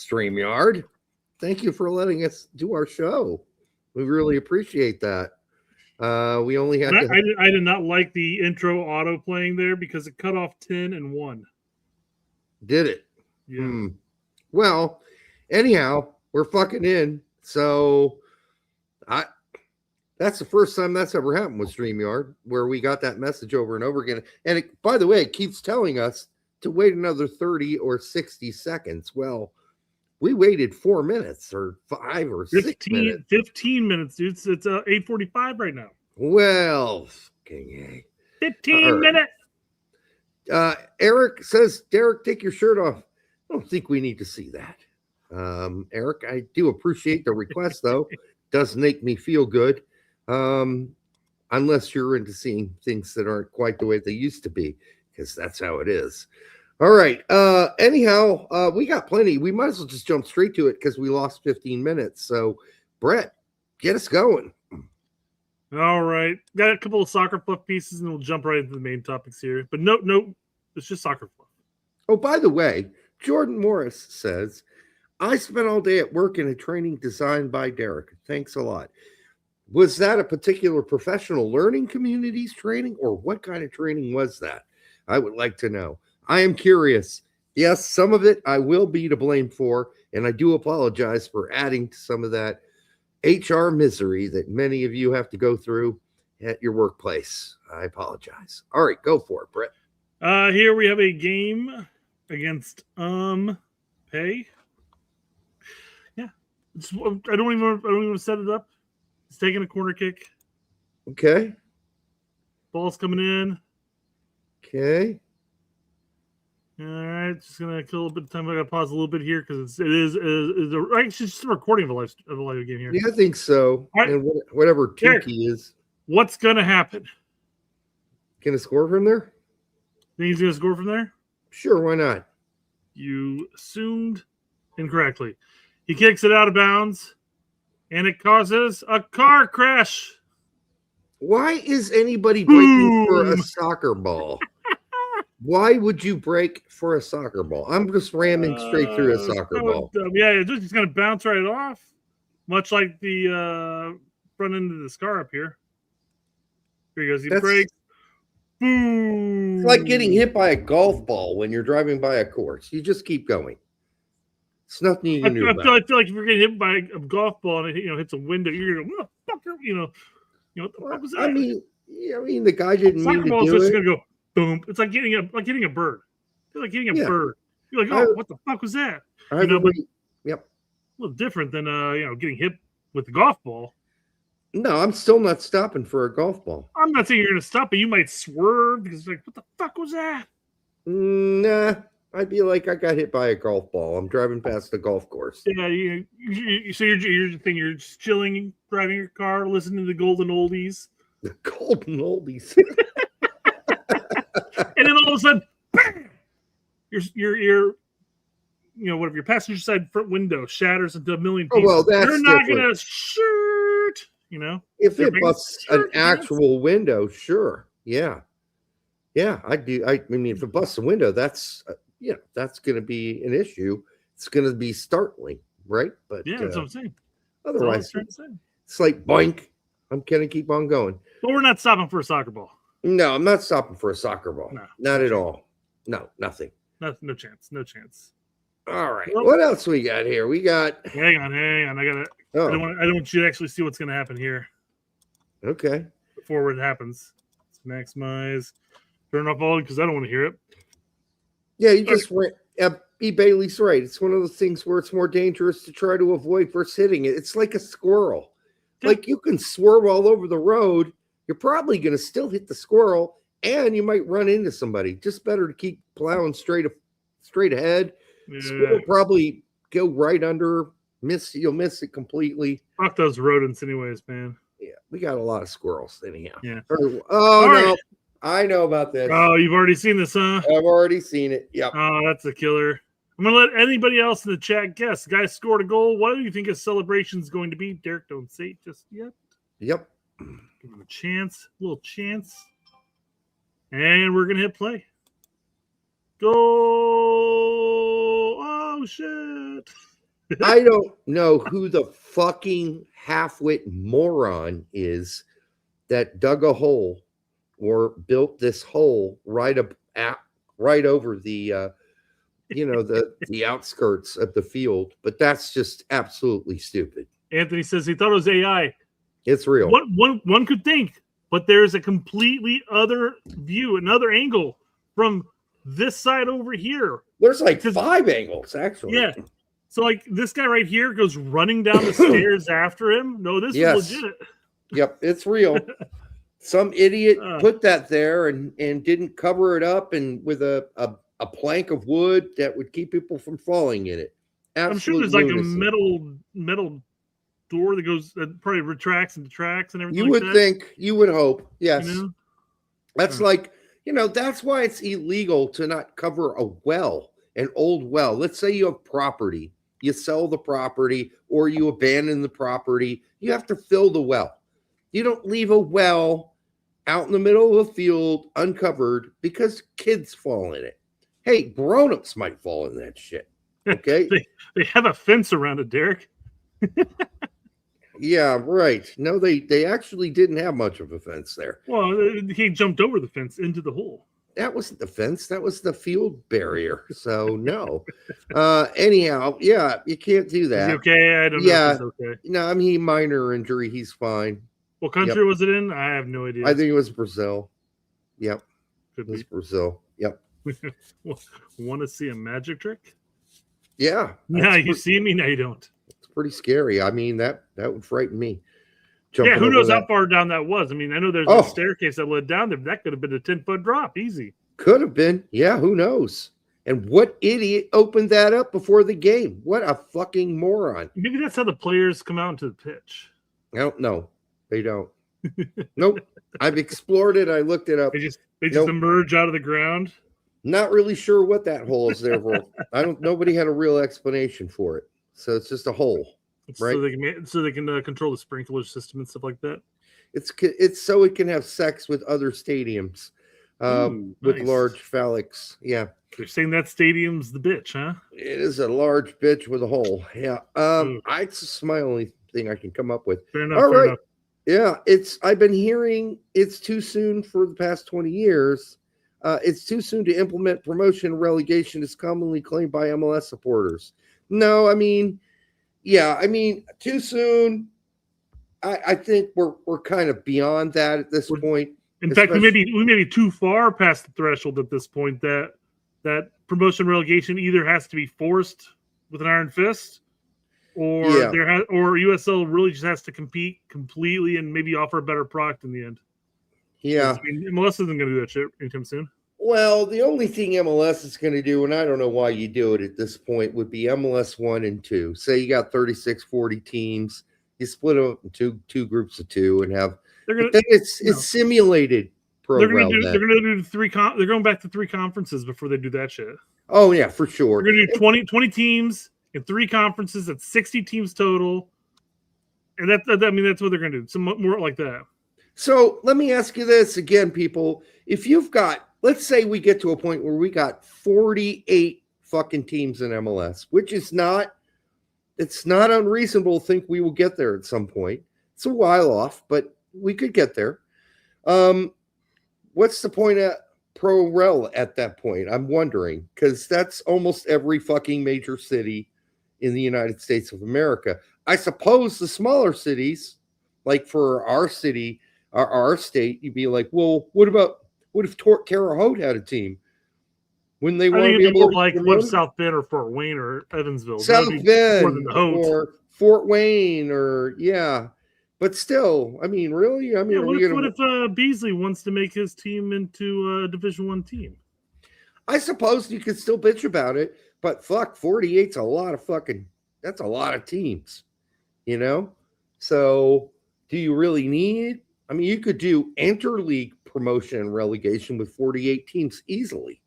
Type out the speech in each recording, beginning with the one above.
StreamYard. Thank you for letting us do our show. We really appreciate that. We only had I did not like the intro auto playing there because it cut off 10 and 1. Did it? Yeah. Well, anyhow, we're fucking in. So that's the first time that's ever happened with StreamYard, where we got that message over and over again. And it, by the way, it keeps telling us to wait another 30 or 60 seconds. Well, we waited 4 minutes or 5 or 6 minutes. 15 minutes, dude. It's 8:45 right now. Well, fucking 15 minutes. Eric says, Derek, take your shirt off. I don't think we need to see that. Eric, I do appreciate the request, though. Does make me feel good. Unless you're into seeing things that aren't quite the way they used to be, because that's how it is. All right. Anyhow, we got plenty. We might as well just jump straight to it because we lost 15 minutes. So, Brett, get us going. All right. Got a couple of soccer fluff pieces, and we'll jump right into the main topics here. But no, it's just soccer fluff. Oh, by the way, Jordan Morris says, I spent all day at work in a training designed by Derek. Thanks a lot. Was that a particular professional learning communities training, or what kind of training was that? I would like to know. I am curious. Yes, some of it I will be to blame for, and I do apologize for adding to some of that HR misery that many of you have to go through at your workplace. I apologize. All right, go for it, Brett. Here we have a game against Pay. Yeah, I don't even set it up. It's taking a corner kick. Okay. Ball's coming in. Okay. All right, just gonna kill a little bit of time. I gotta pause a little bit here because it's just a recording of a live game here. Yeah, I think so. Right. And whatever Tiki is. What's gonna happen? Can it score from there? Think he's gonna score from there? Sure, why not? You assumed incorrectly. He kicks it out of bounds, and it causes a car crash. Why is anybody breaking for a soccer ball? Why would you break for a soccer ball? I'm just ramming straight through a soccer ball. Yeah, it's going to bounce right off, much like the front end of this car up here. Here he goes. He breaks. Boom. It's like getting hit by a golf ball when you're driving by a course. You just keep going. It's nothing you can do about it. I feel like if you're getting hit by a golf ball and it hits a window, you're going to go, what the fuck? What the fuck was that? I mean, the guy didn't mean to do it. Soccer ball is just going to go. Boom! It's like hitting a bird. It's like hitting a bird. You're like, oh, what the fuck was that? Yep. A little different than getting hit with the golf ball. No, I'm still not stopping for a golf ball. I'm not saying you're going to stop, but you might swerve because it's like, what the fuck was that? Nah, I'd be like, I got hit by a golf ball. I'm driving past the golf course. Yeah, so you're just chilling, driving your car, listening to the golden oldies. The golden oldies. And then all of a sudden, bam! Your whatever, your passenger side front window shatters into a million pieces. Oh, well, that's You're not going to shoot, If it busts an actual window, sure. Yeah. Yeah, I do. I mean, if it busts a window, that's going to be an issue. It's going to be startling, right? But yeah, that's what I'm saying. Otherwise, it's like boink. I'm going to keep on going. But we're not stopping for a soccer ball. No, I'm not stopping for a soccer ball. No. Not at all. No, nothing. No chance. No chance. All right. Well, what else we got here? We got. Hang on. I got it. Oh. I don't want you to actually see what's going to happen here. Okay. Before it happens, let's maximize. Turn off volume because I don't want to hear it. Yeah, you just went. B. Bailey's right. It's one of those things where it's more dangerous to try to avoid first hitting it. It's like a squirrel. Yeah. Like you can swerve all over the road. You're probably going to still hit the squirrel, and you might run into somebody. Just better to keep plowing straight ahead. Yeah. Squirrel probably go right under. You'll miss it completely. Fuck those rodents, anyways, man. Yeah, we got a lot of squirrels anyhow. Yeah. Oh no, right. I know about this. Oh, you've already seen this, huh? I've already seen it. Yep. Oh, that's a killer. I'm gonna let anybody else in the chat guess. The guy scored a goal. What do you think his celebration's going to be? Derek, don't say it just yet. Yep. Give him a little chance. And we're going to hit play. Go. Oh, shit. I don't know who the fucking half-wit moron is that dug a hole or built this hole right over the the outskirts of the field, but that's just absolutely stupid. Anthony says he thought it was AI. It's real. One could think, but there's a completely other view, another angle from this side over here. There's like 5 angles, actually. Yeah. So like this guy right here goes running down the stairs after him. No, this is legit. Yep, it's real. Some idiot put that there and didn't cover it up and with a plank of wood that would keep people from falling in it. I'm sure there's like a metal door that goes that probably retracts and detracts and everything. You would think, you would hope. Yes. You know? That's like, that's why it's illegal to not cover a well, an old well. Let's say you have property, you sell the property or you abandon the property. You have to fill the well. You don't leave a well out in the middle of a field uncovered because kids fall in it. Hey, grown-ups might fall in that shit. Okay. they have a fence around it, Derek. Yeah, right. No, they actually didn't have much of a fence there. Well, he jumped over the fence into the hole. That wasn't the fence. That was the field barrier. So no. Anyhow, yeah, you can't do that. Is he okay? I don't know if he's okay. No, I mean, minor injury. He's fine. What country was it in? I have no idea. I think it was Brazil. Yep. Could it was Brazil. Yep. Want to see a magic trick? Yeah. Now you see me, now you don't. It's pretty scary. I mean, that would frighten me. Yeah, who knows how far down that was? I mean, I know there's a staircase that led down there. That could have been a 10-foot drop, easy. Could have been. Yeah, who knows? And what idiot opened that up before the game? What a fucking moron. Maybe that's how the players come out into the pitch. I don't know. They don't. Nope. I've explored it. I looked it up. They just emerge out of the ground. Not really sure what that hole is there for. Nobody had a real explanation for it. So it's just a hole. Right? So they can control the sprinkler system and stuff like that. It's so it can have sex with other stadiums with large phallics. Yeah. They're saying that stadium's the bitch, huh? It is a large bitch with a hole. Yeah. It's my only thing I can come up with. Fair enough. All right. Yeah. I've been hearing it's too soon for the past 20 years. It's too soon to implement promotion and relegation as commonly claimed by MLS supporters. No, I mean, too soon. I think we're kind of beyond that at this point. In fact, we may be too far past the threshold at this point that promotion relegation either has to be forced with an iron fist, or or USL really just has to compete completely and maybe offer a better product in the end. Yeah, I mean, MLS isn't going to do that shit anytime soon. Well, the only thing MLS is going to do, and I don't know why you do it at this point, would be MLS 1 and 2. Say you got 36, 40 teams. You split them up into two groups of 2 and have it's simulated They're going to do they're going back to 3 conferences before they do that shit. Oh, yeah, for sure. They're going to do 20 teams in 3 conferences. That's 60 teams total. And that's what they're going to do. Some more like that. So let me ask you this again, people. If you've got, let's say we get to a point where we got 48 fucking teams in MLS, which is it's not unreasonable to think we will get there at some point. It's a while off, but we could get there. What's the point of Pro Rel at that point? I'm wondering, because that's almost every fucking major city in the United States of America. I suppose the smaller cities, like for our city, our state, you'd be like, well, what if Terre Haute had a team? Wouldn't they want to be able to like what South Bend or Fort Wayne or Evansville? South Bend or Fort Wayne but still, I mean, really? I mean, what if Beasley wants to make his team into a Division I team? I suppose you could still bitch about it, but fuck, 48's that's a lot of teams, So do you really need? I mean, you could do interleague promotion and relegation with 48 teams easily.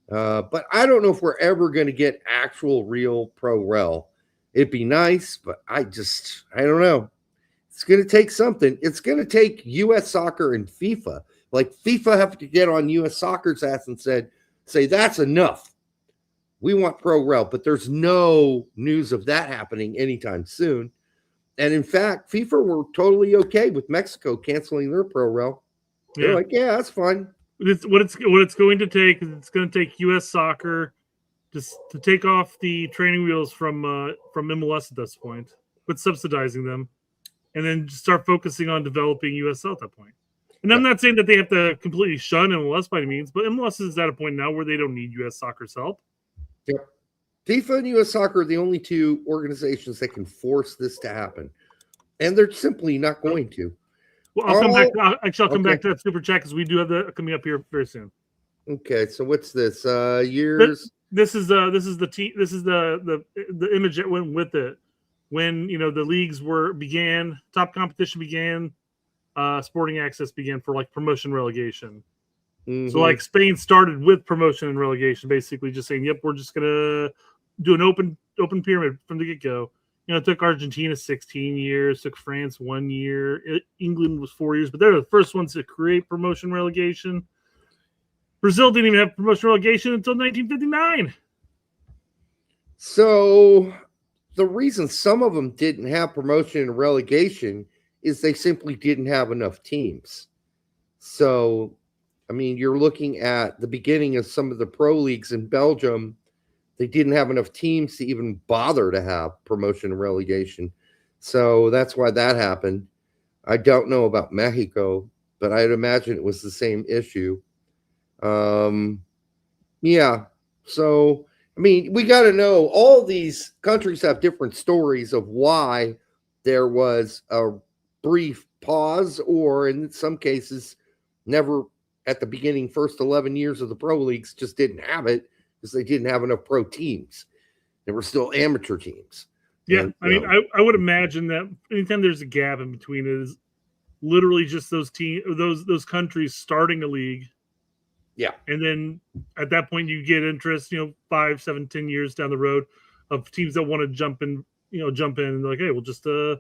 But I don't know if we're ever going to get actual real pro rel. It'd be nice, but I don't know. It's going to take something. It's going to take U.S. Soccer and FIFA. Like FIFA have to get on U.S. Soccer's ass and say that's enough. We want pro rel, but there's no news of that happening anytime soon. And in fact, FIFA were totally okay with Mexico canceling their pro rel. They're like, yeah, that's fine. What it's going to take is it's going to take U.S. soccer just to take off the training wheels from MLS at this point, quit subsidizing them, and then just start focusing on developing USL at that point. And I'm not saying that they have to completely shun MLS by any means, but MLS is at a point now where they don't need U.S. soccer's help. Yep. FIFA and U.S. Soccer are the only two organizations that can force this to happen, and they're simply not going to. Well, I'll come back. I'll come back to that super chat because we do have that coming up here very soon. Okay, so what's this? Years. This is the image that went with it when the leagues began, top competition began, sporting access began for like promotion relegation. Mm-hmm. So like Spain started with promotion and relegation, basically just saying, "Yep, we're just gonna do an open pyramid from the get go." It took Argentina 16 years, took France 1 year, England was 4 years, but they're the first ones to create promotion relegation. Brazil didn't even have promotion relegation until 1959. So the reason some of them didn't have promotion and relegation is they simply didn't have enough teams. So, I mean, you're looking at the beginning of some of the pro leagues in Belgium. They didn't have enough teams to even bother to have promotion and relegation. So that's why that happened. I don't know about Mexico, but I'd imagine it was the same issue. Yeah. So, I mean, we got to know all these countries have different stories of why there was a brief pause, or in some cases, never at the beginning, first 11 years of the pro leagues just didn't have it because they didn't have enough pro teams. They were still amateur teams. Yeah. And, I mean, I would imagine that anytime there's a gap in between, it is literally just those countries starting a league. Yeah. And then at that point you get interest, 5, 7, 10 years down the road of teams that want to jump in and like, hey, we'll just do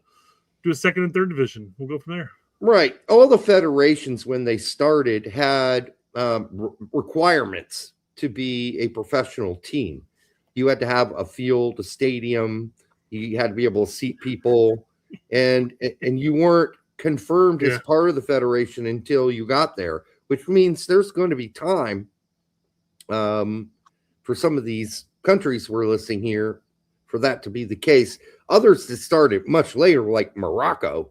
a second and third division. We'll go from there. Right. All the federations when they started had requirements to be a professional team. You had to have a field, a stadium, you had to be able to seat people, and you weren't confirmed as part of the federation until you got there, which means there's going to be time for some of these countries we're listing here for that to be the case. Others that started much later, like Morocco,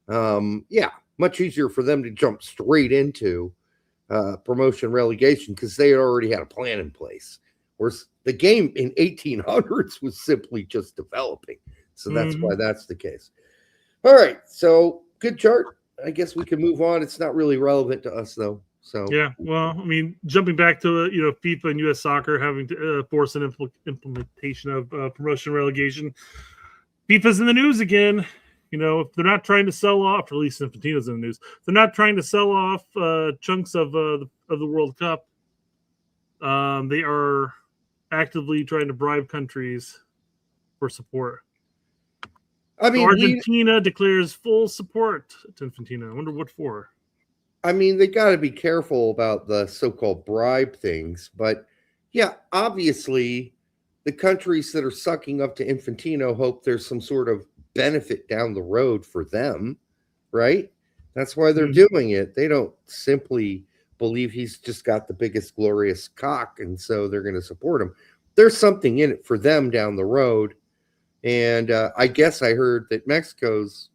much easier for them to jump straight into promotion relegation because they had already had a plan in place. Whereas the game in 1800s was simply just developing. So that's why that's the case. All right. So good chart. I guess we can move on. It's not really relevant to us, though. So yeah, well, I mean, jumping back to FIFA and U.S. Soccer having to force an implementation of promotion relegation. FIFA's in the news again. If they're not trying to sell off, or at least Infantino's in the news, they're not trying to sell off chunks of the World Cup. They are actively trying to bribe countries for support. I mean, so Argentina declares full support to Infantino. I wonder what for. I mean, they got to be careful about the so-called bribe things, but yeah, obviously the countries that are sucking up to Infantino hope there's some sort of benefit down the road for them, right? That's why they're doing it. They don't simply believe he's just got the biggest glorious cock, and so they're going to support him. There's something in it for them down the road, and I guess I heard that Mexico's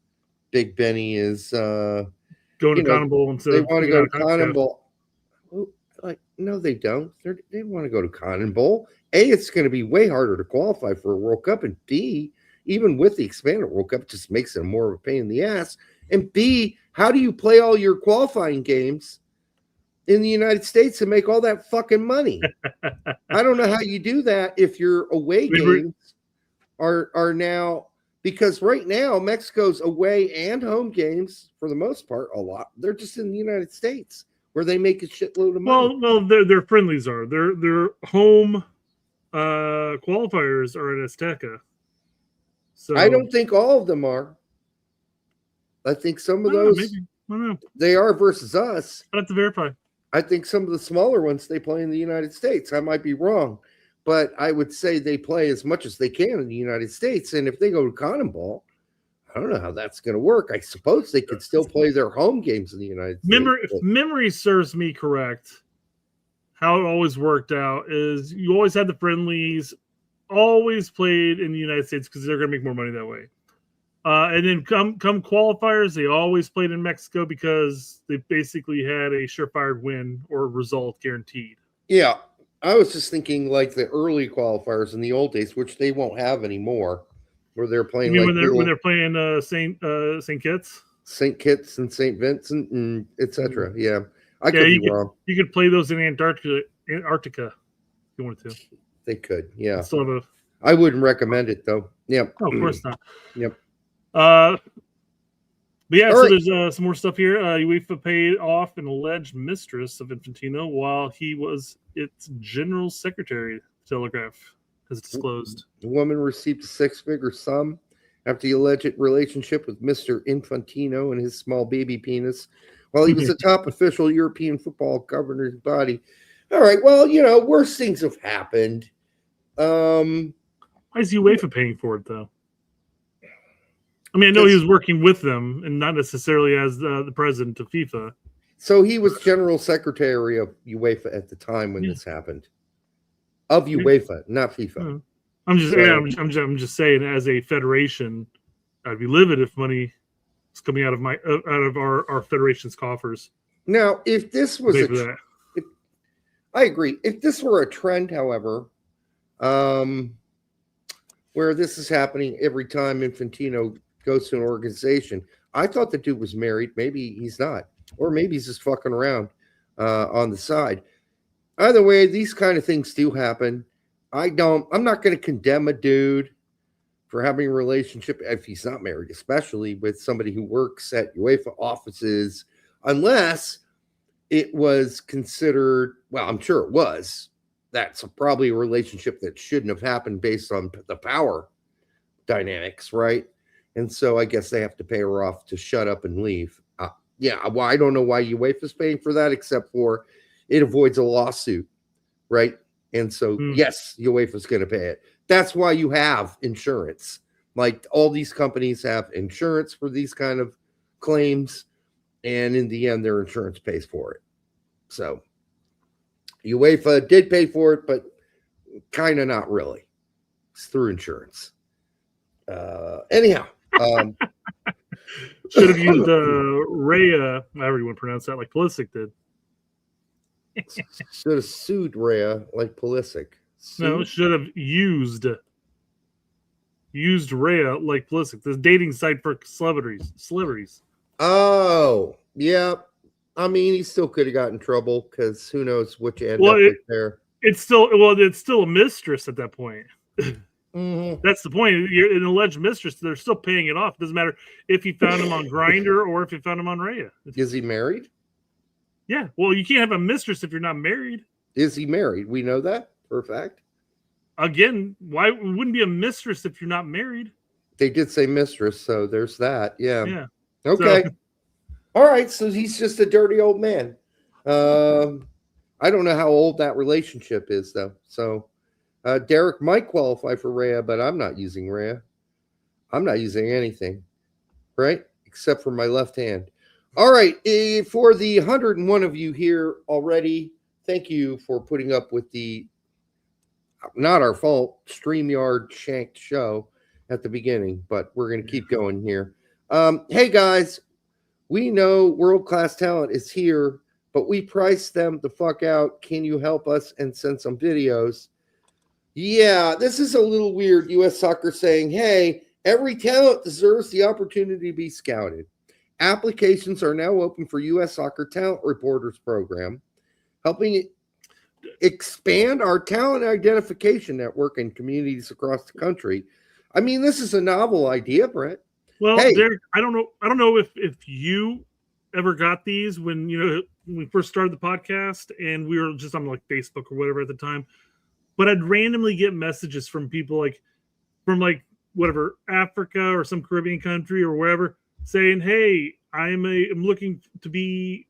Big Benny is going to CONMEBOL instead. They want to go to CONMEBOL. Like, no, they don't. They want to go to CONMEBOL. A, it's going to be way harder to qualify for a World Cup, and B, even with the expanded World Cup, it just makes it more of a pain in the ass. And B, how do you play all your qualifying games in the United States and make all that fucking money? I don't know how you do that if your away games are now, because right now Mexico's away and home games, for the most part, a lot, they're just in the United States where they make a shitload of money. Well, their friendlies are. Their home qualifiers are at Azteca. So I don't think all of them are. I think some of those maybe. I don't know. They are versus us. I have to verify. I think some of the smaller ones they play in the United States. I might be wrong, but I would say they play as much as they can in the United States. And if they go to Cannonball, I don't know how that's going to work. I suppose they could still play their home games in the United States. If memory serves me correct, how it always worked out is you always had the friendlies, always played in the United States because they're going to make more money that way. And then come qualifiers, they always played in Mexico because they basically had a surefire win or result guaranteed. Yeah, I was just thinking like the early qualifiers in the old days, which they won't have anymore, where they're playing. You mean like when they're playing Saint Kitts, Saint Kitts, and Saint Vincent, and etc. Mm-hmm. Yeah, I could be wrong. You could play those in Antarctica if you wanted to. They could, yeah. Still I wouldn't recommend it though. Yeah, oh, of course not. Yep. But yeah, all so right. There's some more stuff here. UEFA paid off an alleged mistress of Infantino while he was its general secretary. Telegraph has disclosed. The woman received a 6-figure sum after the alleged relationship with Mr. Infantino and his small baby penis while he was a top official European football governing body. All right, well, worse things have happened. Why is UEFA paying for it, though? I mean, I know he was working with them and not necessarily as the president of FIFA. So he was general secretary of UEFA at the time when this happened. Of UEFA, not FIFA. I'm just saying, as a federation, I'd be livid if money is coming out of our federation's coffers. Now, if this was I agree. If this were a trend, however, where this is happening every time Infantino goes to an organization, I thought the dude was married. Maybe he's not, or maybe he's just fucking around on the side. Either way, these kind of things do happen. I'm not going to condemn a dude for having a relationship if he's not married, especially with somebody who works at UEFA offices, unless it was considered, well, I'm sure it was. That's probably a relationship that shouldn't have happened based on the power dynamics, right? And so I guess they have to pay her off to shut up and leave. Well, I don't know why UEFA is paying for that, except for it avoids a lawsuit, right? And so, yes, UEFA is going to pay it. That's why you have insurance. Like all these companies have insurance for these kind of claims, and in the end, their insurance pays for it. So UEFA did pay for it, but kind of not really. It's through insurance. Anyhow. Should have used Rhea, however you want to pronounce that, like Pulisic did. Should have sued Rhea like Pulisic. No, should have used Rhea like Pulisic. This dating site for celebrities. Oh, yeah. I mean, he still could have gotten in trouble because who knows which end up there. It's still a mistress at that point. Mm-hmm. That's the point. You're an alleged mistress. They're still paying it off. It doesn't matter if you found him on Grindr or if you found him on Rhea. Is he married? Yeah. Well, you can't have a mistress if you're not married. Is he married? We know that for a fact. Again, why wouldn't be a mistress if you're not married? They did say mistress, so there's that. Yeah. Yeah. Okay. All right. So he's just a dirty old man. I don't know how old that relationship is, though. So Derek might qualify for Rhea, but I'm not using Rhea. I'm not using anything, right? Except for my left hand. All right. For the 101 of you here already, thank you for putting up with the, not our fault, StreamYard shanked show at the beginning, but we're going to keep going here. Hey, guys, we know world-class talent is here, but we priced them the fuck out. Can you help us and send some videos? Yeah, this is a little weird. U.S. Soccer saying, hey, every talent deserves the opportunity to be scouted. Applications are now open for U.S. Soccer Talent Reporters Program, helping expand our talent identification network in communities across the country. I mean, this is a novel idea, Brett. Well, hey, Derek, I don't know if you ever got these when we first started the podcast and we were just on like Facebook or whatever at the time. But I'd randomly get messages from people from whatever, Africa or some Caribbean country or wherever, saying, hey, I'm looking to be,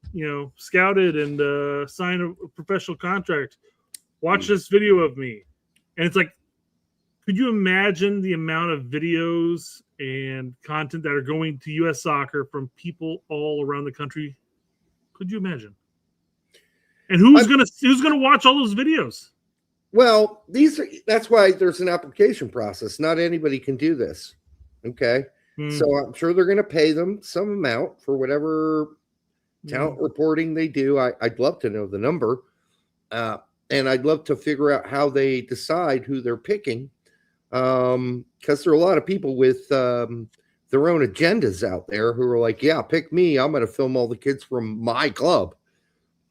scouted and sign a professional contract. Watch this video of me. And it's like, could you imagine the amount of videos and content that are going to U.S. soccer from people all around the country? Could you imagine? And who's gonna watch all those videos? Well, that's why there's an application process. Not anybody can do this. Okay. So I'm sure they're going to pay them some amount for whatever talent reporting they do. I'd love to know the number. And I'd love to figure out how they decide who they're picking. Because there are a lot of people with their own agendas out there who are like, yeah, pick me. I'm going to film all the kids from my club.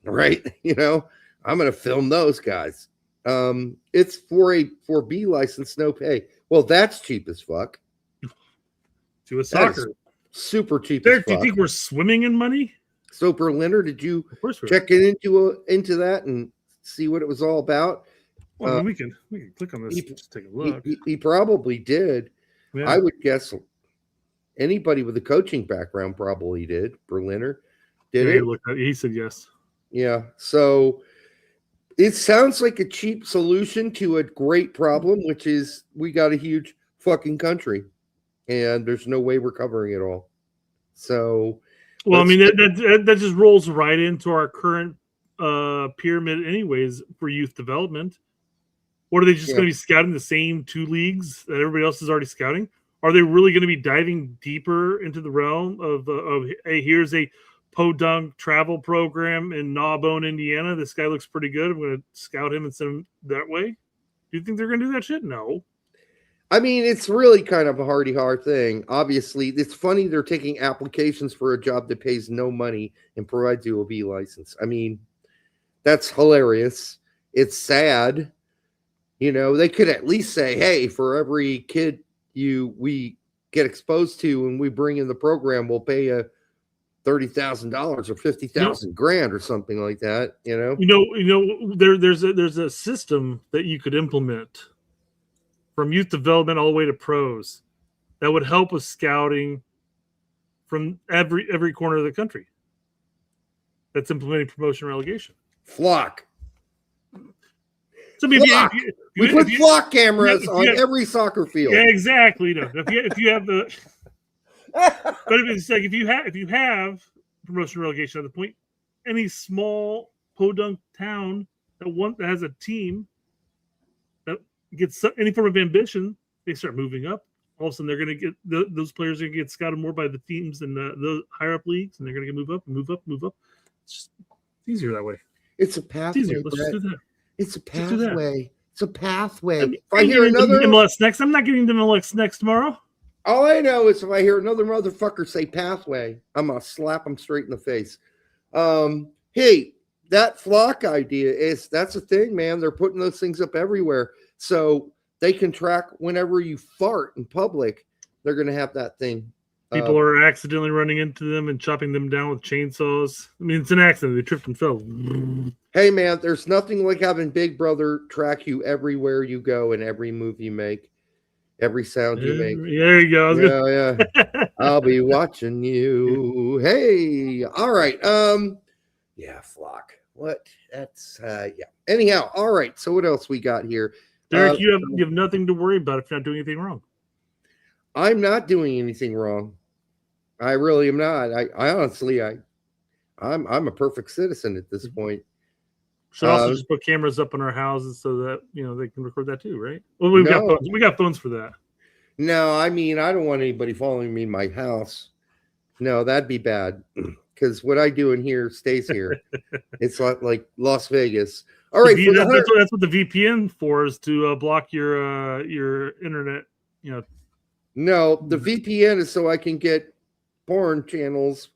Right. You know, I'm going to film those guys. It's for a 4B license, no pay. Well, that's cheap as fuck. To a soccer. Super cheap. Derek, do you think we're swimming in money? So, Berliner, did you check into that and see what it was all about? Well, I mean, we can click on this. Just take a look. He probably did. Yeah. I would guess anybody with a coaching background probably did. Berliner did it. He said yes. Yeah. So it sounds like a cheap solution to a great problem, which is we got a huge fucking country and there's no way we're covering it all. So, well, I mean, that just rolls right into our current pyramid anyways for youth development. What are they just going to be scouting the same 2 leagues that everybody else is already scouting? Are they really going to be diving deeper into the realm of hey, here's a podunk travel program in Gnawbone, Indiana. This guy looks pretty good. I'm going to scout him and send him that way. Do you think they're going to do that shit? No. I mean, it's really kind of a hard thing. Obviously, it's funny they're taking applications for a job that pays no money and provides you a B license. I mean, that's hilarious. It's sad. You know, they could at least say, hey, for every kid we get exposed to and we bring in the program, we'll pay you $30,000 or $50,000 grand or something like that. You know, there's a system that you could implement from youth development all the way to pros that would help with scouting from every corner of the country. That's implementing promotion relegation. Flock. So we put flock cameras on every soccer field. Yeah, exactly. No, if you have the, but it's like if you have promotion relegation at the point, any small podunk town that has a team that gets any form of ambition, they start moving up. All of a sudden, they're going to get those players are going to get scouted more by the teams in the higher up leagues, and they're going to move up. It's just easier that way. It's a pathway. It's easier. Let's just do that. It's a pathway. It's a pathway. If I hear another MLS next, I'm not getting to MLS next tomorrow. All I know is if I hear another motherfucker say pathway, I'm gonna slap him straight in the face. Hey, that flock idea that's a thing, man. They're putting those things up everywhere, so they can track whenever you fart in public. They're gonna have that thing. People are accidentally running into them and chopping them down with chainsaws. I mean, it's an accident. They tripped and fell. Hey, man, there's nothing like having Big Brother track you everywhere you go and every move you make, every sound you make. There you go. Yeah. I'll be watching you. Hey, all right. Yeah, flock. What? That's yeah. Anyhow, all right. So what else we got here? Derek, you have nothing to worry about if you're not doing anything wrong. I'm not doing anything wrong. I really am not. I honestly, I'm a perfect citizen at this point. Should also just put cameras up in our houses so that they can record that too, right? Well, we got phones for that. No, I mean I don't want anybody following me in my house. No, that'd be bad because what I do in here stays here. It's like Las Vegas. All right, that's what the VPN for is to block your internet. No, the VPN is so I can get porn channels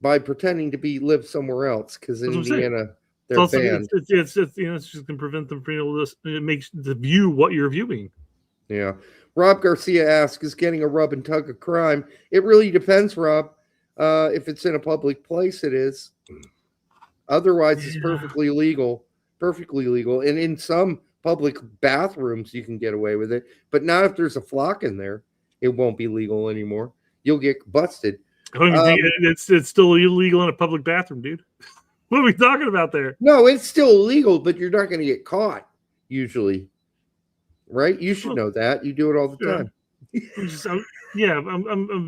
by pretending to live somewhere else because in Indiana they're banned. It's just going to prevent them from being able to. It makes the view what you're viewing. Yeah. Rob Garcia asks, is getting a rub and tug a crime? It really depends, Rob. If it's in a public place, it is. Otherwise, it's perfectly legal. Perfectly legal. And in some public bathrooms, you can get away with it. But not if there's a flock in there. It won't be legal anymore. You'll get busted. I don't even think it's still illegal in a public bathroom, dude. What are we talking about there? No, it's still illegal, but you're not going to get caught, usually. right? You should know that. You do it all the time. I'm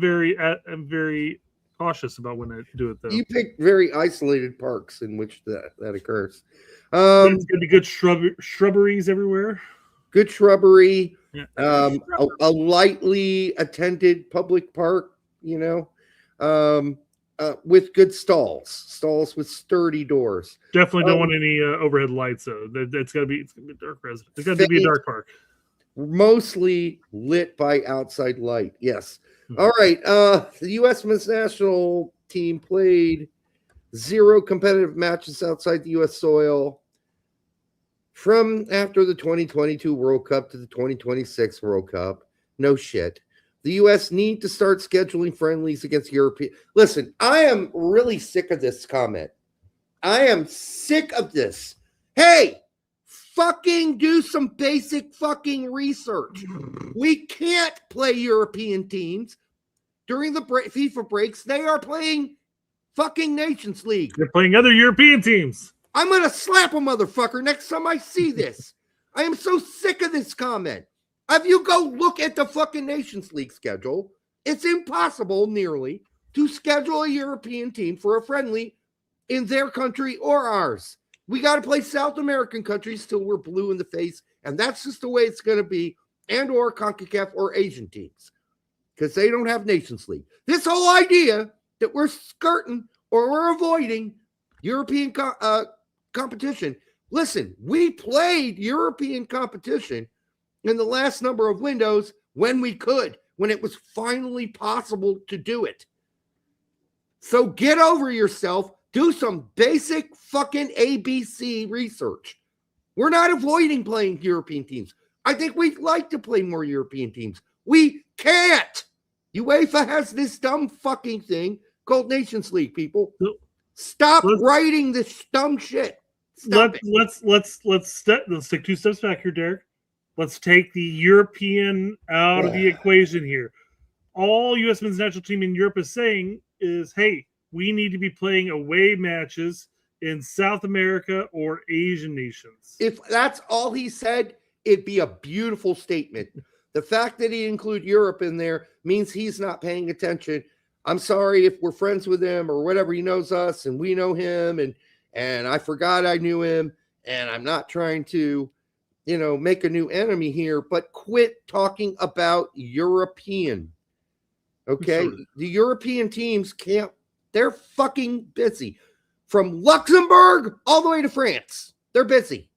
very cautious about when I do it, though. You pick very isolated parks in which that occurs. It's going to be good shrubberies everywhere. Good shrubbery. Yeah. A lightly attended public park, with good stalls with sturdy doors. Definitely don't want any overhead lights, though. It's got to be dark resident. It's got to be a dark park. Mostly lit by outside light. Yes. All right. The U.S. men's national team played 0 competitive matches outside the U.S. soil from after the 2022 World Cup to the 2026 World Cup. No shit. The U.S. need to start scheduling friendlies against European. Listen, I am really sick of this comment. I am sick of this. Hey, fucking do some basic fucking research. We can't play European teams during the FIFA breaks. They are playing fucking Nations League. They're playing other European teams. I'm going to slap a motherfucker next time I see this. I am so sick of this comment. If you go look at the fucking Nations League schedule, it's impossible nearly to schedule a European team for a friendly in their country or ours. We got to play South American countries till we're blue in the face, and that's just the way it's going to be, and or CONCACAF or Asian teams, because they don't have Nations League. This whole idea that we're skirting or we're avoiding European competition. Listen, we played European competition in the last number of windows when we could, when it was finally possible to do it. So get over yourself. Do some basic fucking ABC research. We're not avoiding playing European teams. I think we'd like to play more European teams. We can't. UEFA has this dumb fucking thing called Nations League, people. Stop writing this dumb shit. Let's take 2 steps back here, Derek. Let's take the European out of the equation here. All U.S. men's national team in Europe is saying is, hey, we need to be playing away matches in South America or Asian nations. If that's all he said, it'd be a beautiful statement. The fact that he include Europe in there means he's not paying attention. I'm sorry if we're friends with him or whatever. He knows us and we know him, and I forgot I knew him, and I'm not trying to, make a new enemy here, but quit talking about European. Okay? Sure. The European teams can't, they're fucking busy. From Luxembourg all the way to France. They're busy.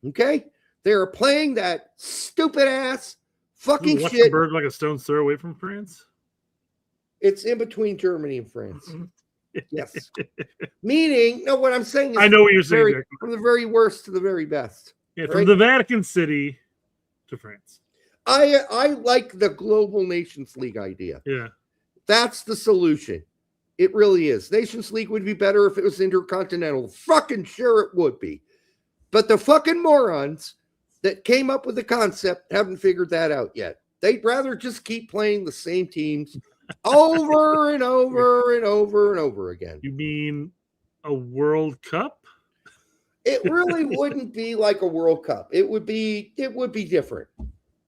Okay? They're playing that stupid ass fucking shit. Luxembourg like a stone's throw away from France? It's in between Germany and France. Yes. Meaning, no, what I'm saying is I know what you're saying. From the very worst to the very best. Yeah, right? From the Vatican City to France. I like the Global Nations League idea. Yeah. That's the solution. It really is. Nations League would be better if it was intercontinental. Fucking sure it would be. But the fucking morons that came up with the concept haven't figured that out yet. They'd rather just keep playing the same teams over and over and over and over again. You mean a World Cup? It really wouldn't be like a World Cup. It would be different.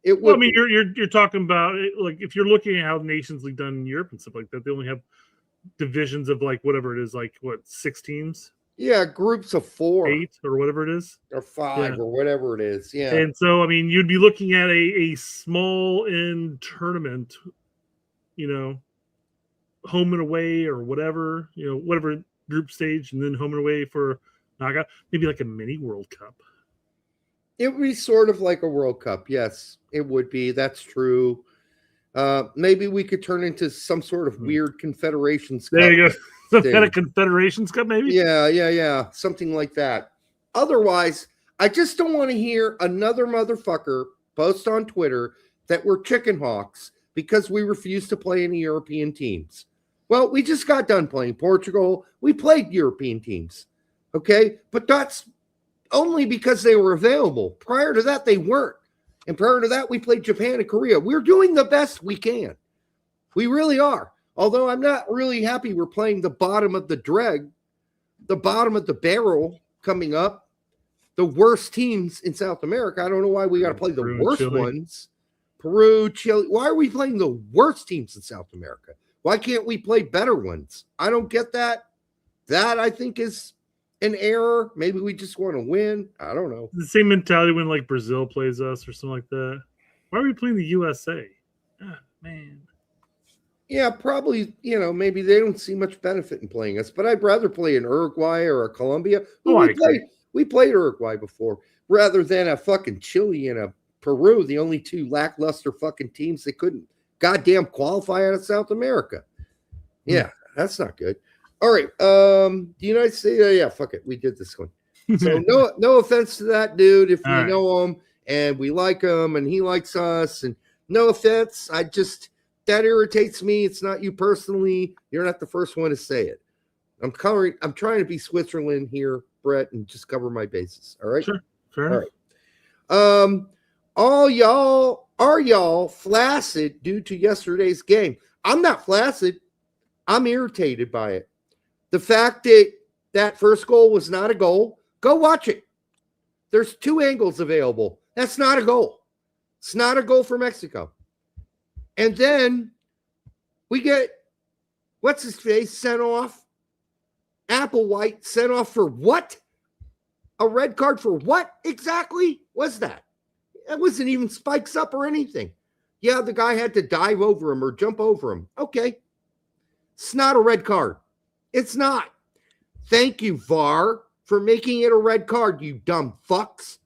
It would. Well, I mean, you're talking about like if you're looking at how Nations League done in Europe and stuff like that, they only have divisions of like whatever it is, like what 6 teams? Yeah, groups of 4, 8 or whatever it is, or 5 or whatever it is. Yeah, and so I mean, you'd be looking at a small end tournament, home and away or whatever, whatever group stage, and then home and away for knockout, maybe like a mini World Cup. It would be sort of like a World Cup. Yes, it would be. That's true. Maybe we could turn into some sort of weird Confederations Cup. There you go. Some kind of Confederations Cup, maybe? Yeah. Something like that. Otherwise, I just don't want to hear another motherfucker post on Twitter that we're chicken hawks because we refuse to play any European teams. Well, we just got done playing Portugal. We played European teams. Okay? But that's only because they were available. Prior to that, they weren't. And prior to that, we played Japan and Korea. We're doing the best we can. We really are. Although I'm not really happy we're playing the bottom of the bottom of the barrel coming up. the worst teams in South America. I don't know why we got to play the Peru, worst Chile. ones. Peru, Chile. Why are we playing the worst teams in South America? Why can't we play better ones? I don't get that. That I think is an error. Maybe we just want to win. I don't know. The same mentality when like Brazil plays us or something like that. Why are we playing the USA? Ah, man. Yeah, probably, maybe they don't see much benefit in playing us, but I'd rather play an Uruguay or a Colombia. We played Uruguay before rather than a fucking Chile and a Peru, the only two lackluster fucking teams that couldn't goddamn qualify out of South America. Yeah, that's not good. All right. The United States. Yeah, fuck it. We did this one. So no offense to that dude. If we know him and we like him and he likes us, and no offense, that irritates me. It's not you personally. You're not the first one to say it. I'm trying to be Switzerland here, Brett, and just cover my bases. All right. Sure. Fair enough. Are y'all flaccid due to yesterday's game? I'm not flaccid. I'm irritated by it. The fact that first goal was not a goal, go watch it. There's 2 angles available. That's not a goal. It's not a goal for Mexico. And then we get, what's his face, sent off. Applewhite sent off for what? A red card for what exactly was that? It wasn't even spikes up or anything. Yeah, the guy had to dive over him or jump over him. Okay. It's not a red card. It's not. Thank you, VAR, for making it a red card, you dumb fucks.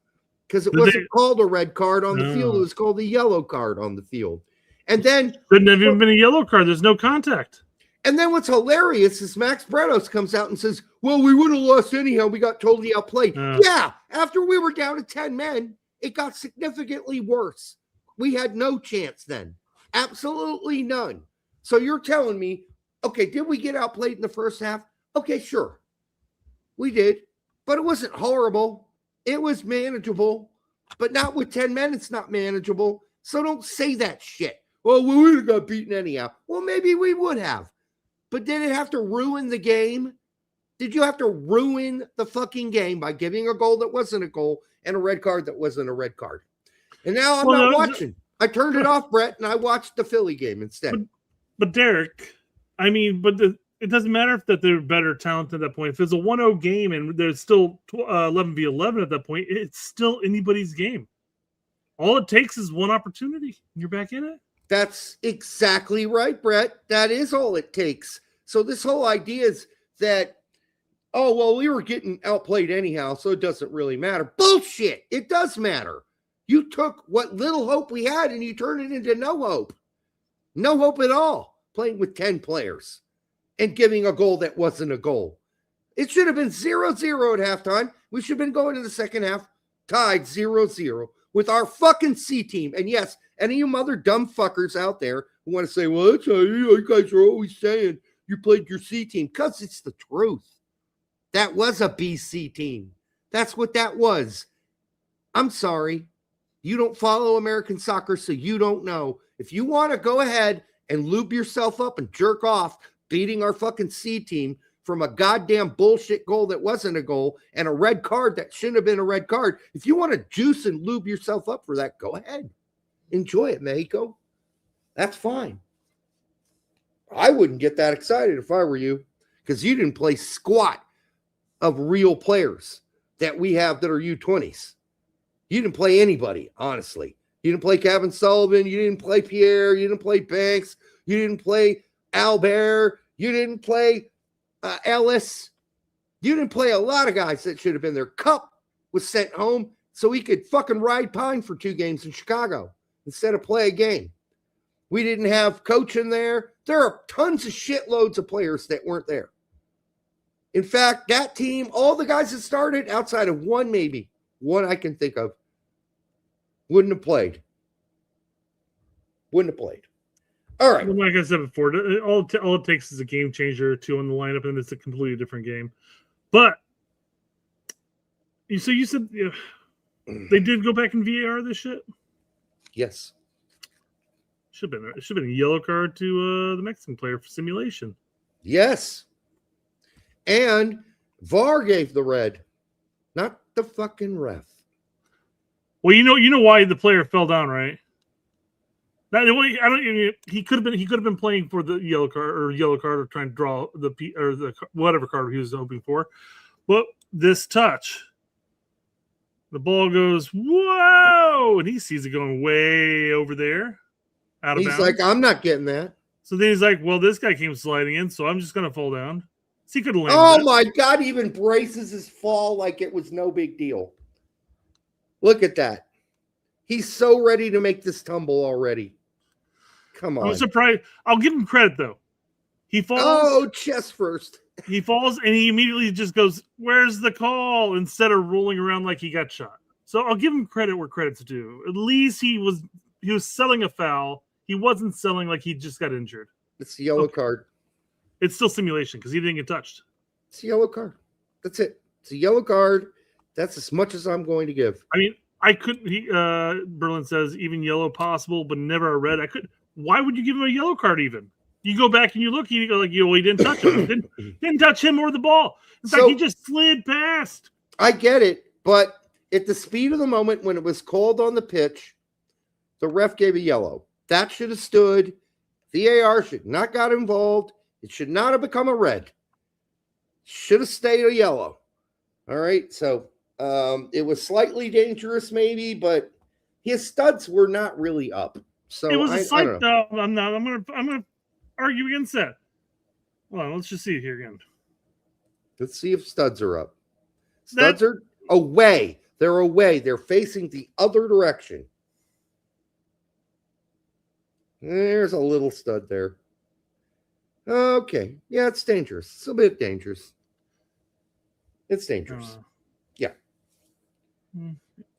Because it wasn't called a red card on the field. It was called a yellow card on the field. And then couldn't have even been a yellow card. There's no contact. And then what's hilarious is Max Bretos comes out and says, well, we would have lost anyhow. We got totally outplayed. Yeah, after we were down to 10 men, it got significantly worse. We had no chance then. Absolutely none. So you're telling me, okay, did we get outplayed in the first half? Okay, sure. We did. But it wasn't horrible. It was manageable. But not with 10 men, it's not manageable. So don't say that shit. Well, we would have got beaten anyhow. Well, maybe we would have. But did it have to ruin the game? Did you have to ruin the fucking game by giving a goal that wasn't a goal and a red card that wasn't a red card? And now I'm not watching. I turned it off, Brett, and I watched the Philly game instead. But Derek, I mean, it doesn't matter if that they're better talent at that point. If it's a 1-0 game and there's still 11v11 at that point, it's still anybody's game. All it takes is one opportunity, and you're back in it. That's exactly right, Brett. That is all it takes. So this whole idea is that, oh, well, we were getting outplayed anyhow, so it doesn't really matter. Bullshit. It does matter. You took what little hope we had and you turned it into no hope. No hope at all, playing with 10 players and giving a goal that wasn't a goal. It should have been 0-0 at halftime. We should have been going to the second half tied 0-0 with our fucking C team. And yes, any of you mother dumb fuckers out there who want to say, well, that's how you guys are always saying you played your C team, because it's the truth. That was a BC team. That's what that was. I'm sorry. You don't follow American soccer, so you don't know. If you want to go ahead and lube yourself up and jerk off beating our fucking C team from a goddamn bullshit goal that wasn't a goal and a red card that shouldn't have been a red card, if you want to juice and lube yourself up for that, go ahead. Enjoy it, Mexico. That's fine. I wouldn't get that excited if I were you, because you didn't play squat of real players that we have that are U20s. You didn't play anybody, honestly. You didn't play Kevin Sullivan. You didn't play Pierre. You didn't play Banks. You didn't play Albert. You didn't play Ellis. You didn't play a lot of guys that should have been there. Cup was sent home so he could fucking ride pine for 2 games in Chicago instead of play a game. We didn't have coach in there. There are tons of shitloads of players that weren't there. In fact, that team, all the guys that started outside of one I can think of, wouldn't have played. All right. Like I said before, all it takes is a game changer or 2 on the lineup, and it's a completely different game. But you said they did go back in VAR this shit? Yes. It should have been a yellow card to the Mexican player for simulation. Yes. And VAR gave the red. not the fucking ref. Well, you know why the player fell down, right? He could have been playing for the yellow card or trying to draw the whatever card he was hoping for. But this touch, the ball goes whoa, and he sees it going way over there, out of bounds. He's like, I'm not getting that. So then he's like, well, this guy came sliding in, so I'm just gonna fall down. So he could have landed. Oh my God! He even braces his fall like it was no big deal. Look at that. He's so ready to make this tumble already. Come on. I'm surprised. I'll give him credit, though. He falls. Oh, chest first. He falls, and he immediately just goes, where's the call? Instead of rolling around like he got shot. So I'll give him credit where credit's due. At least he was selling a foul. He wasn't selling like he just got injured. It's a yellow card. It's still simulation because he didn't get touched. It's a yellow card. That's it. It's a yellow card. That's as much as I'm going to give. I mean, I couldn't. Berlin says even yellow possible, but never a red. I could. Why would you give him a yellow card? Even you go back and you look, you go like, he didn't touch him. didn't touch him or the ball. In fact, he just slid past. I get it, but at the speed of the moment when it was called on the pitch, the ref gave a yellow. That should have stood. VAR should not got involved. It should not have become a red. Should have stayed a yellow. All right, so it was slightly dangerous, maybe, but his studs were not really up. So it was a slight. I'm gonna argue against that. Hold on, let's just see it here again. Let's see if studs are up. Studs are away. They're away. They're facing the other direction. There's a little stud there. Okay. Yeah, it's dangerous. It's a bit dangerous. It's dangerous. Yeah.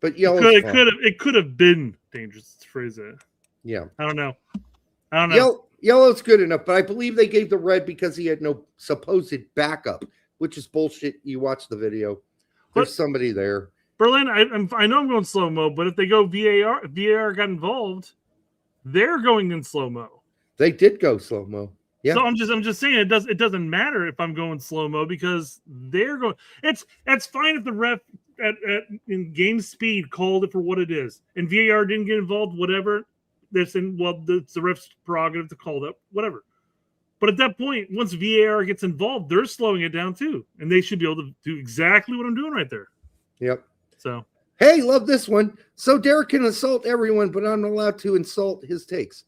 But yellow. It could have been dangerous to phrase that. Yeah. I don't know. Yellow's good enough, but I believe they gave the red because he had no supposed backup, which is bullshit. You watch the video. There's somebody there. Berlin, I know I'm going slow-mo, but if they go VAR got involved, they're going in slow-mo. They did go slow-mo. Yeah. So I'm just saying it doesn't matter if I'm going slow-mo because they're going. That's fine if the ref in game speed called it for what it is, and VAR didn't get involved. Whatever, it's the ref's prerogative to call that. Whatever. But at that point, once VAR gets involved, they're slowing it down too, and they should be able to do exactly what I'm doing right there. Yep. So. Hey, love this one. So Derek can insult everyone, but I'm not allowed to insult his takes.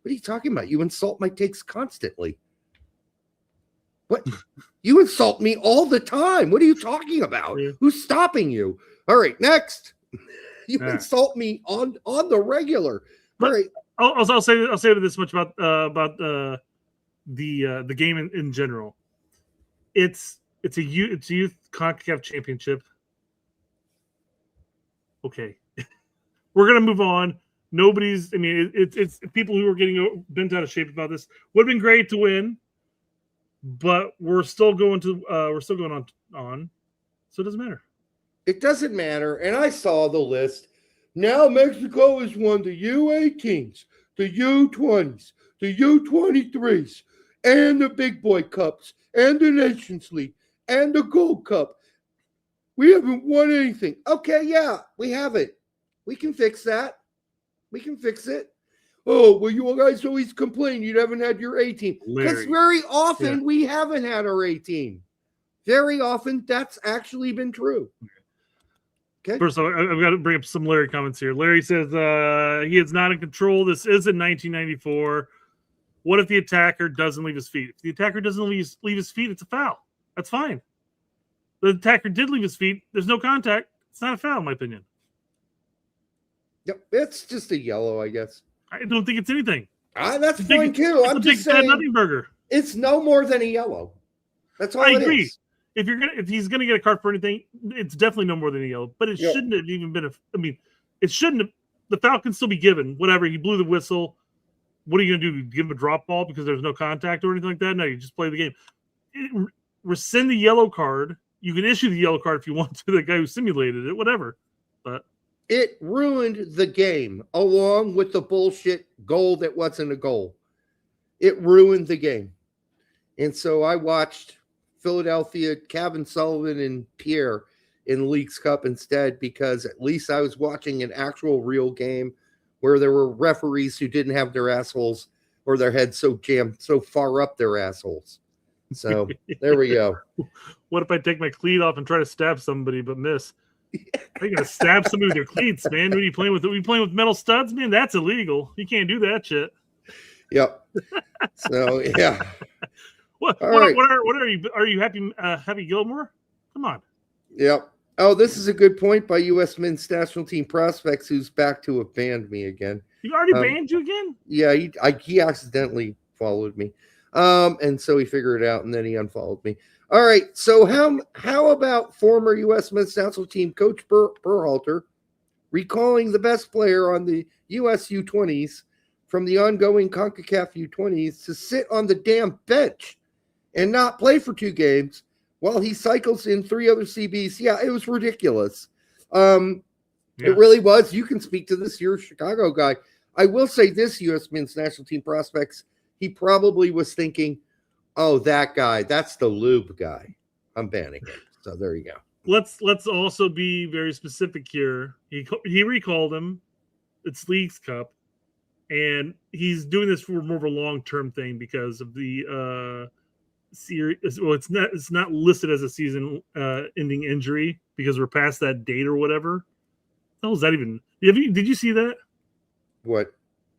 What are you talking about? You insult my takes constantly. What? You insult me all the time. What are you talking about? Yeah. Who's stopping you? All right, next. You insult me on the regular. All right. I'll say this much about the game in general. It's a youth CONCACAF championship. Okay, we're gonna move on. It's people who are getting bent out of shape about this. Would have been great to win, but we're still going on. So it doesn't matter. It doesn't matter. And I saw the list. Now Mexico has won the U18s, the U20s, the U23s, and the Big Boy Cups, and the Nations League, and the Gold Cup. We haven't won anything. Okay, yeah, we haven't. We can fix that. We can fix it. Oh, well, you guys always complain you haven't had your A team. Because very often we haven't had our A team. Very often that's actually been true. Okay. First of all, I've got to bring up some Larry comments here. Larry says he is not in control. This isn't 1994. What if the attacker doesn't leave his feet? If the attacker doesn't leave his feet, it's a foul. That's fine. The attacker did leave his feet. There's no contact. It's not a foul, in my opinion. Yep, it's just a yellow, I guess. I don't think it's anything. That's fine too. I'm just saying nothing burger. It's no more than a yellow. That's all I it agree. is. If he's gonna get a card for anything, it's definitely no more than a yellow. But it shouldn't have even been it shouldn't have. The foul can still be given. Whatever. He blew the whistle. What are you gonna do? Give him a drop ball because there's no contact or anything like that? No, you just play the game. Rescind the yellow card. You can issue the yellow card if you want to the guy who simulated it, whatever. But it ruined the game along with the bullshit goal that wasn't a goal. It ruined the game. And so I watched Philadelphia, Kevin Sullivan, and Pierre in Leagues Cup instead, because at least I was watching an actual real game where there were referees who didn't have their assholes or their heads so jammed so far up their assholes. So there we go. What if I take my cleat off and try to stab somebody but miss? You're gonna stab somebody with your cleats, man. What are you playing with? Are you playing with metal studs, man? That's illegal. You can't do that shit. Yep. So yeah. What are you? Are you happy? Happy Gilmore? Come on. Yep. Oh, this is a good point by U.S. Men's National Team prospects, who's back to have banned me again. He already banned you again? Yeah, he accidentally followed me, and so he figured it out, and then he unfollowed me. All right. So how about former U.S. Men's National Team coach Berhalter recalling the best player on the U.S. U20s from the ongoing CONCACAF U20s to sit on the damn bench and not play for 2 games while he cycles in 3 other CBs? Yeah, it was ridiculous. It really was. You can speak to this. You're a Chicago guy. I will say this, U.S. Men's National Team prospects, he probably was thinking, oh, that guy, that's the lube guy. I'm banning him. So there you go. Let's also be very specific here. He recalled him. It's Leagues Cup. And he's doing this for more of a long-term thing because of the series. Well, it's not listed as a season-ending injury because we're past that date or whatever. How is that even? Did you see that? What?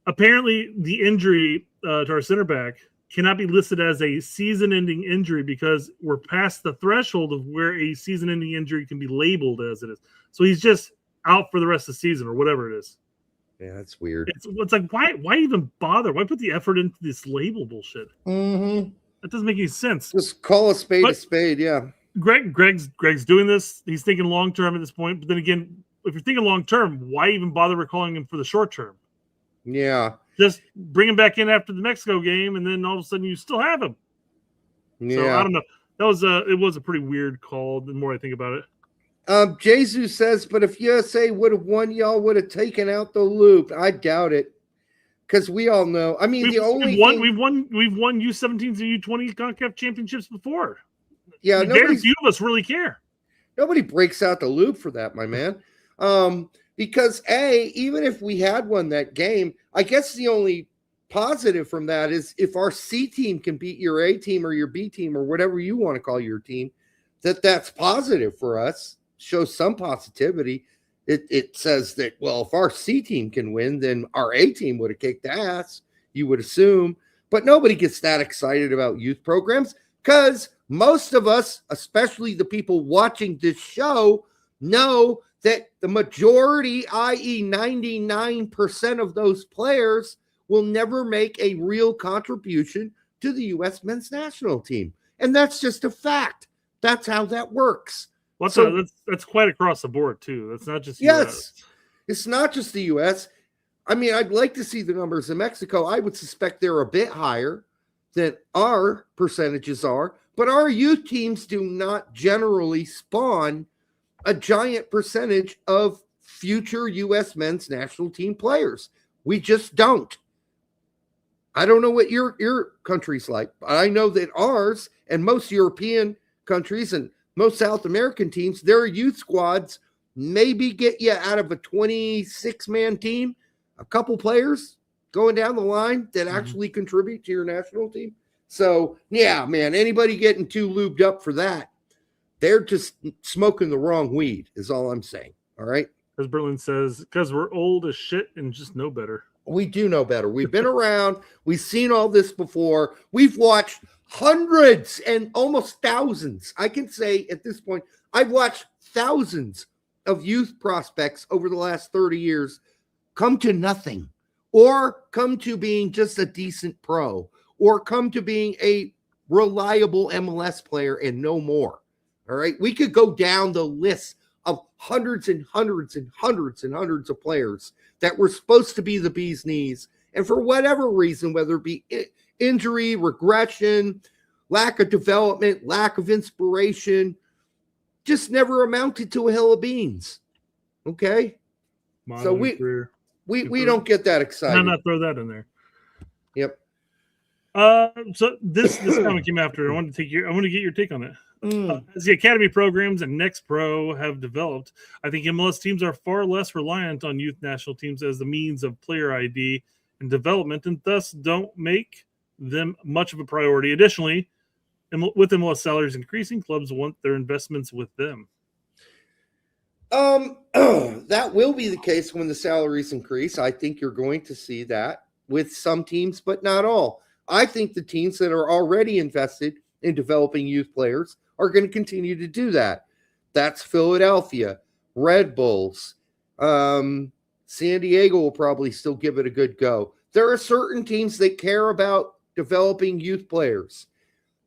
Apparently, the injury to our center back cannot be listed as a season-ending injury because we're past the threshold of where a season-ending injury can be labeled as it is. So he's just out for the rest of the season or whatever it is. Yeah, that's weird. It's like, why even bother? Why put the effort into this label bullshit? Mm-hmm. That doesn't make any sense. Just call a spade a spade, yeah. Greg's doing this. He's thinking long-term at this point. But then again, if you're thinking long-term, why even bother recalling him for the short term? Yeah. Just bring him back in after the Mexico game, and then all of a sudden you still have him. Yeah. So I don't know. It was a pretty weird call. The more I think about it. Jesus says, but if USA would have won, y'all would have taken out the loop. I doubt it, because we all know. I mean, we've won U17s and U20 CONCACAF championships before. Yeah, very few of us really care. Nobody breaks out the loop for that, my man. Because even if we had won that game, I guess the only positive from that is if our C team can beat your A team or your B team or whatever you want to call your team, that's positive for us. Shows some positivity. It says that, well, if our C team can win, then our A team would have kicked ass, you would assume. But nobody gets that excited about youth programs because most of us, especially the people watching this show, know that the majority, i.e. 99% of those players, will never make a real contribution to the U.S. men's national team. And that's just a fact. That's how that works. Well, so that's quite across the board, too. That's not just yes, US. It's not just the U.S. I mean, I'd like to see the numbers in Mexico. I would suspect they're a bit higher than our percentages are, but our youth teams do not generally spawn a giant percentage of future U.S. men's national team players. We just don't. I don't know what your country's like, but I know that ours and most European countries and most South American teams, their youth squads maybe get you out of a 26-man team, a couple players going down the line that actually contribute to your national team. So, yeah, man, anybody getting too lubed up for that, they're just smoking the wrong weed is all I'm saying, all right? As Berlin says, because we're old as shit and just know better. We do know better. We've been around. We've seen all this before. We've watched hundreds and almost thousands. I can say at this point, I've watched thousands of youth prospects over the last 30 years come to nothing or come to being just a decent pro or come to being a reliable MLS player and no more. All right. We could go down the list of hundreds and hundreds and hundreds and hundreds of players that were supposed to be the bee's knees. And for whatever reason, whether it be injury, regression, lack of development, lack of inspiration, just never amounted to a hill of beans. Okay? So we don't get that excited. Why not throw that in there? Yep. So this comment came after. I want to get your take on it. As the academy programs and Next Pro have developed, I think MLS teams are far less reliant on youth national teams as the means of player ID and development, and thus don't make them much of a priority. Additionally, with MLS salaries increasing, clubs want their investments with them. That will be the case when the salaries increase. I think you're going to see that with some teams, but not all. I think the teams that are already invested in developing youth players are going to continue to do that. That's Philadelphia, Red Bulls. San Diego will probably still give it a good go. There are certain teams that care about developing youth players.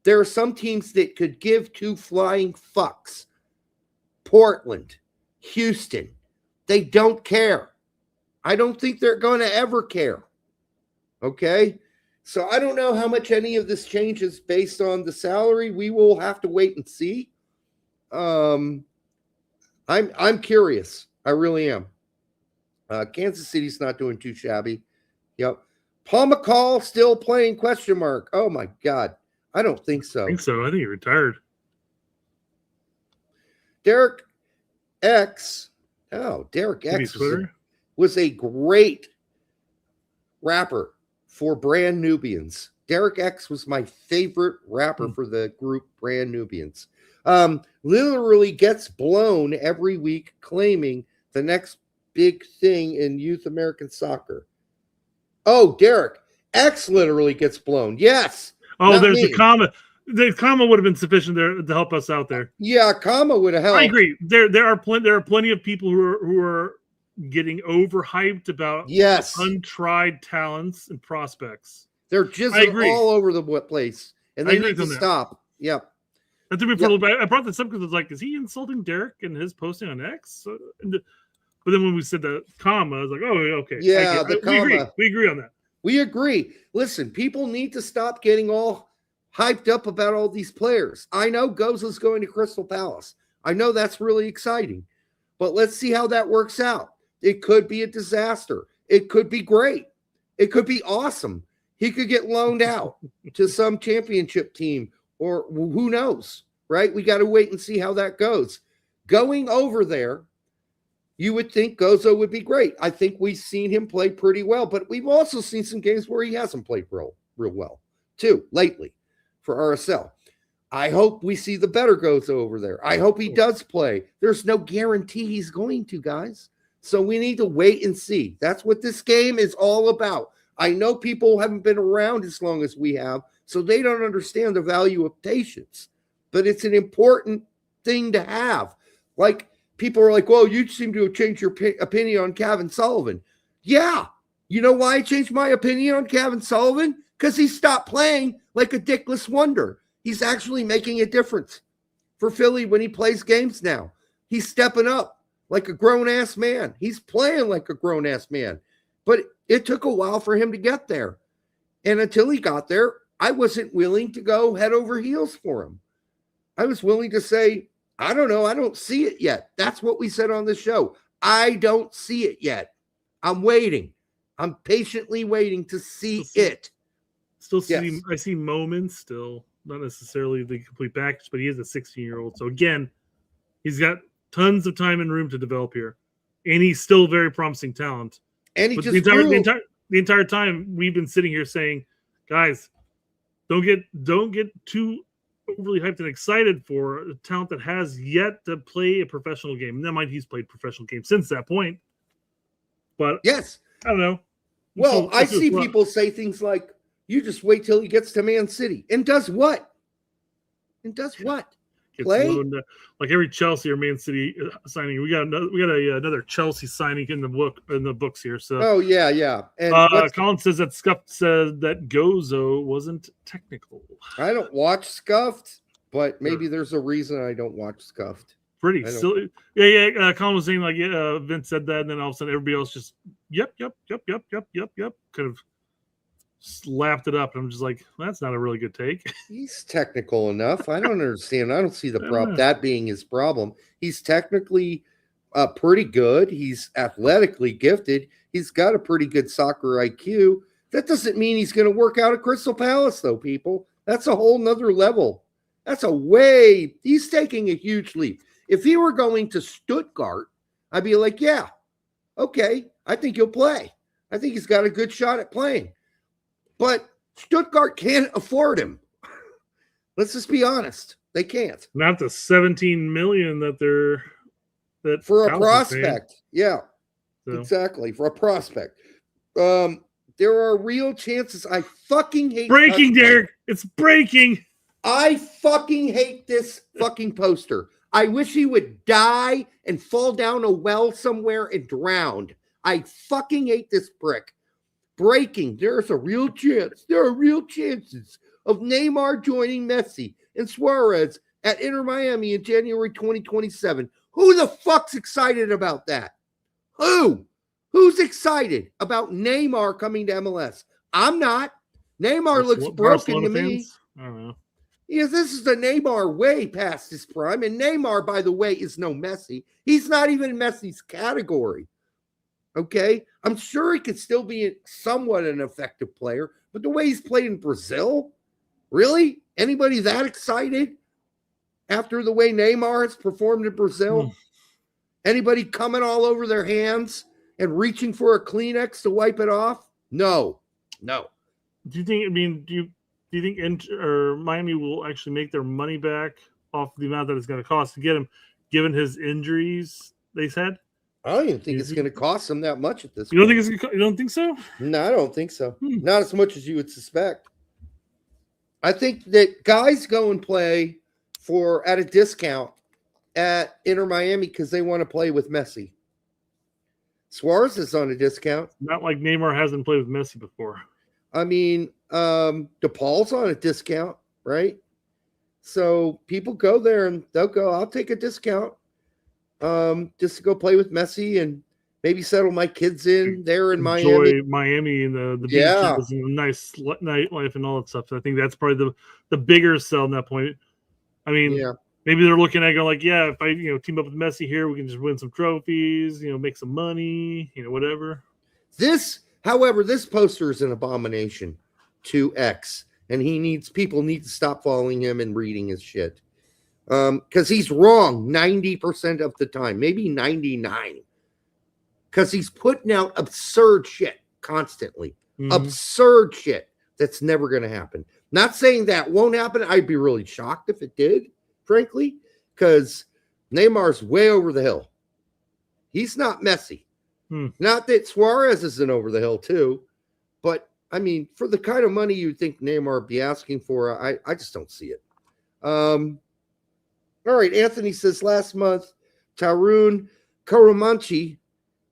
There are some teams that could give two flying fucks. Portland, Houston, they don't care. I don't think they're going to ever care. Okay? So I don't know how much any of this changes based on the salary. We will have to wait and see. I'm curious. I really am. Kansas City's not doing too shabby. Yep. Paul McCall still playing ? Oh my God. I don't think so. I think so. I think he retired. Derek X. Oh, Derek X was a great rapper for Brand Nubians. Derek X was my favorite rapper for the group Brand Nubians. Literally gets blown every week claiming the next big thing in youth American soccer. Oh, Derek X literally gets blown. Yes. Oh, there's a comma. The comma would have been sufficient there to help us out there. Yeah, comma would have helped. I agree. There are plenty of people who are getting overhyped about untried talents and prospects. They're just all over the place, and they need to stop. Yep. That took me for a little bit. I brought this up because I was like, is he insulting Derek and his posting on X? But then when we said the comma, I was like, oh, okay. Yeah, the comma. We agree on that. We agree. Listen, people need to stop getting all hyped up about all these players. I know Goza's going to Crystal Palace. I know that's really exciting. But let's see how that works out. It could be a disaster. It could be great. It could be awesome. He could get loaned out to some championship team, or who knows, right? We got to wait and see how that goes. Going over there, you would think Gozo would be great. I think we've seen him play pretty well, but we've also seen some games where he hasn't played real well, too, lately for RSL. I hope we see the better Gozo over there. I hope he does play. There's no guarantee he's going to, guys. So we need to wait and see. That's what this game is all about. I know people haven't been around as long as we have, so they don't understand the value of patience. But it's an important thing to have. Like, people are like, well, you seem to have changed your opinion on Kevin Sullivan. Yeah. You know why I changed my opinion on Kevin Sullivan? Because he stopped playing like a dickless wonder. He's actually making a difference for Philly when he plays games now. He's stepping up like a grown-ass man. He's playing like a grown-ass man. But it took a while for him to get there. And until he got there, I wasn't willing to go head over heels for him. I was willing to say, I don't know. I don't see it yet. That's what we said on the show. I don't see it yet. I'm waiting. I'm patiently waiting to see it. I see moments still, not necessarily the complete package, but he is a 16-year-old. So again, he's got tons of time and room to develop here. And he's still very promising talent. And but the entire time we've been sitting here saying, guys, don't get too overly hyped and excited for a talent that has yet to play a professional game. Never mind, he's played professional games since that point. But yes, I don't know. Well, I see people say things like, you just wait till he gets to Man City. And does what? Play? Like every Chelsea or Man City signing. We got another Chelsea signing in the books here. So oh yeah. And Colin says that Scuffed said that Gozo wasn't technical. I don't watch Scuffed, but maybe there's a reason I don't watch Scuffed. Pretty silly. Yeah. Colin was saying like, Vince said that, and then all of a sudden everybody else just yep, kind of slapped it up, and I'm just like, that's not a really good take. He's technical enough. I don't understand. I don't see the problem. That being his problem. He's technically pretty good. He's athletically gifted. He's got a pretty good soccer IQ. That doesn't mean he's going to work out at Crystal Palace, though, people. That's a whole nother level. He's taking a huge leap. If he were going to Stuttgart, I'd be like, yeah, okay, I think he'll play. I think he's got a good shot at playing. But Stuttgart can't afford him. Let's just be honest. They can't. Not the $17 million that for a prospect. Yeah, so. Exactly. For a prospect. There are real chances. I fucking hate breaking, Derek. It's breaking. I fucking hate this fucking poster. I wish he would die and fall down a well somewhere and drown. I fucking hate this prick. Breaking. There's a real chance. There are real chances of Neymar joining Messi and Suarez at Inter Miami in January 2027. Who the fuck's excited about that? Who's excited about Neymar coming to MLS? I'm not. Neymar looks broken to me. I don't know. Yeah, this is the Neymar way past his prime. And Neymar, by the way, is no Messi. He's not even in Messi's category. Okay? I'm sure he could still be somewhat an effective player. But the way he's played in Brazil, really? Anybody that excited after the way Neymar has performed in Brazil? Anybody coming all over their hands and reaching for a Kleenex to wipe it off? No. Do you think, do you think Miami will actually make their money back off the amount that it's going to cost to get him, given his injuries they said? I don't even think it's going to cost them that much at this point. You don't think so? No, I don't think so. Not as much as you would suspect. I think that guys go and play at a discount at Inter Miami because they want to play with Messi. Suarez is on a discount. Not like Neymar hasn't played with Messi before. I mean, DePaul's on a discount, right? So people go there and they'll go, I'll take a discount just to go play with Messi and maybe settle my kids in there in Miami. Enjoy Miami and the beaches and the nice nightlife and all that stuff. So I think that's probably the bigger sell in that point. I mean, maybe they're looking at going like, yeah, if I team up with Messi here, we can just win some trophies, make some money, whatever. However, this poster is an abomination to X, and people need to stop following him and reading his shit. Because he's wrong 90% of the time, maybe 99%. Because he's putting out absurd shit constantly. Mm-hmm. Absurd shit that's never going to happen. Not saying that won't happen. I'd be really shocked if it did, frankly, because Neymar's way over the hill. He's not Messi. Not that Suarez isn't over the hill too, but I mean, for the kind of money you'd think Neymar would be asking for, I just don't see it. All right, Anthony says last month, Tarun Karamanchi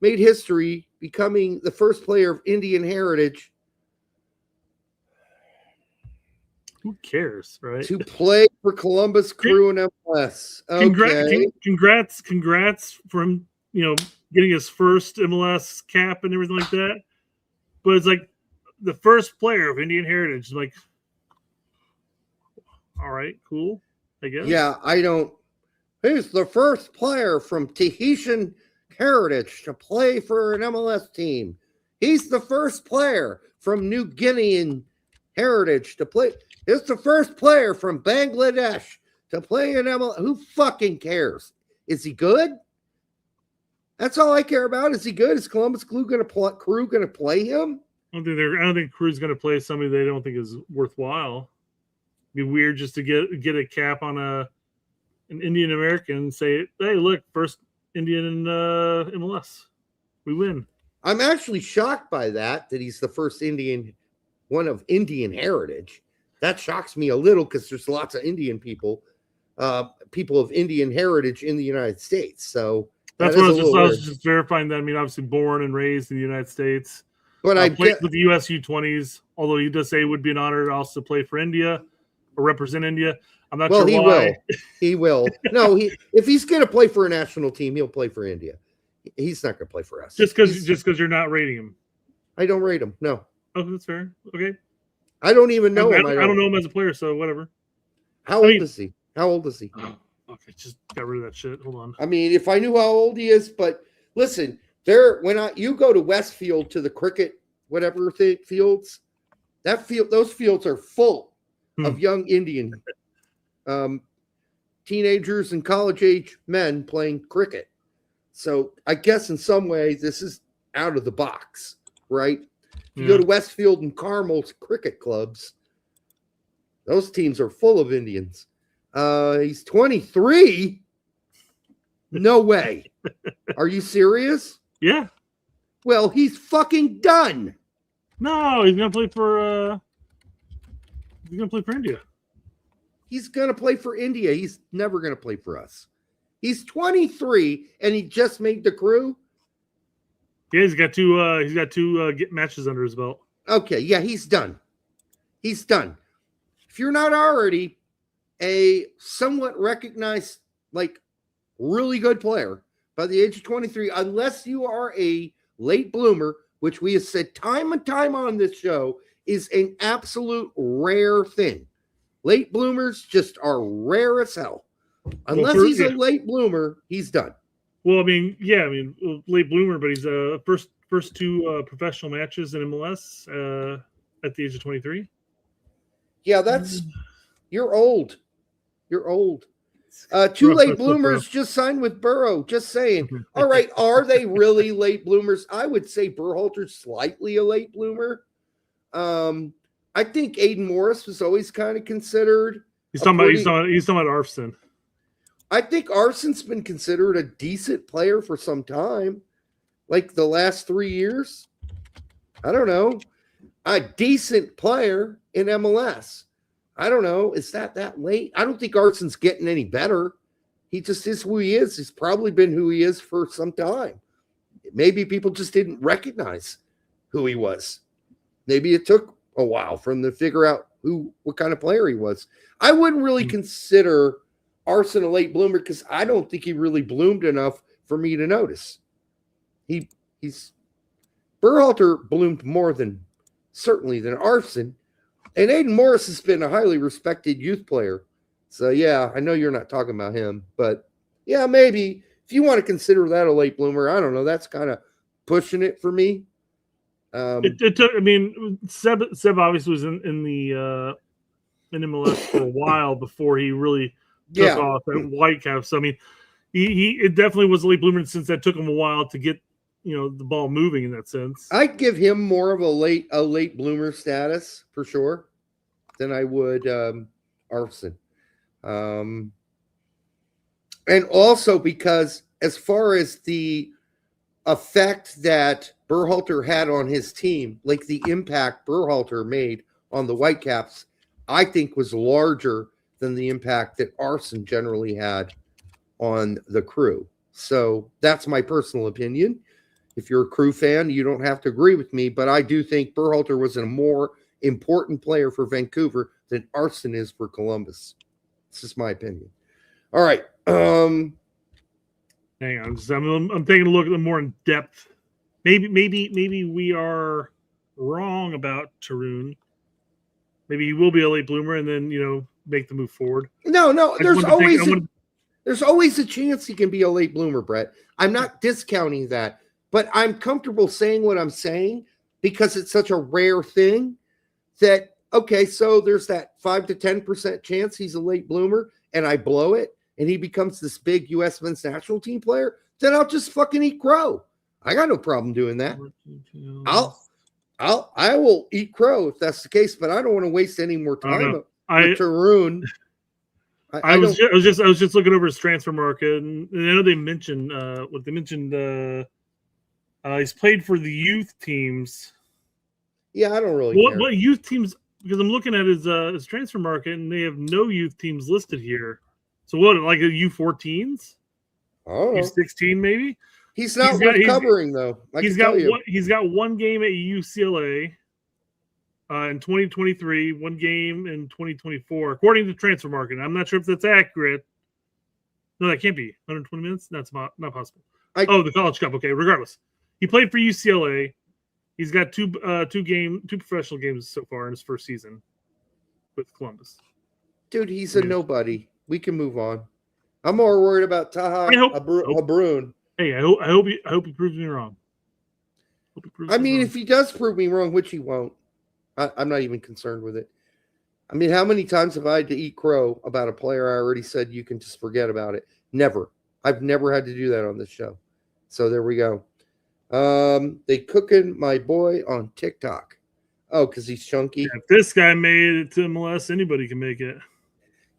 made history becoming the first player of Indian heritage. Who cares, right? To play for Columbus Crew and MLS. Okay. Congrats for him, getting his first MLS cap and everything like that. But it's like the first player of Indian heritage. Like, all right, cool, I guess. Yeah, he's the first player from Tahitian heritage to play for an MLS team. He's the first player from New Guinean heritage to play. He's the first player from Bangladesh to play in MLS. Who fucking cares? Is he good? That's all I care about. Is he good? Is Columbus Crew going to play him? I don't think Crew's going to play somebody they don't think is worthwhile. It'd be weird just to get a cap on an Indian American and say, "Hey, look, first Indian in MLS, we win." I'm actually shocked by that he's the first one of Indian heritage. That shocks me a little because there's lots of Indian people of Indian heritage in the United States. So. That's what I was just verifying that. I mean, obviously born and raised in the United States. But I played with the US U20s, although he does say it would be an honor to also play for India or represent India. I'm not sure why. He will. No, if he's going to play for a national team, he'll play for India. He's not going to play for us. Just because you're not rating him. I don't rate him. No. Oh, that's fair. Okay. I don't even know him. I don't know him as a player, so whatever. How old is he? Okay, just got rid of that shit. Hold on. I mean, if I knew how old he is, but listen, you go to Westfield to the cricket, whatever fields, those fields are full of young Indian teenagers and college-age men playing cricket. So I guess in some way this is out of the box, right? If you go to Westfield and Carmel's cricket clubs, those teams are full of Indians. He's 23. No way. Are you serious? Yeah. Well, he's fucking done. No, he's gonna play for India. He's gonna play for India. He's never gonna play for us. He's 23 and he just made the crew. Yeah, he's got two get matches under his belt. Okay, yeah, he's done. He's done. If you're not already a somewhat recognized, like, really good player by the age of 23, unless you are a late bloomer, which we have said time and time on this show is an absolute rare thing. Late bloomers just are rare as hell. Unless he's a late bloomer, he's done. Well, late bloomer, but he's first two professional matches in MLS at the age of 23. Yeah, you're old. You're old. Two late bloomers just signed with Burrow. Just saying. All right, are they really late bloomers? I would say Berhalter's slightly a late bloomer. I think Aiden Morris was always kind of considered. He's talking about Arfson. I think Arson's been considered a decent player for some time, like the last 3 years. I don't know. A decent player in MLS. I don't know. Is that late? I don't think Arson's getting any better. He just is who he is. He's probably been who he is for some time. Maybe people just didn't recognize who he was. Maybe it took a while for them to figure out what kind of player he was. I wouldn't really consider Arson a late bloomer because I don't think he really bloomed enough for me to notice. Berhalter bloomed more than Arson. And Aiden Morris has been a highly respected youth player. So, yeah, I know you're not talking about him. But, yeah, maybe. If you want to consider that a late bloomer, I don't know. That's kind of pushing it for me. It took. I mean, Seb obviously was in MLS for a while before he really took off at Whitecaps. So, I mean, it definitely was a late bloomer since that took him a while to get the ball moving in that sense. I'd give him more of a late bloomer status for sure than I would Arfson. And also because as far as the effect that Berhalter had on his team, like the impact Berhalter made on the Whitecaps, I think was larger than the impact that Arson generally had on the crew. So that's my personal opinion. If you're a crew fan, you don't have to agree with me, but I do think Berhalter was a more important player for Vancouver than Arson is for Columbus. This is my opinion. All right. Hang on. I'm taking a look at them more in depth. Maybe we are wrong about Tarun. Maybe he will be a late bloomer and then, make the move forward. No. There's always a chance he can be a late bloomer, Brett. I'm not discounting that. But I'm comfortable saying what I'm saying because it's such a rare thing that, okay, so there's that 5 to 10% chance he's a late bloomer and I blow it and he becomes this big U.S. men's national team player, then I'll just fucking eat crow. I got no problem doing that. I will eat crow if that's the case, but I don't want to waste any more time with Tarun. I was just looking over his transfer market and I know they mentioned he's played for the youth teams. Yeah, I don't really care. What youth teams? Because I'm looking at his transfer market, and they have no youth teams listed here. So what, like a U14s? Oh, U16 maybe. He's not worth covering though. He's got one game at UCLA in 2023, one game in 2024, according to transfer market. I'm not sure if that's accurate. No, that can't be 120 minutes. That's not possible. The College Cup. Okay, regardless. He played for UCLA. He's got two professional games so far in his first season with Columbus. Dude, he's a nobody. We can move on. I'm more worried about Taha Habrun. Hey, I hope he proves me wrong. If he does prove me wrong, which he won't, I'm not even concerned with it. I mean, how many times have I had to eat crow about a player I already said you can just forget about it? Never. I've never had to do that on this show. So there we go. They cooking my boy on TikTok. Oh, because he's chunky. Yeah, if this guy made it to MLS, anybody can make it.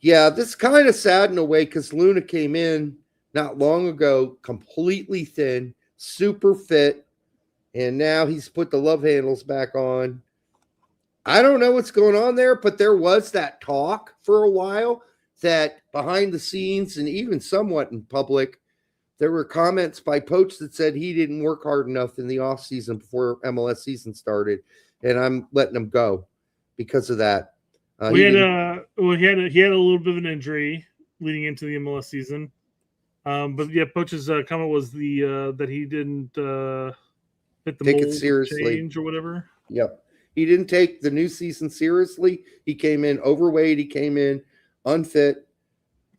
Yeah, this kind of sad in a way because Luna came in not long ago, completely thin, super fit, and now he's put the love handles back on. I don't know what's going on there, but there was that talk for a while that behind the scenes and even somewhat in public, there were comments by Poach that said he didn't work hard enough in the offseason before MLS season started, and I'm letting him go because of that. He had a little bit of an injury leading into the MLS season, but yeah, Poach's comment was that he didn't hit the take mold it seriously change or whatever. Yep, he didn't take the new season seriously. He came in overweight. He came in unfit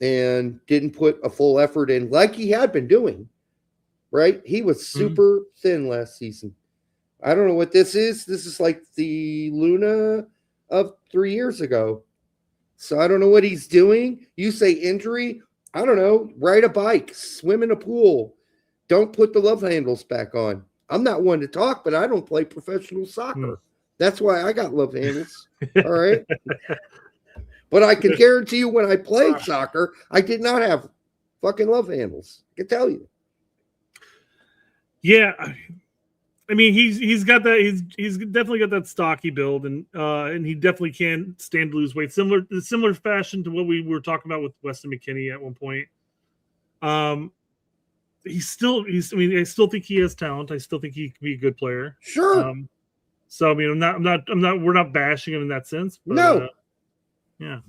and didn't put a full effort in like he had been doing. Right, he was super thin last season. I don't know what this is. This is like the Luna of 3 years ago. So I don't know what he's doing. You say injury. I don't know. Ride a bike, swim in a pool. Don't put the love handles back on. I'm not one to talk, but I don't play professional soccer. That's why I got love handles. All right. But I can guarantee you when I played soccer, I did not have fucking love handles. I can tell you. Yeah. I mean, he's got that. He's definitely got that stocky build, and he definitely can stand to lose weight. Similar fashion to what we were talking about with Weston McKennie at one point. I still think he has talent. I still think he can be a good player. Sure. So I mean, we're not bashing him in that sense. But, no. Yeah.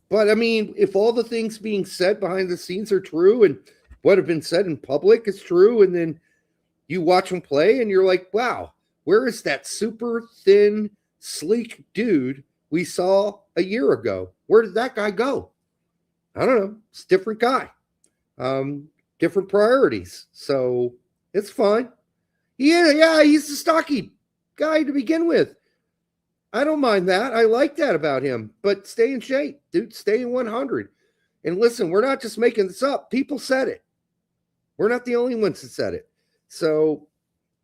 But I mean, if all the things being said behind the scenes are true, and what have been said in public is true, and then you watch him play and you're like, wow, where is that super thin, sleek dude we saw a year ago? Where did that guy go? I don't know. It's a different guy. Different priorities. So it's fine. Yeah, he's a stocky guy to begin with. I don't mind that. I like that about him. But stay in shape, dude. Stay in 100. And listen, we're not just making this up. People said it. We're not the only ones that said it. So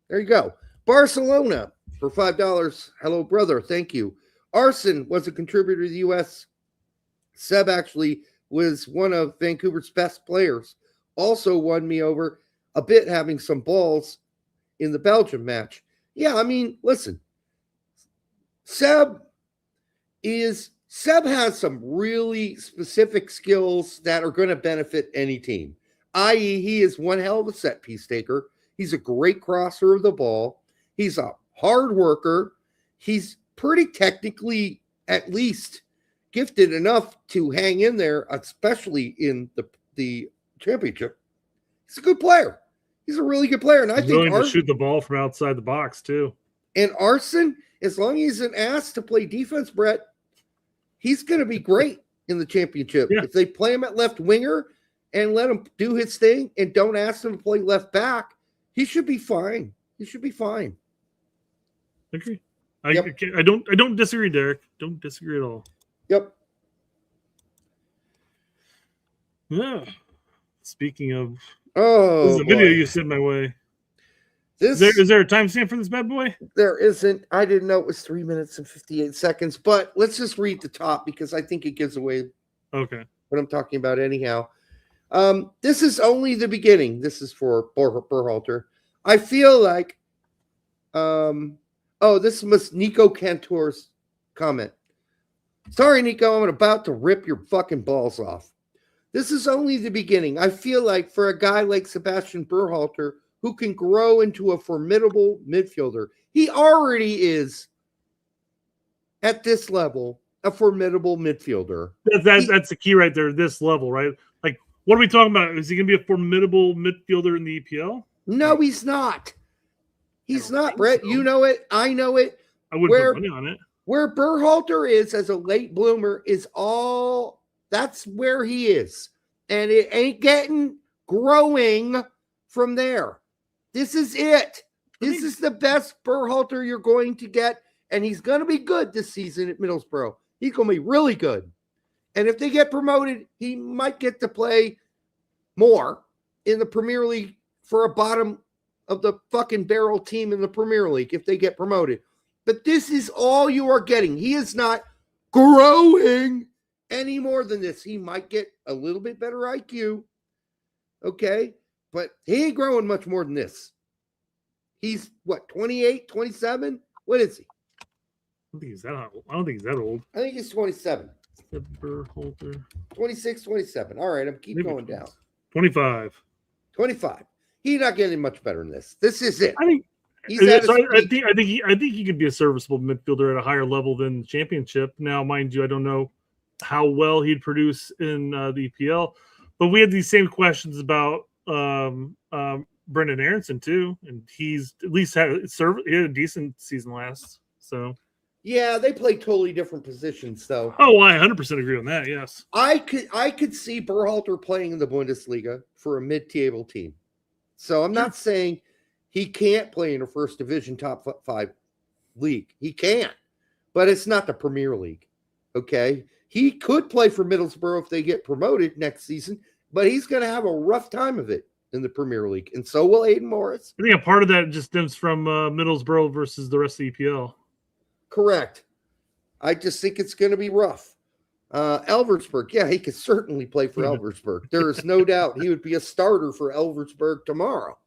there you go. Barcelona for $5. Hello, brother. Thank you. Arson was a contributor to the U.S. Seb actually was one of Vancouver's best players. Also won me over a bit having some balls in the Belgium match. Yeah, I mean, listen. Seb has some really specific skills that are going to benefit any team. I.e., he is one hell of a set piece taker. He's a great crosser of the ball. He's a hard worker. He's pretty technically at least gifted enough to hang in there, especially in the championship. He's a good player. He's a really good player. And I think willing to shoot the ball from outside the box, too. And Arson, as long as he's an ass to play defense, Brett, he's going to be great in the championship. Yeah. If they play him at left winger and let him do his thing and don't ask him to play left back, he should be fine. He should be fine. Agree. I don't disagree, Derek. Don't disagree at all. Yep. Yeah. Speaking of, this is a video you sent my way. Is there a timestamp for this bad boy? There isn't. I didn't know it was 3 minutes and 58 seconds, but let's just read the top because I think it gives away what I'm talking about anyhow. This is only the beginning. This is for Berhalter. I feel like, this was Nico Cantor's comment. Sorry, Nico, I'm about to rip your fucking balls off. This is only the beginning. I feel like for a guy like Sebastian Berhalter, who can grow into a formidable midfielder, he already is at this level a formidable midfielder. That's the key right there. This level, right? Like, what are we talking about? Is he going to be a formidable midfielder in the EPL? No, he's not. He's not, Brett. So. You know it. I know it. I wouldn't put money on it. Where Berhalter is as a late bloomer is all. That's where he is, and it ain't growing from there. This is it. This is the best Berhalter you're going to get, and he's going to be good this season at Middlesbrough. He's going to be really good. And if they get promoted, he might get to play more in the Premier League for a bottom of the fucking barrel team in the Premier League if they get promoted. But this is all you are getting. He is not growing any more than this. He might get a little bit better IQ, okay? But he ain't growing much more than this. He's, 28, 27? What is he? I don't think he's that old. I don't think he's that old. I think he's 27. Berhalter. 26, 27. All right, I'm keep going down. 25. 25. He's not getting much better than this. This is it. I think he's at I think he could be a serviceable midfielder at a higher level than the championship. Now, mind you, I don't know how well he'd produce in the EPL, but we had these same questions about Brendan Aronson too, and he's at least had a decent season last. So yeah, they play totally different positions, though. Oh, I 100% agree on that. Yes, I could see Berhalter playing in the Bundesliga for a mid-table team. So I'm not saying he can't play in a first division top 5 league. He can, but it's not the Premier League. Okay, he could play for Middlesbrough if they get promoted next season, but he's going to have a rough time of it in the Premier League, and so will Aiden Morris. I think a part of that just stems from Middlesbrough versus the rest of the EPL. Correct. I just think it's going to be rough. Elversberg, yeah, he could certainly play for Elversberg. There is no doubt he would be a starter for Elversberg tomorrow.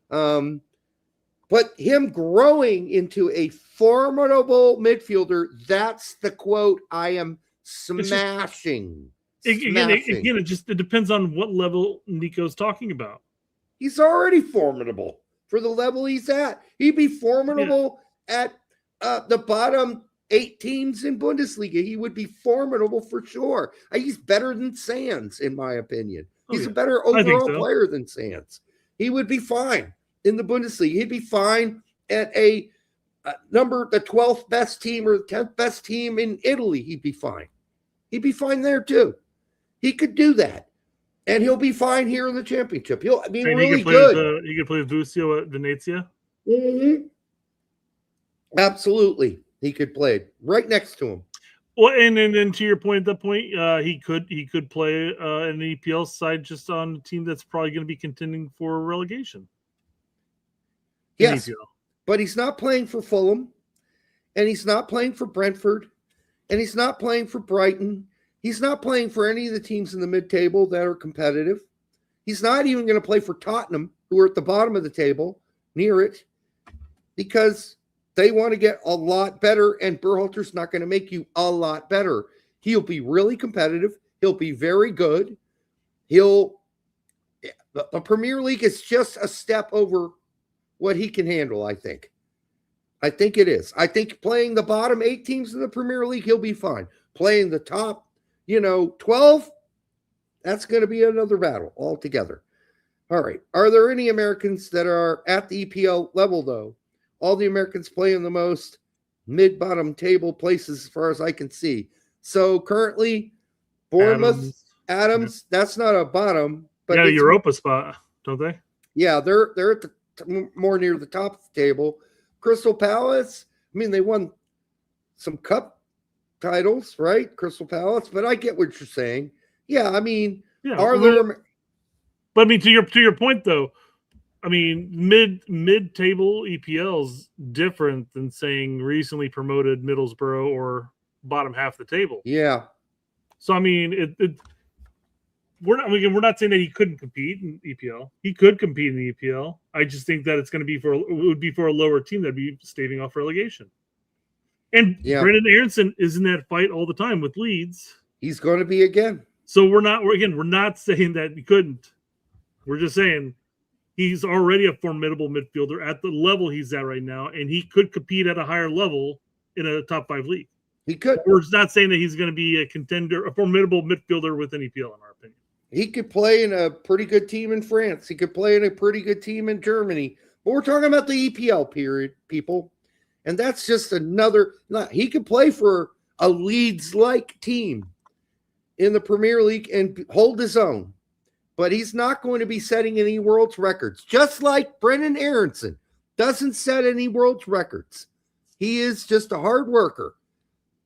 But him growing into a formidable midfielder, that's the quote I am smashing. Again, it depends on what level Nico's talking about. He's already formidable for the level he's at. He'd be formidable at the bottom 8 teams in Bundesliga. He would be formidable for sure. He's better than Sands, in my opinion. He's a better overall player than Sands. He would be fine in the Bundesliga. He'd be fine at the 12th best team or the 10th best team in Italy. He'd be fine. He'd be fine there too. He could do that. And he'll be fine here in the championship. He'll be really good. He could play with Vucio at Venezia. Mm-hmm. Absolutely. He could play it right next to him. Well, and then to your point, at that point, he could play an EPL side just on a team that's probably going to be contending for relegation. Yes, but he's not playing for Fulham, and he's not playing for Brentford, and he's not playing for Brighton. He's not playing for any of the teams in the mid-table that are competitive. He's not even going to play for Tottenham, who are at the bottom of the table, near it, because they want to get a lot better, and Berhalter's not going to make you a lot better. He'll be really competitive. He'll be very good. The Premier League is just a step over what he can handle, I think. I think it is. I think playing the bottom 8 teams in the Premier League, he'll be fine. Playing the top, 12, that's going to be another battle altogether. All right. Are there any Americans that are at the EPL level, though? All the Americans play in the most mid-bottom table places as far as I can see. So currently, Bournemouth, Adams, that's not a bottom. But a Europa spot, don't they? Yeah, they're at more near the top of the table. Crystal Palace, they won some cup titles, right? Crystal Palace, but I get what you're saying. Yeah, are there? But to your point though, mid-table EPL's different than saying recently promoted Middlesbrough or bottom half of the table. Yeah. So we're not saying that he couldn't compete in EPL. He could compete in the EPL. I just think that it would be for a lower team that'd be staving off relegation. And Brendan Aronson is in that fight all the time with Leeds. He's going to be again. So we're not saying that he couldn't. We're just saying he's already a formidable midfielder at the level he's at right now, and he could compete at a higher level in a top 5 league. He could. We're not saying that he's going to be a contender, a formidable midfielder with an EPL, in our opinion. He could play in a pretty good team in France. He could play in a pretty good team in Germany. But we're talking about the EPL period, people. And that's just he could play for a Leeds-like team in the Premier League and hold his own. But he's not going to be setting any world's records. Just like Brendan Aronson doesn't set any world's records. He is just a hard worker.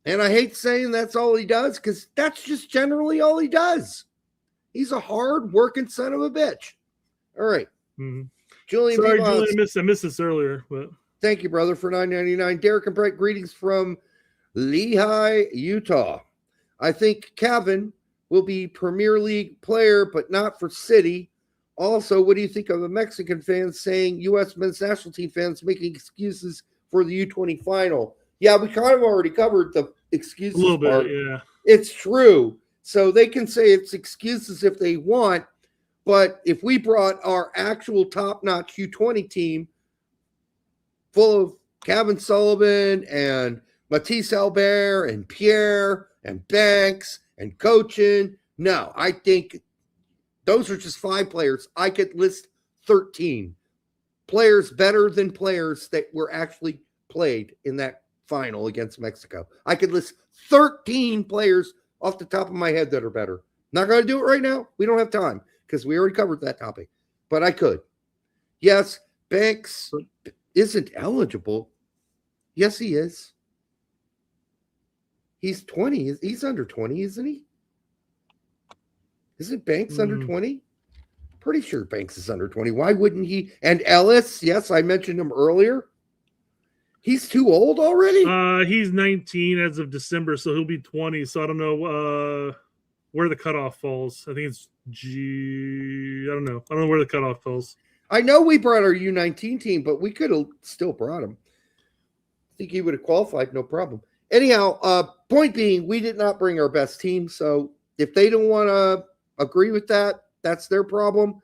And I hate saying that's all he does because that's just generally all he does. He's a hard working son of a bitch. All right. Mm-hmm. Julian Sorry, Vivas. Julian, I missed this earlier, but thank you, brother, for $9.99. Derek and Brett, greetings from Lehigh, Utah. I think Kevin will be Premier League player, but not for City. Also, what do you think of the Mexican fans saying U.S. men's national team fans making excuses for the U20 final? Yeah, we kind of already covered the excuses a little bit, part. yeah. It's true. So they can say it's excuses if they want, but if we brought our actual top-notch U20 team full of Kevin Sullivan and Matisse Albert and Pierre and Banks and Cochin, no, I think those are just 5 players. I could list 13 players better than players that were actually played in that final against Mexico. I could list 13 players off the top of my head that are better. Not going to do it right now. We don't have time because we already covered that topic, but I could. Yes, Banks isn't eligible. Yes, he is. He's 20. He's under 20, isn't he? Isn't Banks under 20? Pretty sure Banks is under 20. Why wouldn't he? And Ellis, yes, I mentioned him earlier. He's too old already? He's 19 as of December, so he'll be 20. So I don't know where the cutoff falls. I think it's I don't know. I don't know where the cutoff falls. I know we brought our U19 team, but we could have still brought him. I think he would have qualified, no problem. Anyhow, point being, we did not bring our best team. So if they don't want to agree with that, that's their problem.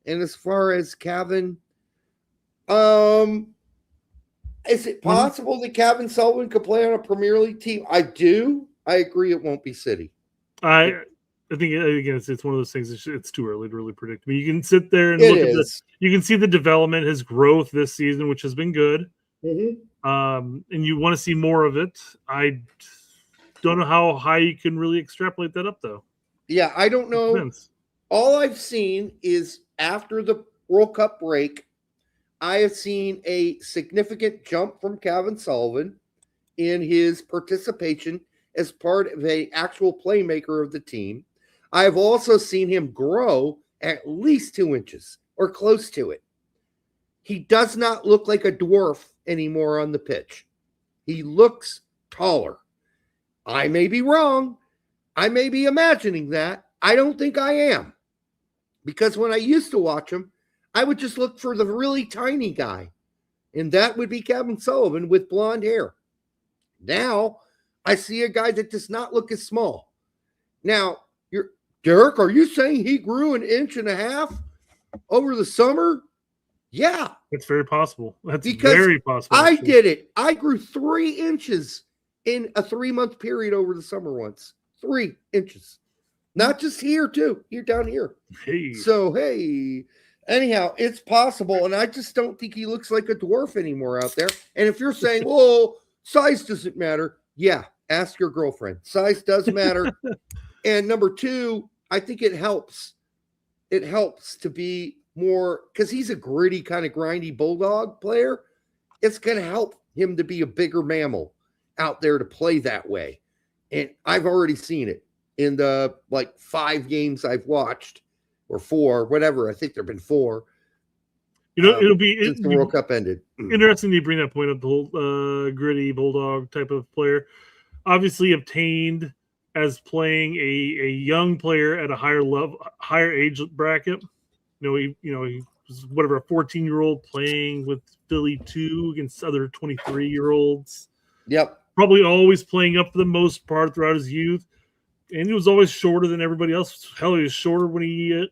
And as far as Kevin, is it possible that Kevin Sullivan could play on a Premier League team? I do. I agree it won't be City. I think, again, it's one of those things, it's too early to really predict. I mean, you can sit there and look at this. You can see the development, his growth this season, which has been good. And you want to see more of it. I don't know how high you can really extrapolate that up, though. Yeah, I don't know. All I've seen is after the World Cup break, I have seen a significant jump from Kevin Sullivan in his participation as part of an actual playmaker of the team. I have also seen him grow at least 2 inches or close to it. He does not look like a dwarf anymore on the pitch. He looks taller. I may be wrong. I may be imagining that. I don't think I am. Because when I used to watch him, I would just look for the really tiny guy. And that would be Kevin Sullivan with blonde hair. Now, I see a guy that does not look as small. Now, Derek, are you saying he grew 1.5 inches over the summer? Yeah. It's very possible. That's very possible. I did it. I grew 3 inches in a 3-month period over the summer once. 3 inches. Not just here, too. Here, down here. Hey. So, hey. Anyhow, it's possible, and I just don't think he looks like a dwarf anymore out there. And if you're saying, well, size doesn't matter, yeah, ask your girlfriend. Size does matter. And number 2, I think it helps. It helps to be more, because he's a gritty, kind of grindy bulldog player. It's going to help him to be a bigger mammal out there to play that way. And I've already seen it in the 5 games I've watched, or 4, whatever. I think there have been 4. It'll be since the World Cup ended. Interesting to bring that point up. The whole gritty bulldog type of player, obviously obtained as playing a young player at a higher age bracket. He was whatever, a 14-year-old playing with Philly 2 against other 23-year-olds. Yep. Probably always playing up for the most part throughout his youth, and he was always shorter than everybody else. Hell, he was shorter when he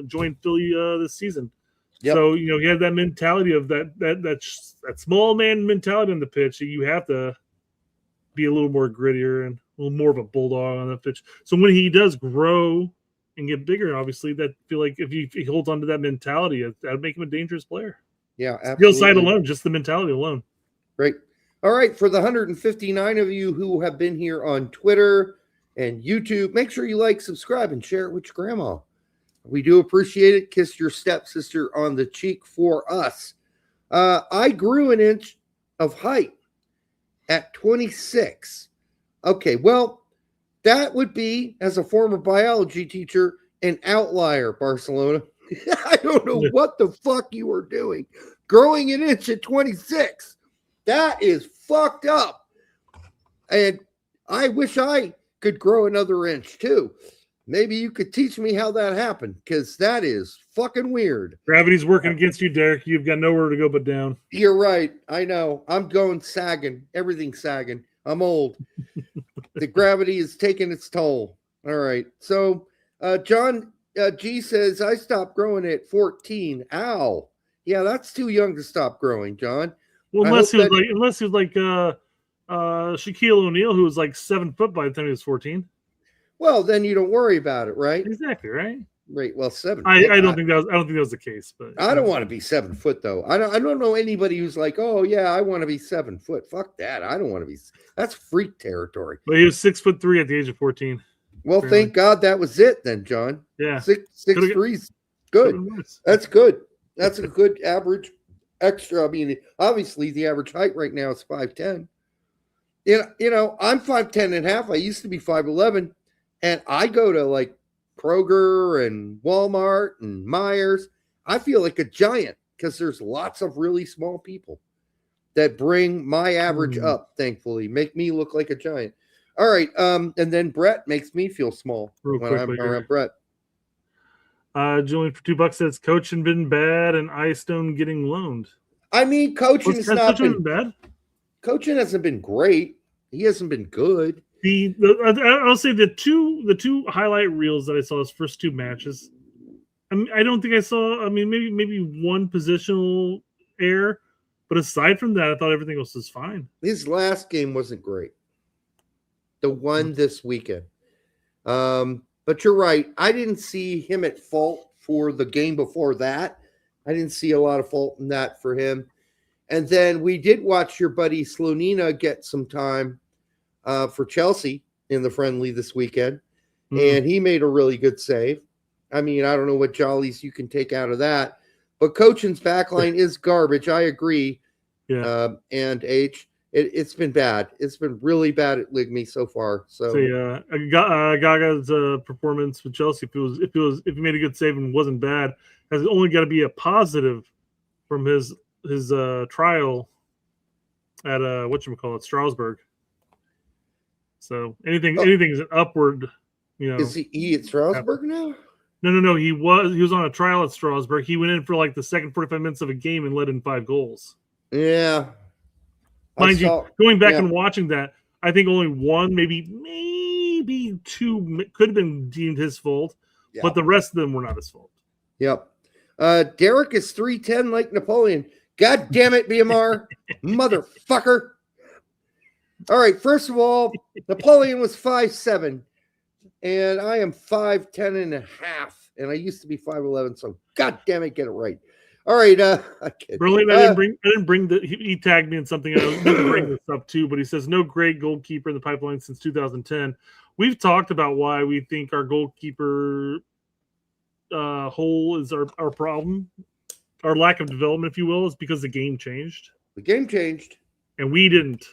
joined Philly this season. Yep. So he had that mentality of that small man mentality on the pitch. You have to be a little more grittier and a little more of a bulldog on the pitch. So when he does grow and get bigger, obviously, that feel like if he holds on to that mentality, that'd make him a dangerous player. Yeah, absolutely. Skill side alone, just the mentality alone. Great. All right, for the 159 of you who have been here on Twitter and YouTube, make sure you like, subscribe, and share it with your grandma. We do appreciate it. Kiss your stepsister on the cheek for us. I grew 1 inch of height at 26. Okay, well, that would be, as a former biology teacher, an outlier, Barcelona. I don't know what the fuck you were doing. Growing an inch at 26. That is fucked up. And I wish I could grow another inch too. Maybe you could teach me how that happened, because that is fucking weird. Gravity's working against you, Derek. You've got nowhere to go but down. You're right. I know. I'm going sagging. Everything's sagging. I'm old. The gravity is taking its toll. All right. So John G says, I stopped growing at 14. Ow. Yeah, that's too young to stop growing, John. Well, unless he was like Shaquille O'Neal, who was like 7 foot by the time he was 14. Well, then you don't worry about it, right? Exactly, right? Right. Well, 7. I don't think that was the case, but I don't want to be 7 foot though. I don't know anybody who's like, oh yeah, I want to be 7 foot. Fuck that. I don't want to be. That's freak territory. But he was 6'3" at the age of 14. Well, apparently. Thank God that was it then, John. Yeah, 6'3" good. That's good. That's a good average extra. I mean, obviously the average height right now is 5'10". You know, I'm 5'10" and a half. I used to be 5'11", and I go to like Kroger and Walmart and Myers. I feel like a giant because there's lots of really small people that bring my average up, thankfully, make me look like a giant. All right. And then Brett makes me feel small when I'm around Brett. Julian for $2 says coaching been bad and Ice Stone getting loaned. I mean, coaching has not been bad. Coaching hasn't been great. He hasn't been good. I'll say the two highlight reels that I saw his first 2 matches. I don't think I saw. I mean, maybe one positional error, but aside from that, I thought everything else was fine. His last game wasn't great. The one this weekend, but you're right. I didn't see him at fault for the game before that. I didn't see a lot of fault in that for him. And then we did watch your buddy Slonina get some time for Chelsea in the friendly this weekend, and he made a really good save. I mean, I don't know what jollies you can take out of that, but coaching's backline is garbage. I agree. Yeah. And it's been bad. It's been really bad at Ligmy so far. So Gaga's performance with Chelsea, if he made a good save and wasn't bad, has only got to be a positive from his trial at Strasbourg. So anything is an upward, you know. Is he at Strasbourg now? No. He was on a trial at Strasbourg. He went in for like the second 45 minutes of a game and let in 5 goals. Yeah. Mind you, going back and watching that, I think only one, maybe 2 could have been deemed his fault, but the rest of them were not his fault. Yep. Derek is 3'10" like Napoleon. God damn it, BMR. Motherfucker. All right, first of all, Napoleon was 5'7", and I am 5'10" and a half, and I used to be 5'11", so God damn it, get it right. All right, Berlin, I didn't bring he tagged me in something. I was going to bring this up too, but he says no great goalkeeper in the pipeline since 2010. We've talked about why we think our goalkeeper hole is our problem. Our lack of development, if you will, is because the game changed. The game changed. And we didn't.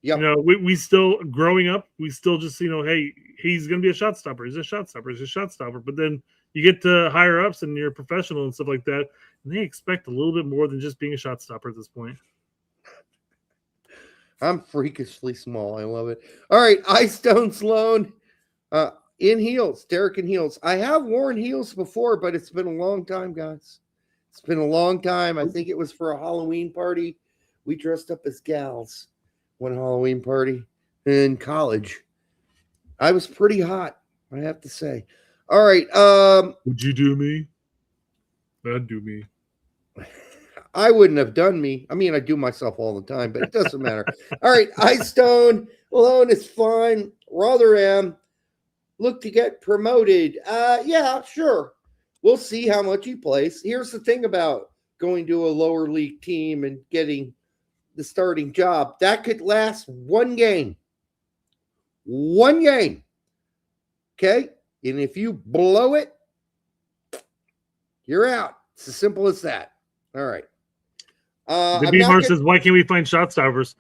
Yep. You know, we still, growing up, we still just, hey, he's going to be a shot stopper. He's a shot stopper. He's a shot stopper. But then you get to higher ups and you're a professional and stuff like that, and they expect a little bit more than just being a shot stopper at this point. I'm freakishly small. I love it. All right, Ice Stone Sloan in heels. Derek in heels. I have worn heels before, but it's been a long time, guys. It's been a long time. I think it was for a Halloween party. We dressed up as gals one Halloween party in college. I was pretty hot, I have to say. All right. Would you do me? I'd do me. I wouldn't have done me. I mean, I do myself all the time, but it doesn't matter. All right. Ice Stone alone is fine. Rotherham look to get promoted. Yeah, sure. We'll see how much he plays. Here's the thing about going to a lower league team and getting the starting job. That could last one game. One game. Okay? And if you blow it, you're out. It's as simple as that. All right. The B-Mar says, why can't we find shot stoppers?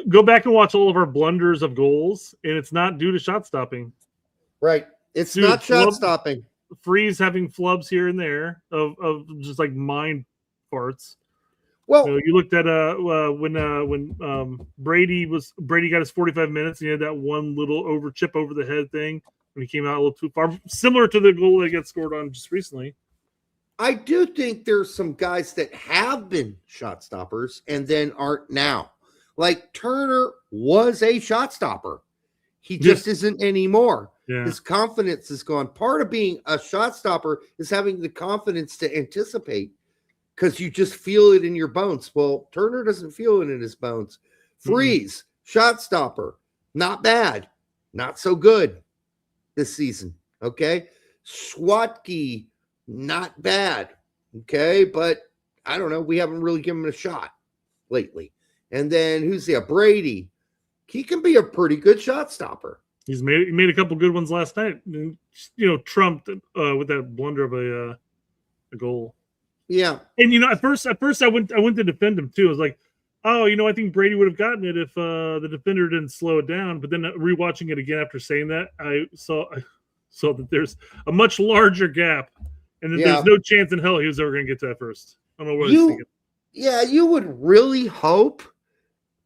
go back and watch all of our blunders of goals, and it's not due to shot stopping. Right. It's not shot stopping. Freeze having flubs here and there of just like mind farts. Well, you looked at when Brady got his 45 minutes and he had that one little chip over the head thing when he came out a little too far, similar to the goal that got scored on just recently. I do think there's some guys that have been shot stoppers and then aren't now. Like Turner was a shot stopper. He just isn't anymore. Yeah. His confidence is gone. Part of being a shot stopper is having the confidence to anticipate because you just feel it in your bones. Well, Turner doesn't feel it in his bones. Freeze, shot stopper, not bad, not so good this season. Okay. Swatke, not bad. Okay. But I don't know. We haven't really given him a shot lately. And then who's there? Brady. He can be a pretty good shot stopper. He made a couple good ones last night. Trumped with that blunder of a goal. Yeah. And at first I went to defend him too. I was like, oh, I think Brady would have gotten it if the defender didn't slow it down. But then rewatching it again after saying that, I saw that there's a much larger gap, and that there's no chance in hell he was ever going to get to that first. I don't know what he's thinking. Yeah, you would really hope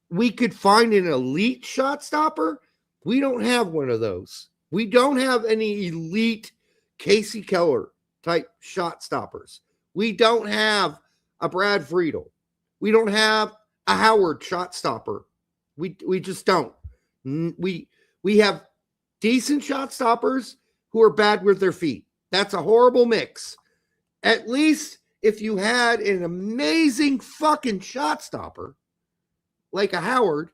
we could find an elite shot stopper. We don't have one of those. We don't have any elite Casey Keller type shot stoppers. We don't have a Brad Friedel. We don't have a Howard shot stopper. We just don't. We have decent shot stoppers who are bad with their feet. That's a horrible mix. At least if you had an amazing fucking shot stopper like a Howard,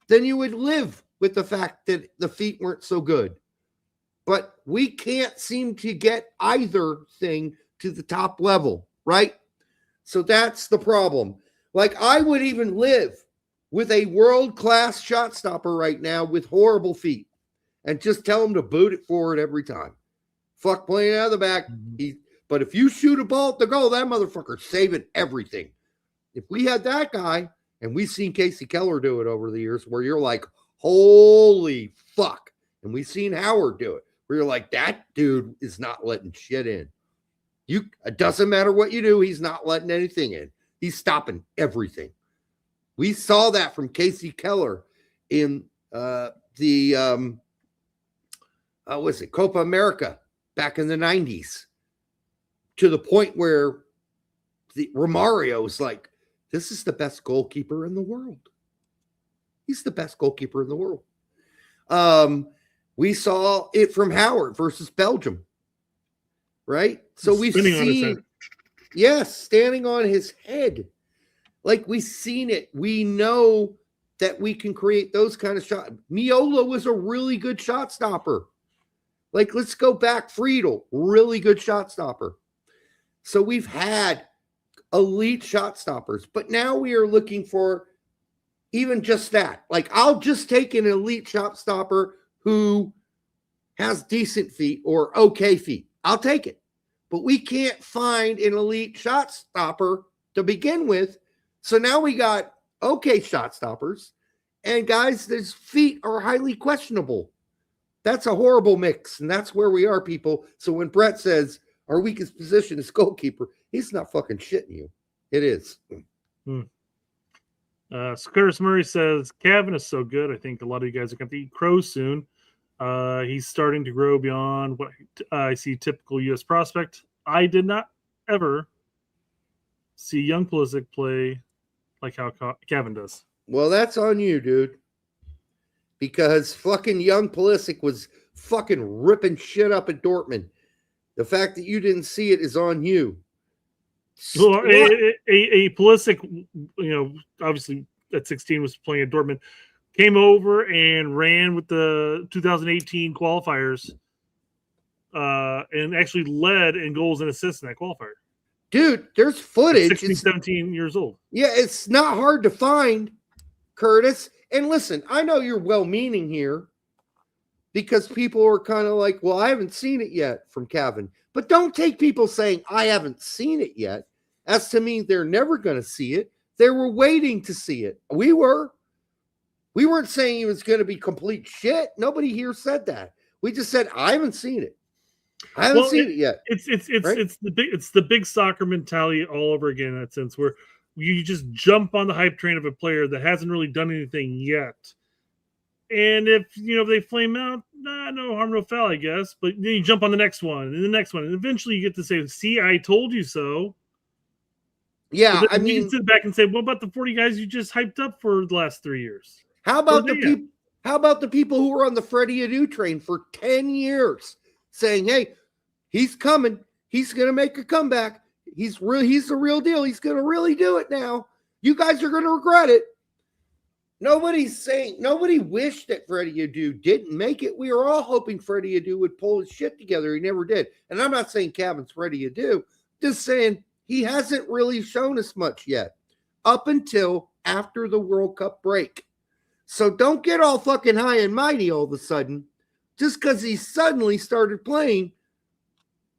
then you would live with the fact that the feet weren't so good. But we can't seem to get either thing to the top level, right? So that's the problem. Like, I would even live with a world-class shot stopper right now with horrible feet and just tell him to boot it forward every time. Fuck playing out of the back. But if you shoot a ball at the goal, that motherfucker's saving everything. If we had that guy, and we've seen Casey Keller do it over the years, where you're like, holy fuck. And we've seen Howard do it, where you're like, that dude is not letting shit in. It doesn't matter what you do, he's not letting anything in. He's stopping everything. We saw that from Casey Keller in Copa America back in the 90s, to the point where Romario's like, this is the best goalkeeper in the world. He's the best goalkeeper in the world. We saw it from Howard versus Belgium, right? So we've seen, standing on his head. Like, we've seen it. We know that we can create those kind of shots. Miola was a really good shot stopper. Like, let's go back. Friedel, really good shot stopper. So we've had elite shot stoppers, but now we are looking for even just that. Like, I'll just take an elite shot stopper who has decent feet or okay feet. I'll take it. But we can't find an elite shot stopper to begin with. So now we got okay shot stoppers and guys whose feet are highly questionable. That's a horrible mix. And that's where we are, people. So when Brett says our weakest position is goalkeeper, he's not fucking shitting you. It is. Curtis Murray says, Kevin is so good. I think a lot of you guys are going to eat crow soon. He's starting to grow beyond what I see typical U.S. prospect. I did not ever see young Pulisic play like how Kevin does. Well, that's on you, dude. Because fucking young Pulisic was fucking ripping shit up at Dortmund. The fact that you didn't see it is on you. Well, a Pulisic, obviously at 16 was playing at Dortmund, came over and ran with the 2018 qualifiers and actually led in goals and assists in that qualifier. Dude, there's footage. 16, 17 years old. Yeah, it's not hard to find, Curtis. And listen, I know you're well-meaning here because people are kind of like, well, I haven't seen it yet from Kevin. But don't take people saying, I haven't seen it yet as to mean they're never going to see it. They were waiting to see it. We were. We weren't saying he was going to be complete shit. Nobody here said that. We just said I haven't seen it. I haven't seen it yet. It's the big soccer mentality all over again in that sense, where you just jump on the hype train of a player that hasn't really done anything yet. And if they flame out, no harm, no foul, I guess. But then you jump on the next one and the next one, and eventually you get to say, "See, I told you so." Yeah, I mean, you can sit back and say, "What about the 40 guys you just hyped up for the last 3 years?" How about the people? How about the people who were on the Freddie Adu train for 10 years, saying, "Hey, he's coming. He's going to make a comeback. He's the real deal. He's going to really do it now. You guys are going to regret it." Nobody wished that Freddie Adu didn't make it. We were all hoping Freddie Adu would pull his shit together. He never did. And I'm not saying Kevin's Freddie Adu, just saying he hasn't really shown us much yet up until after the World Cup break. So don't get all fucking high and mighty all of a sudden just because he suddenly started playing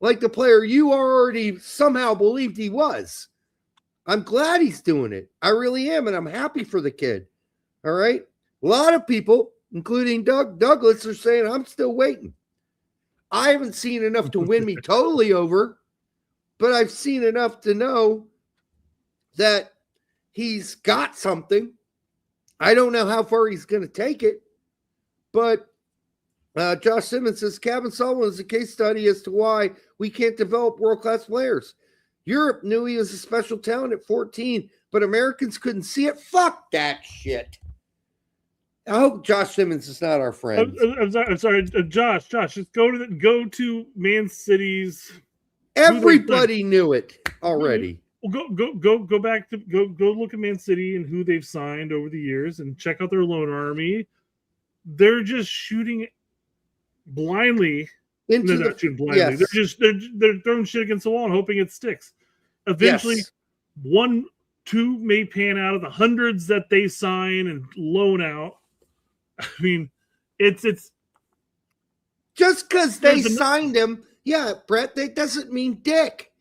like the player you already somehow believed he was. I'm glad he's doing it. I really am, and I'm happy for the kid. All right? A lot of people, including Douglas, are saying, I'm still waiting. I haven't seen enough to win me totally over, but I've seen enough to know that he's got something. I don't know how far he's going to take it, but Josh Simmons says, Kevin Sullivan is a case study as to why we can't develop world-class players. Europe knew he was a special talent at 14, but Americans couldn't see it. Fuck that shit. I hope Josh Simmons is not our friend. I'm sorry, Josh. Just go to Man City's. Everybody knew it already. Well, go back to go look at Man City and who they've signed over the years, and check out their loan army. They're just shooting blindly. Not shooting blindly. Yes. They're throwing shit against the wall and hoping it sticks. Eventually, yes. 1, 2 may pan out of the hundreds that they sign and loan out. I mean, it's just because they signed him. Yeah, Brett, that doesn't mean dick.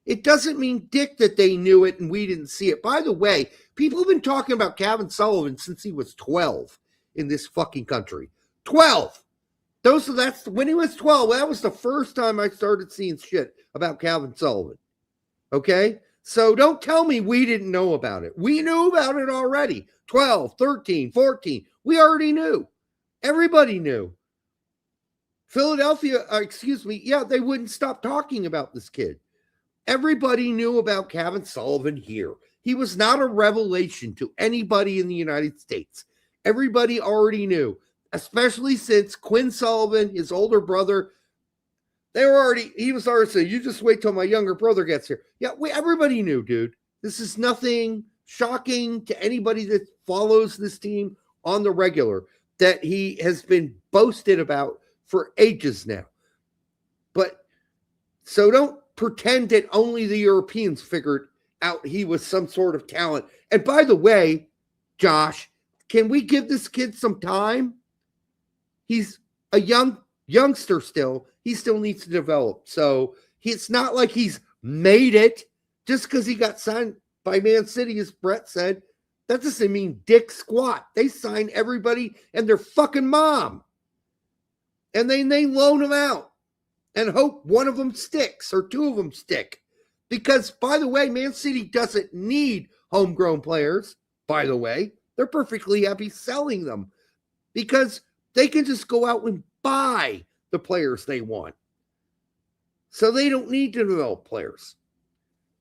It doesn't mean dick that they knew it and we didn't see it. By the way, people have been talking about Kevin Sullivan since he was 12 in this fucking country. 12. That's when he was 12. That was the first time I started seeing shit about Kevin Sullivan. Okay? So don't tell me we didn't know about it. We knew about it already. 12, 13, 14. We already knew. Everybody knew. Philadelphia, they wouldn't stop talking about this kid. Everybody knew about Kevin Sullivan here. He was not a revelation to anybody in the United States. Everybody already knew, especially since Quinn Sullivan, his older brother, he was already saying, you just wait till my younger brother gets here. Yeah, everybody knew, dude. This is nothing shocking to anybody that follows this team on the regular, that he has been boasted about for ages now. But so don't pretend that only the Europeans figured out he was some sort of talent. And by the way, Josh, can we give this kid some time? He's a youngster still. He still needs to develop. So it's not like he's made it just because he got signed by Man City, as Brett said. That doesn't mean dick squat. They sign everybody and their fucking mom. And then they loan them out and hope one of them sticks or two of them stick. Because, by the way, Man City doesn't need homegrown players, by the way. They're perfectly happy selling them because they can just go out and buy the players they want. So they don't need to develop players.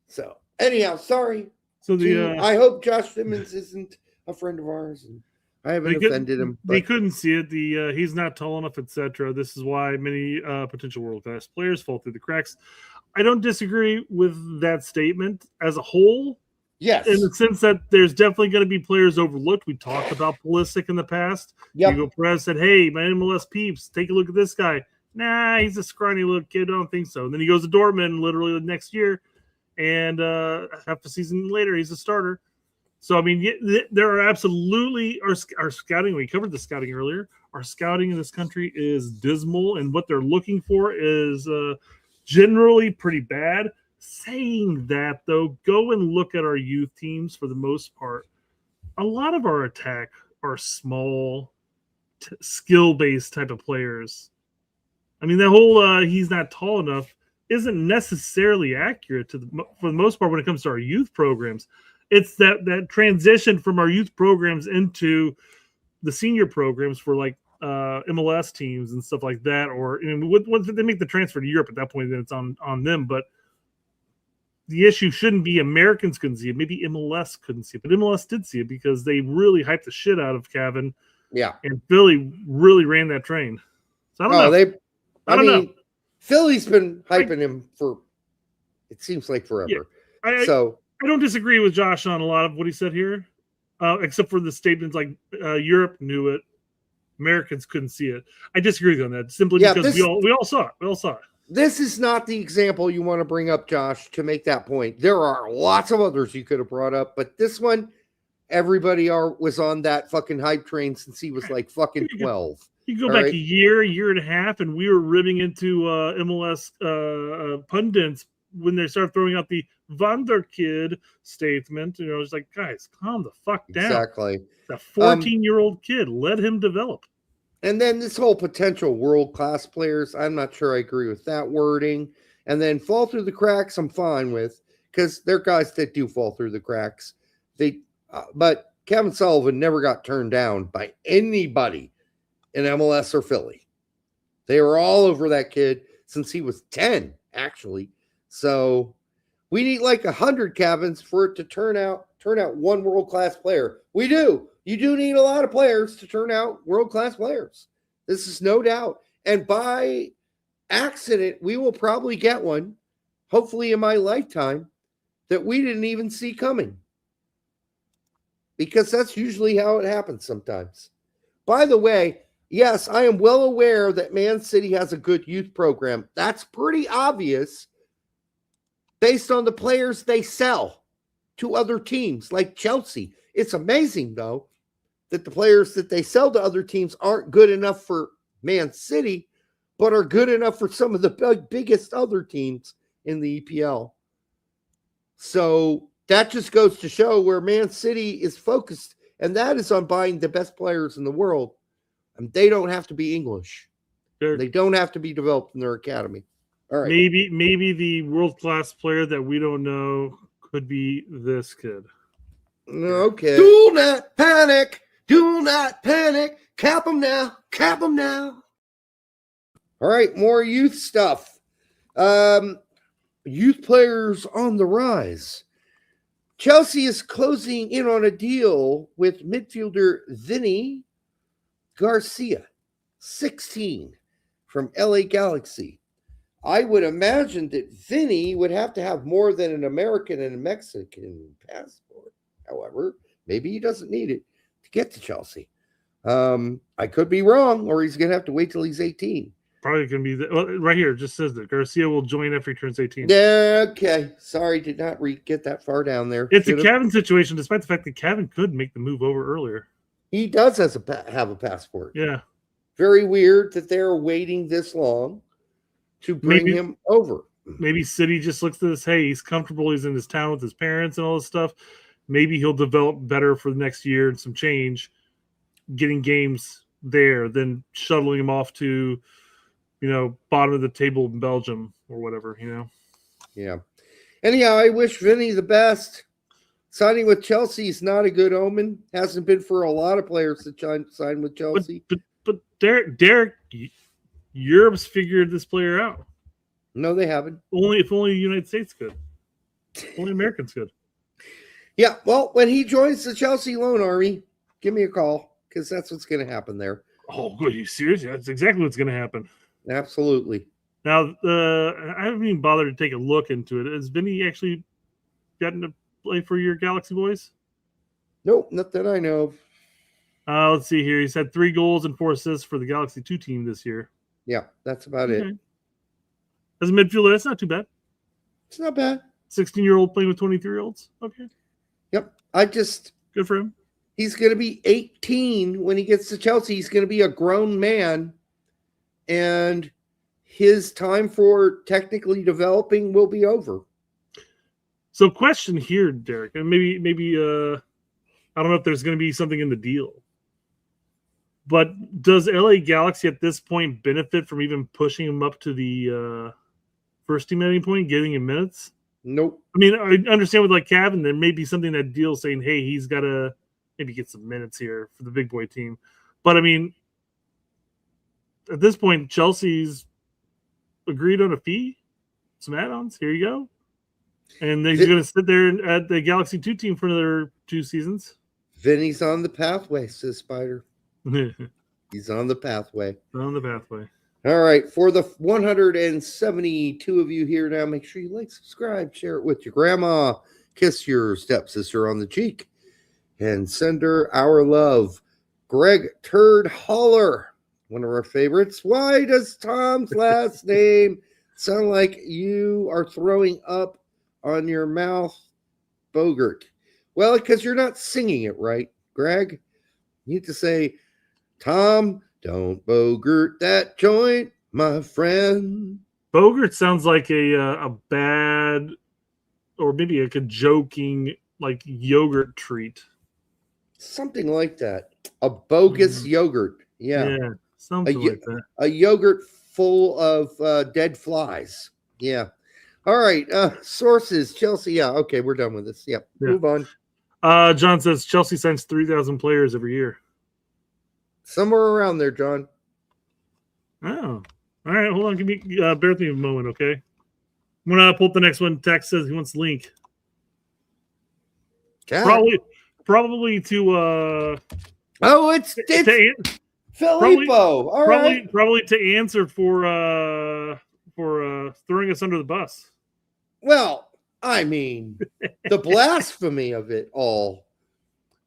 So, anyhow, sorry. So I hope Josh Simmons isn't a friend of ours. And I haven't offended him. They couldn't see it. He's not tall enough, etc. This is why many potential world-class players fall through the cracks. I don't disagree with that statement as a whole. Yes. In the sense that there's definitely going to be players overlooked. We talked about Pulisic in the past. Yep. Hugo Perez said, hey, my MLS peeps, take a look at this guy. Nah, he's a scrawny little kid. I don't think so. And then he goes to Dortmund literally the next year. And half a season later, he's a starter. So, I mean, there are absolutely our scouting. We covered the scouting earlier. Our scouting in this country is dismal, and what they're looking for is generally pretty bad. Saying that, though, go and look at our youth teams for the most part. A lot of our attack are small, skill-based type of players. I mean, that whole he's not tall enough isn't necessarily accurate for the most part when it comes to our youth programs. It's that transition from our youth programs into the senior programs for like MLS teams and stuff like that. Or once they make the transfer to Europe at that point, then it's on them. But the issue shouldn't be Americans couldn't see it. Maybe MLS couldn't see it, but MLS did see it because they really hyped the shit out of Cavan. Yeah, and Philly really ran that train. So I don't know. I mean, Philly's been hyping him for, it seems like forever. Yeah, I don't disagree with Josh on a lot of what he said here, except for the statements like Europe knew it, Americans couldn't see it. I disagree with you on that simply because we all saw it. We all saw it. This is not the example you want to bring up, Josh, to make that point. There are lots of others you could have brought up, but this one, everybody was on that fucking hype train since he was like fucking 12. You go back a year and a half, and we were ribbing into MLS pundits when they started throwing out the Wunderkid statement. It's like, guys, calm the fuck down. Exactly. The 14-year-old kid, let him develop. And then this whole potential world-class players, I'm not sure I agree with that wording. And then fall through the cracks, I'm fine with, because they're guys that do fall through the cracks. But Kevin Sullivan never got turned down by anybody in MLS or Philly. They were all over that kid since he was 10, actually. So we need like 100 Kevins for it to turn out one world-class player. We do. You do need a lot of players to turn out world-class players. This is no doubt. And by accident, we will probably get one, hopefully in my lifetime, that we didn't even see coming. Because that's usually how it happens sometimes. By the way, yes, I am well aware that Man City has a good youth program. That's pretty obvious based on the players they sell to other teams like Chelsea. It's amazing, though, that the players that they sell to other teams aren't good enough for Man City, but are good enough for some of the biggest other teams in the EPL. So that just goes to show where Man City is focused, and that is on buying the best players in the world. And they don't have to be English. They don't have to be developed in their academy. All right. Maybe the world-class player that we don't know could be this kid. Okay. Do not panic. Do not panic. Cap them now. Cap them now. All right. More youth stuff. Youth players on the rise. Chelsea is closing in on a deal with midfielder Vinny Garcia, 16, from LA Galaxy. I would imagine that Vinny would have to have more than an American and a Mexican passport. However, maybe he doesn't need it to get to Chelsea. I could be wrong, or he's going to have to wait till he's 18. Probably going to be right here. It just says that Garcia will join after he turns 18. Okay. Sorry, did not get that far down there. It's a Cavan situation, despite the fact that Cavan could make the move over earlier. He does have a passport. Yeah. Very weird that they're waiting this long to bring him over. Maybe City just looks at this, hey, he's comfortable, he's in his town with his parents and all this stuff. Maybe he'll develop better for the next year and some change, getting games there than shuttling him off to, bottom of the table in Belgium or whatever, Yeah. Anyhow, I wish Vinny the best. Signing with Chelsea is not a good omen. Hasn't been for a lot of players that sign with Chelsea. But Derek, Europe's figured this player out. No, they haven't. If only the United States could. Only Americans could. Yeah, well, when he joins the Chelsea loan army, give me a call, because that's what's going to happen there. Oh, good. Are you serious? That's exactly what's going to happen. Absolutely. Now, I haven't even bothered to take a look into it. Has Vinny actually gotten to play for your Galaxy boys? Nope, not that I know of. Let's see here. He's had 3 goals and 4 assists for the Galaxy 2 team this year. Yeah, that's about it. As a midfielder, that's not too bad. It's not bad. 16-year-old playing with 23-year-olds. Okay. Yep. Good for him. He's going to be 18 when he gets to Chelsea. He's going to be a grown man, and his time for technically developing will be over. So question here, Derek, and maybe I don't know if there's going to be something in the deal. But does LA Galaxy at this point benefit from even pushing him up to the first team at any point, giving him minutes? Nope. I mean, I understand with like Kevin, there may be something that deal saying, hey, he's got to maybe get some minutes here for the big boy team. But I mean, at this point, Chelsea's agreed on a fee, some add-ons. Here you go. And he's going to sit there at the Galaxy 2 team for another 2 seasons. Vinny's on the pathway, says Spider. He's on the pathway. On the pathway. All right. For the 172 of you here now, make sure you like, subscribe, share it with your grandma, kiss your stepsister on the cheek, and send her our love. Greg Turd Holler, one of our favorites. Why does Tom's last name sound like you are throwing up on your mouth, Bogert? Well, because you're not singing it right, Greg. You need to say, Tom, don't Bogert that joint, my friend. Bogert sounds like a bad, or maybe like a joking, like yogurt treat. Something like that. A bogus yogurt. Yeah. Something like that. A yogurt full of dead flies. Yeah. All right. Sources. Chelsea. Yeah. Okay. We're done with this. Yep. Yeah. Move on. John says Chelsea signs 3,000 players every year. Somewhere around there, John. Oh. All right. Hold on. Give me, bear with me a moment, okay? I'm going to pull up the next one. Tex says he wants the link. Probably to it's Filippo. All right. Probably to answer for throwing us under the bus. Well, I mean, the blasphemy of it all.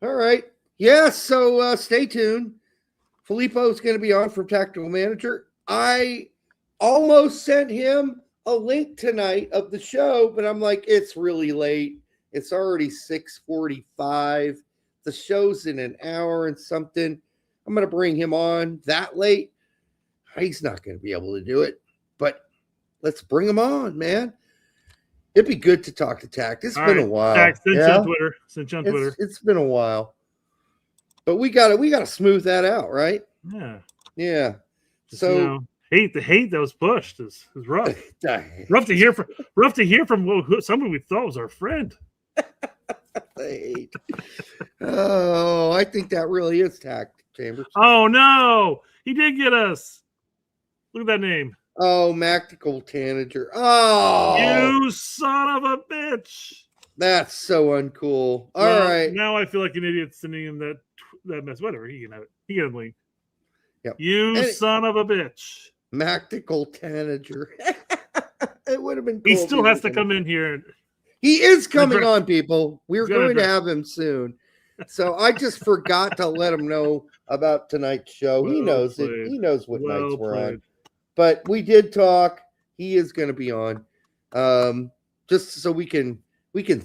All right. Yeah, so stay tuned. Filippo's going to be on from Tactical Manager. I almost sent him a link tonight of the show, but I'm like, it's really late. It's already 6:45. The show's in an hour and something. I'm going to bring him on that late. He's not going to be able to do it, but let's bring him on, man. It'd be good to talk to Tact. It's been a while. Tact, send you on Twitter. It's been a while. But we gotta smooth that out, right? Yeah. So the hate that was pushed is rough. rough to hear from somebody we thought was our friend. The hate. Oh, I think that really is Tact, Chambers. Oh no, he did get us. Look at that name. Oh, Mactical Tanager. Oh, you son of a bitch. That's so uncool. All right. Now I feel like an idiot sending him that mess. Whatever. He can have it. He can have a link. Yep. You son of a bitch. Mactical Tanager. It would have been cool. He still has to come in here. He is coming on, people. We're going to have him soon. So I just forgot to let him know about tonight's show. He knows it. He knows what nights we're on. But we did talk. He is going to be on. Just so we can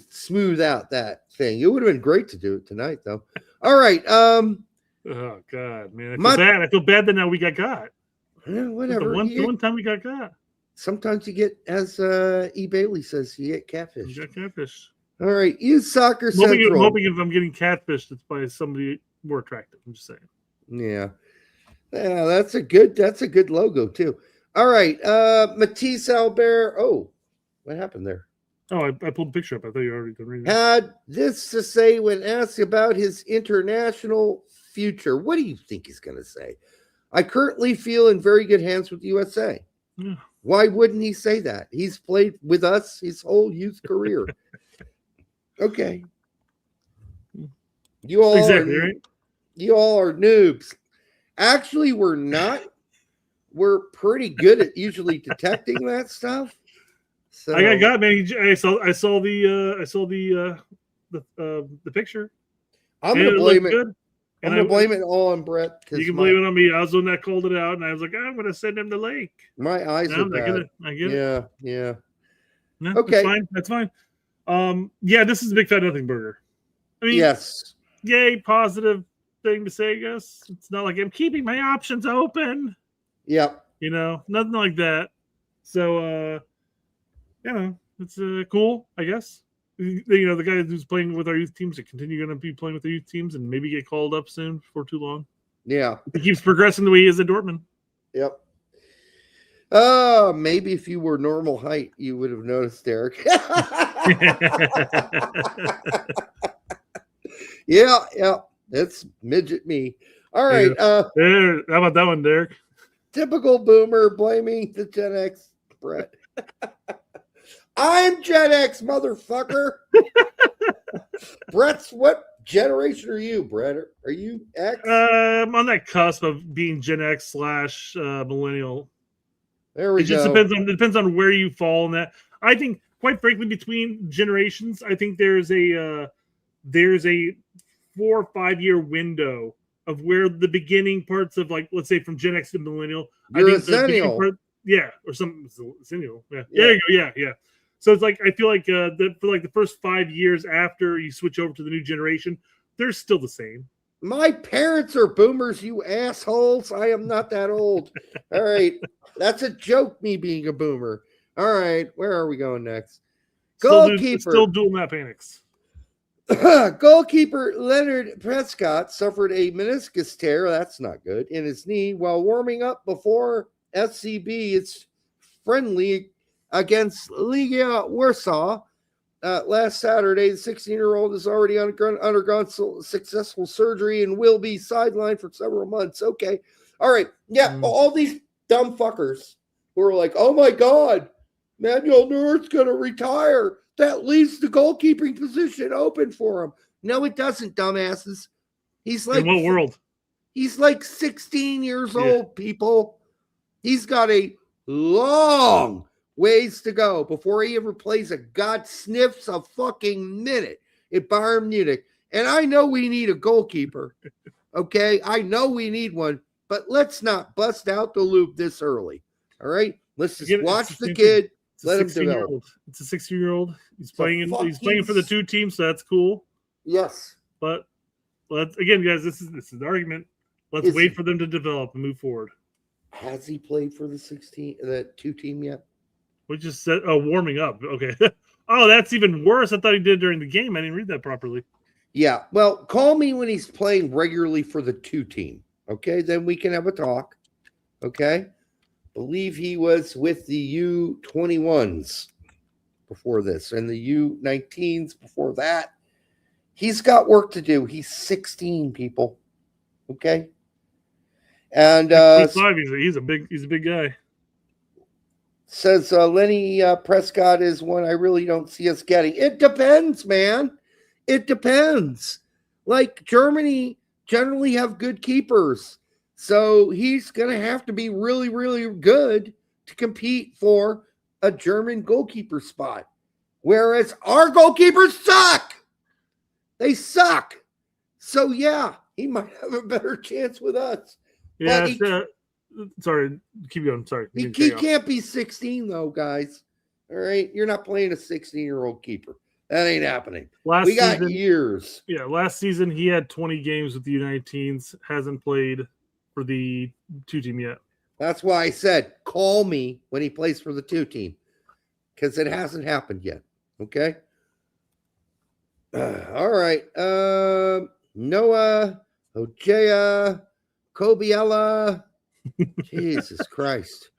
smooth out that thing. It would have been great to do it tonight, though. All right. Oh God, man! I feel bad that now we got. Yeah, whatever. The one time we got. Sometimes you get, as E. Bailey says, you get catfish. You got catfish. All right. Use Soccer Central. I'm hoping if I'm getting catfished, it's by somebody more attractive. I'm just saying. Yeah. Yeah, that's a good logo too. All right. Matisse Albert. Oh, what happened there? Oh, I pulled the picture up. I thought you already done reading. Had this to say when asked about his international future. What do you think he's going to say? I currently feel in very good hands with the USA. Yeah. Why wouldn't he say that? He's played with us his whole youth career. Okay. You all right? You all are noobs. Actually, we're not. We're pretty good at usually detecting that stuff. So I got man. I saw the picture. I'm gonna blame it. Good. I'm gonna blame it all on Brett. You can blame it on me. I was the one that called it out, and I was like, I'm gonna send him the link. My eyes are bad. I get it. Yeah. No, okay, that's fine. Yeah, this is a big fat nothing burger. I mean, yes, yay, positive thing to say. I guess it's not like I'm keeping my options open. Yep. Nothing like that. So, it's cool, I guess. The guy who's playing with our youth teams are going to be playing with the youth teams and maybe get called up soon before too long. Yeah. He keeps progressing the way he is at Dortmund. Yep. Maybe if you were normal height, you would have noticed, Derek. Yeah. That's midget me. All right. How about that one, Derek? Typical boomer blaming the Gen X, Brett. I'm Gen X, motherfucker. Brett's, what generation are you, Brett? Are you X? I'm on that cusp of being Gen X / millennial. There we go. It depends on where you fall in that. I think, quite frankly, between generations, I think there's a 4 or 5 year window of where the beginning parts of, like, let's say from Gen X to millennial. You're I think a Zennial. or something. Zennial. Yeah. There you go. Yeah. So it's like, I feel like for like the first 5 years after you switch over to the new generation, they're still the same. My parents are boomers, you assholes. I am not that old. All right. That's a joke, me being a boomer. All right. Where are we going next? Goalkeeper. Still dual map annex. Goalkeeper Leonard Prescott suffered a meniscus tear. That's not good. In his knee while warming up before SCB. It's friendly against Legia Warsaw. Last Saturday, the 16-year-old has already undergone successful surgery and will be sidelined for several months. Okay. All right. Yeah. All these dumb fuckers who are like, oh my God, Manuel Neuer's going to retire. That leaves the goalkeeping position open for him. No, it doesn't, dumbasses. He's like, in what world? He's like 16 years old, people. He's got a long ways to go before he ever plays sniffs a fucking minute at Bayern Munich. And I know we need a goalkeeper. Okay. I know we need one, but let's not bust out the loop this early. All right. Let's just watch the kid. Let him develop. It's a 16-year-old. He's playing for the two teams, so that's cool. Yes. But again, guys, this is the argument. Let's wait for them to develop and move forward. Has he played for the two team yet? We just said, warming up. Okay. Oh, that's even worse. I thought he did during the game. I didn't read that properly. Yeah. Well, call me when he's playing regularly for the two team. Okay. Then we can have a talk. Okay. Believe he was with the U21s before this and the U19s before that. He's got work to do. He's 16, people. Okay. And he's a big guy. Says Lenny Prescott is one I really don't see us getting. It depends, man. It depends. Like, Germany generally have good keepers. So he's going to have to be really, really good to compete for a German goalkeeper spot. Whereas our goalkeepers suck. They suck. So, yeah, he might have a better chance with us. Yeah, sorry, keep going. Sorry. He can't be 16, though, guys. All right? You're not playing a 16-year-old keeper. That ain't happening. We got years. Yeah, last season he had 20 games with the U19s. Hasn't played for the two team yet. That's why I said call me when he plays for the two team, because it hasn't happened yet. Okay. All right. Noah Ojea Kobiela. Jesus Christ.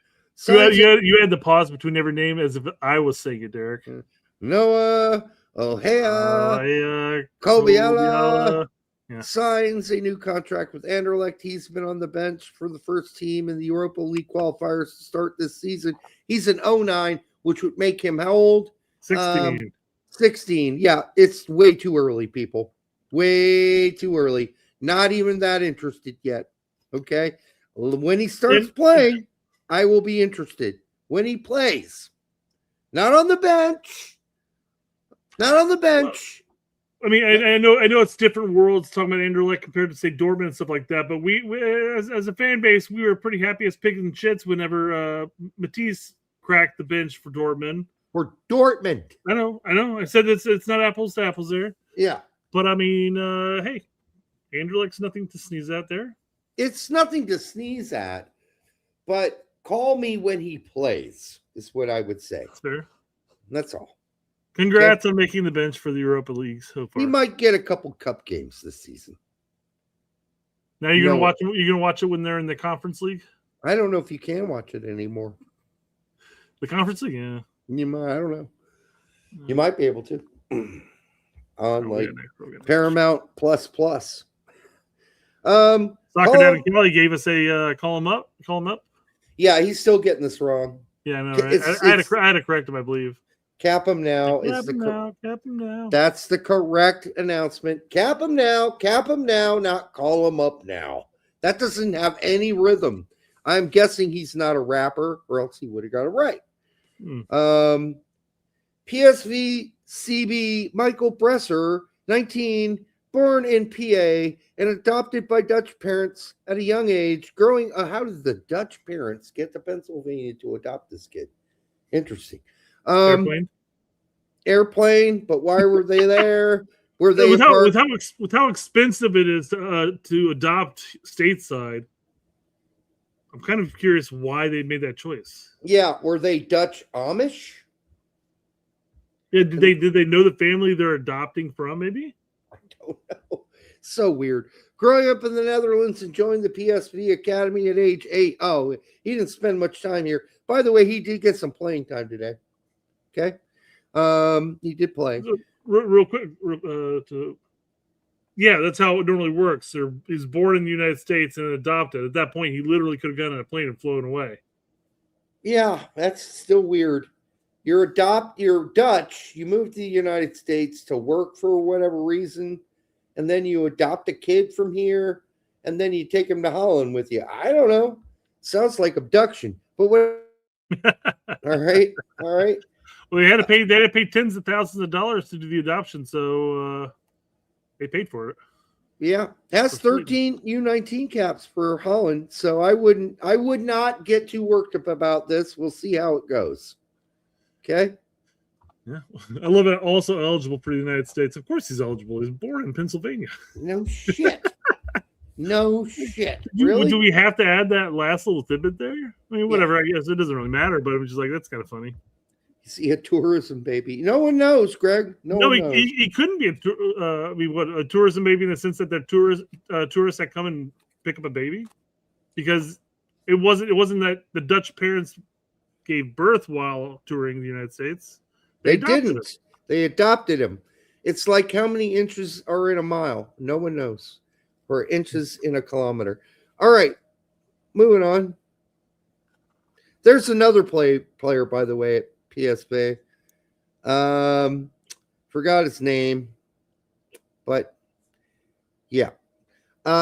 You had the pause between every name as if I was saying it, Derek. Noah Kobiela. Yeah. Signs a new contract with Anderlecht. He's been on the bench for the first team in the Europa League qualifiers to start this season. He's an 09, which would make him how old? 16. 16. Yeah, it's way too early, people. Way too early. Not even that interested yet. Okay? When he starts playing, I will be interested. When he plays. Not on the bench. Not on the bench. I mean, I know it's different worlds talking about Anderlecht compared to, say, Dortmund and stuff like that, but we as a fan base, we were pretty happy as pigs and shits whenever Matisse cracked the bench for Dortmund. For Dortmund. I know. I said it's not apples to apples there. Yeah. But, I mean, hey, Anderlecht's nothing to sneeze at there. It's nothing to sneeze at, but call me when he plays is what I would say. That's fair. That's all. Congrats on making the bench for the Europa League so far. He might get a couple cup games this season. Now you're gonna watch it. You're gonna watch it when they're in the conference league. I don't know if you can watch it anymore. The conference league, yeah. You might. I don't know. You might be able to on like Paramount Plus. Soccer Dad and Kelly gave us a call him up. Yeah, he's still getting this wrong. Yeah, no, right? I had to correct him, I believe. Cap him now. Cap him now. That's the correct announcement. Cap him now, not call him up now. That doesn't have any rhythm. I'm guessing he's not a rapper, or else he would have got it right. PSV CB Michael Bresser, 19, born in PA and adopted by Dutch parents at a young age. Growing, how did the Dutch parents get to Pennsylvania to adopt this kid? Interesting. Airplane, but why were they there? Were they with how expensive it is to adopt stateside? I'm kind of curious why they made that choice. Yeah, were they Dutch Amish? Yeah, did they know the family they're adopting from? Maybe. I don't know. So weird. Growing up in the Netherlands and joined the PSV Academy at age 8. Oh, he didn't spend much time here. By the way, he did get some playing time today. Okay. He did play. Real quick. Yeah, that's how it normally works. He's born in the United States and adopted. At that point, he literally could have gotten on a plane and flown away. Yeah, that's still weird. You're Dutch. You move to the United States to work for whatever reason, and then you adopt a kid from here, and then you take him to Holland with you. I don't know. Sounds like abduction. But what? All right. Well, they had to pay tens of thousands of dollars to do the adoption, so they paid for it. Yeah, has 13 U19 caps for Holland, so I would not get too worked up about this. We'll see how it goes. Okay. Yeah, I love it. Also eligible for the United States. Of course, he's eligible. He's born in Pennsylvania. No shit. No shit. Really? Do we have to add that last little tidbit there? I mean, whatever. Yeah. I guess it doesn't really matter, but I'm just like, that's kind of funny. See, a tourism baby. No one knows, Greg. No one knows. He couldn't be a tourism baby in the sense that they're tourists that come and pick up a baby, because it wasn't that the Dutch parents gave birth while touring the United States. They didn't. They adopted him. It's like how many inches are in a mile? No one knows. Or inches in a kilometer. All right, moving on. There's another player, by the way, at PSV. Forgot his name, but yeah,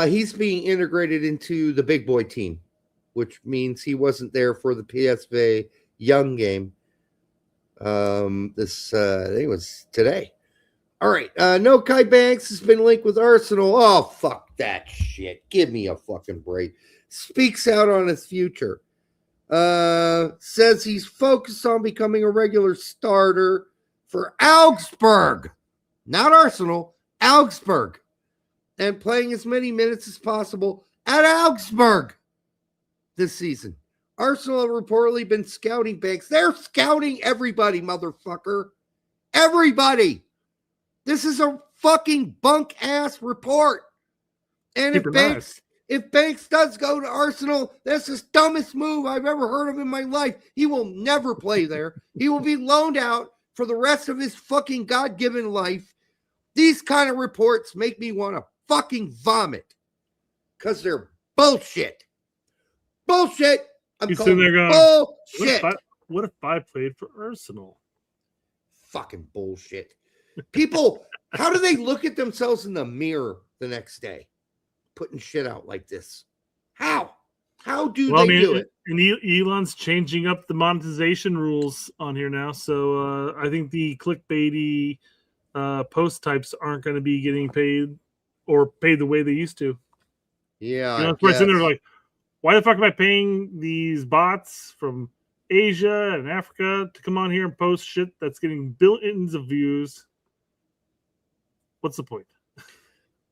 he's being integrated into the big boy team, which means he wasn't there for the PSV young game. I think it was today. All right, no Kai Banks has been linked with Arsenal. Oh, fuck that shit. Give me a fucking break. Speaks out on his future. Says he's focused on becoming a regular starter for Augsburg, not Arsenal, Augsburg, and playing as many minutes as possible at Augsburg this season. Arsenal have reportedly been scouting Banks. They're scouting everybody, motherfucker. Everybody. This is a fucking bunk ass report. And if Banks does go to Arsenal, that's the dumbest move I've ever heard of in my life. He will never play there. He will be loaned out for the rest of his fucking God-given life. These kind of reports make me want to fucking vomit because they're bullshit. Bullshit. I'm calling bullshit. What if I played for Arsenal? Fucking bullshit. People, how do they look at themselves in the mirror the next day? Putting shit out like this. How do they do it? And Elon's changing up the monetization rules on here now, so I think the clickbaity post types aren't going to be getting paid the way they used to. Yeah, they're like, why the fuck am I paying these bots from Asia and Africa to come on here and post shit that's getting billions of views? What's the point?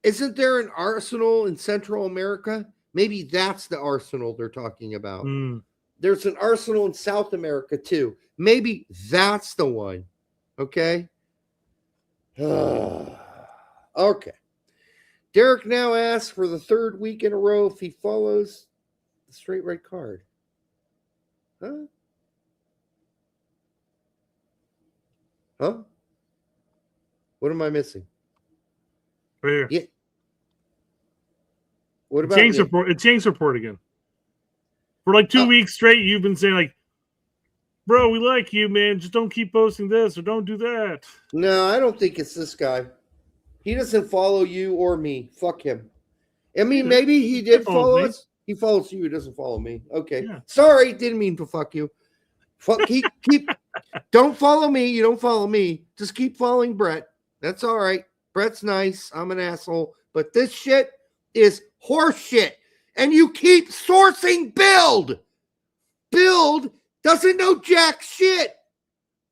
Isn't there an Arsenal in Central America? Maybe that's the Arsenal they're talking about. There's an Arsenal in South America too. Maybe that's the one. Okay. Okay. Derek now asks for the third week in a row if he follows the straight red card. Huh? Huh? What am I missing? Right here. Yeah. What about Yanks report? It's Yanks report again. For like 2 weeks straight, you've been saying like, "Bro, we like you, man. Just don't keep posting this or don't do that." No, I don't think it's this guy. He doesn't follow you or me. Fuck him. I mean, maybe he did follow us. He follows you. He doesn't follow me. Okay. Yeah. Sorry, didn't mean to fuck you. Fuck. Keep. Don't follow me. You don't follow me. Just keep following Brett. That's all right. Brett's nice. I'm an asshole. But this shit is horse shit. And you keep sourcing Build. Build doesn't know jack shit.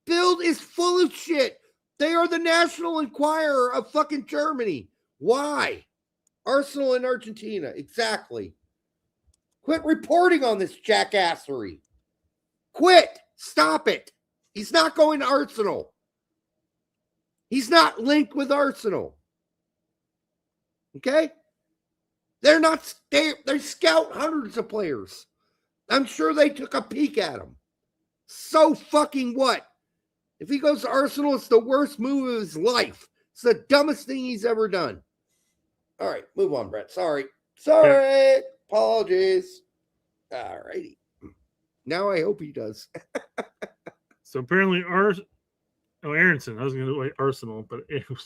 Build is full of shit. They are the National Enquirer of fucking Germany. Why? Arsenal in Argentina. Exactly. Quit reporting on this jackassery. Quit. Stop it. He's not going to Arsenal. He's not linked with Arsenal. Okay? They're not, they scout hundreds of players. I'm sure they took a peek at him. So fucking what? If he goes to Arsenal, it's the worst move of his life. It's the dumbest thing he's ever done. All right, move on, Brett. Sorry. Yeah. Apologies. All righty. Now I hope he does. So apparently Aronson. I was going to like Arsenal, but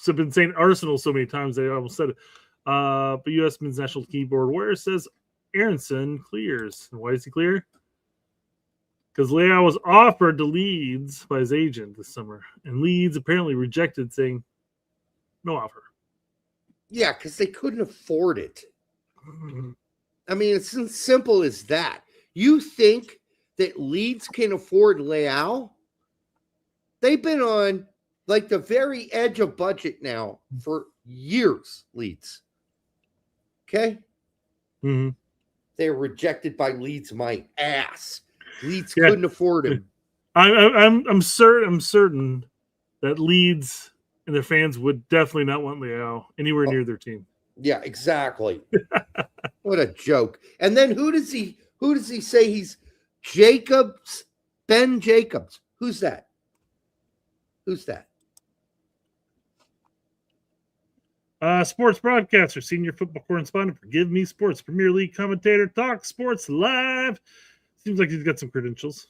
I've been saying Arsenal so many times they almost said it. But U.S. Men's National Keyboard Warrior says Aronson clears. And why is he clear? Because Leao was offered to Leeds by his agent this summer, and Leeds apparently rejected, saying no offer. Yeah, because they couldn't afford it. I mean, it's as simple as that. You think that Leeds can afford Leao? They've been on like the very edge of budget now for years, Leeds. Okay? Mm-hmm. They were rejected by Leeds, my ass. Leeds couldn't afford him. I'm certain that Leeds and their fans would definitely not want Leao anywhere near their team. Yeah, exactly. What a joke. And then who does he say he's Jacobs? Ben Jacobs. Who's that? Who's that? Sports broadcaster, senior football correspondent for Give Me Sports, Premier League commentator, Talk Sports Live. Seems like he's got some credentials.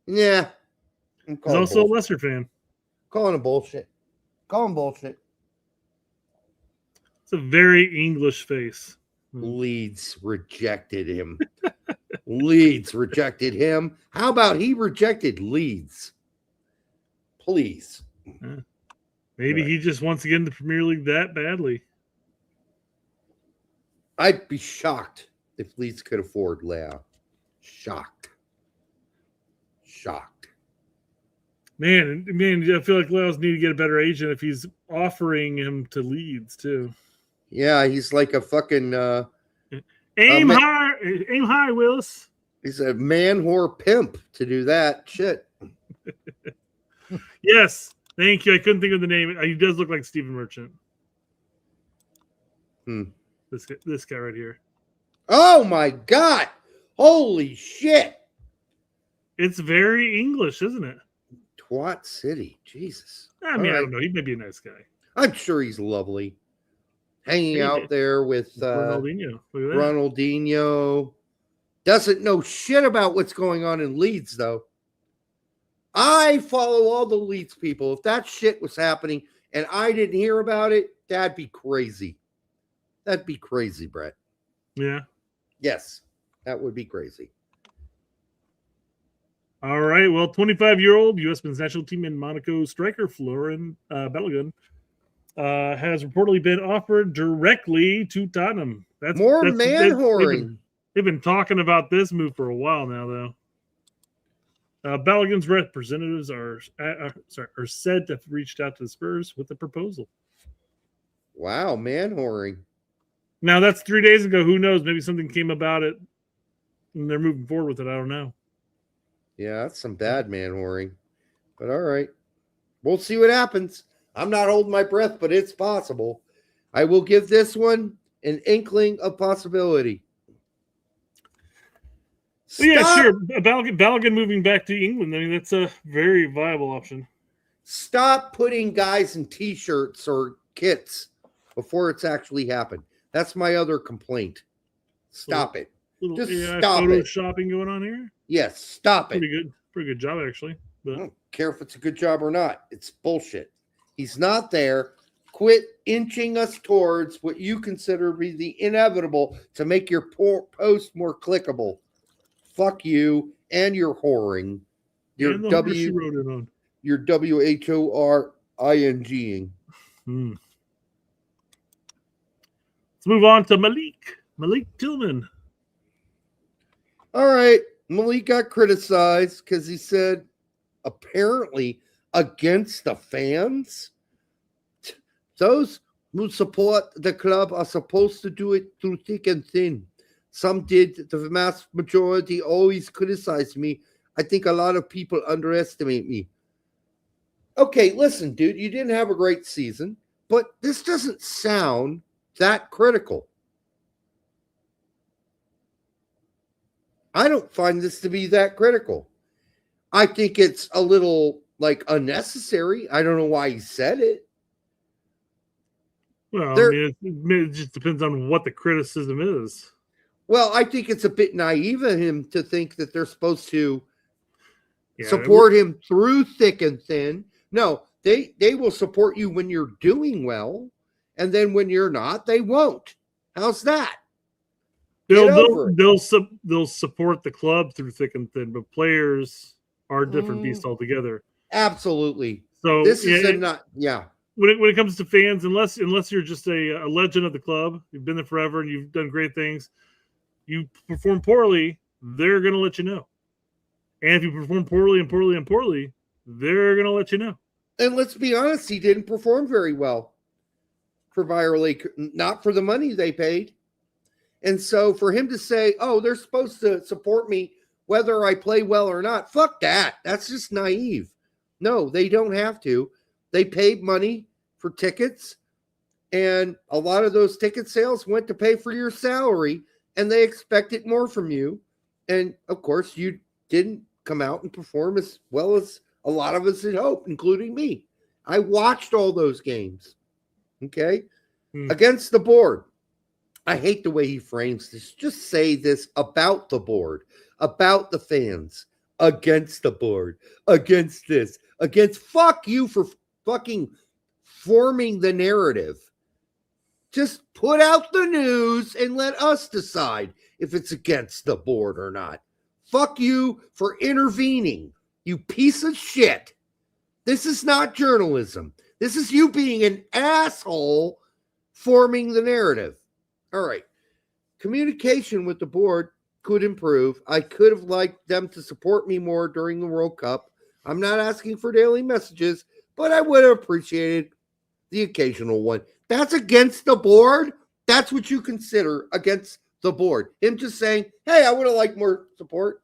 Yeah. He's also a Leicester fan. Calling him bullshit. Calling bullshit. It's a very English face. Leeds rejected him. Leeds rejected him. How about he rejected Leeds? Please. Maybe he just wants to get in the Premier League that badly. I'd be shocked if Leeds could afford Leao. Shocked. Man, I feel like Leo's need to get a better agent if he's offering him to Leeds too. Yeah, he's like a fucking aim high, Willis. He's a man whore pimp to do that shit. Yes, thank you. I couldn't think of the name. He does look like Stephen Merchant. This guy right here. Oh my God! Holy shit! It's very English, isn't it? Twat City, Jesus. I mean, I don't know. He may be a nice guy. I'm sure he's lovely. Hanging out there with Ronaldinho. Look at that. Ronaldinho. Doesn't know shit about what's going on in Leeds, though. I follow all the Leeds people. If that shit was happening and I didn't hear about it, that'd be crazy. That'd be crazy, Brett. Yeah. Yes, that would be crazy. All right. Well, 25-year-old U.S. Men's National Team in Monaco striker Florian Balogun has reportedly been offered directly to Tottenham. That's man-whoring. They've been talking about this move for a while now, though. Balogun's representatives are said to have reached out to the Spurs with a proposal. Wow, man-whoring. Now, that's 3 days ago. Who knows? Maybe something came about it and they're moving forward with it. I don't know. Yeah, that's some bad man-whoring. But all right. We'll see what happens. I'm not holding my breath, but it's possible. I will give this one an inkling of possibility. Yeah, sure. Balogun moving back to England. I mean, that's a very viable option. Stop putting guys in T-shirts or kits before it's actually happened. That's my other complaint. Stop it. Just AI stop it. Photoshopping going on here. Yes, stop it. Pretty good job actually. But I don't care if it's a good job or not. It's bullshit. He's not there. Quit inching us towards what you consider to be the inevitable to make your post more clickable. Fuck you and your whoring. Your Your WHORINGing. Let's move on to Malik Tillman. All right. Malik got criticized because he said apparently against the fans. Those who support the club are supposed to do it through thick and thin. Some did. The vast majority always criticize me. I think a lot of people underestimate me. Okay, listen, dude, you didn't have a great season, but this doesn't sound that critical. I don't find this to be that critical. I think it's a little unnecessary. I don't know why he said it. Well, it just depends on what the criticism is. Well, I think it's a bit naive of him to think that they're supposed to support him through thick and thin. No, they will support you when you're doing well, and then when you're not, they won't. How's that? They'll support the club through thick and thin, but players are different beasts altogether. Absolutely. So this is when it comes to fans, unless you're just a legend of the club, you've been there forever and you've done great things, you perform poorly, they're going to let you know. And if you perform poorly, they're going to let you know. And let's be honest, he didn't perform very well for Bayer Lake, not for the money they paid. And so for him to say, oh, they're supposed to support me whether I play well or not, fuck that. That's just naive. No, they don't have to. They paid money for tickets, and a lot of those ticket sales went to pay for your salary, and they expected more from you. And, of course, you didn't come out and perform as well as a lot of us had hoped, including me. I watched all those games, okay? Against the board. I hate the way he frames this. Just say this about the board, about the fans, against the board, against this, against fuck you for fucking forming the narrative. Just put out the news and let us decide if it's against the board or not. Fuck you for intervening, you piece of shit. This is not journalism. This is you being an asshole forming the narrative. All right. Communication with the board could improve. I could have liked them to support me more during the World Cup. I'm not asking for daily messages, but I would have appreciated the occasional one. That's against the board. That's what you consider against the board. Him just saying, hey, I would have liked more support.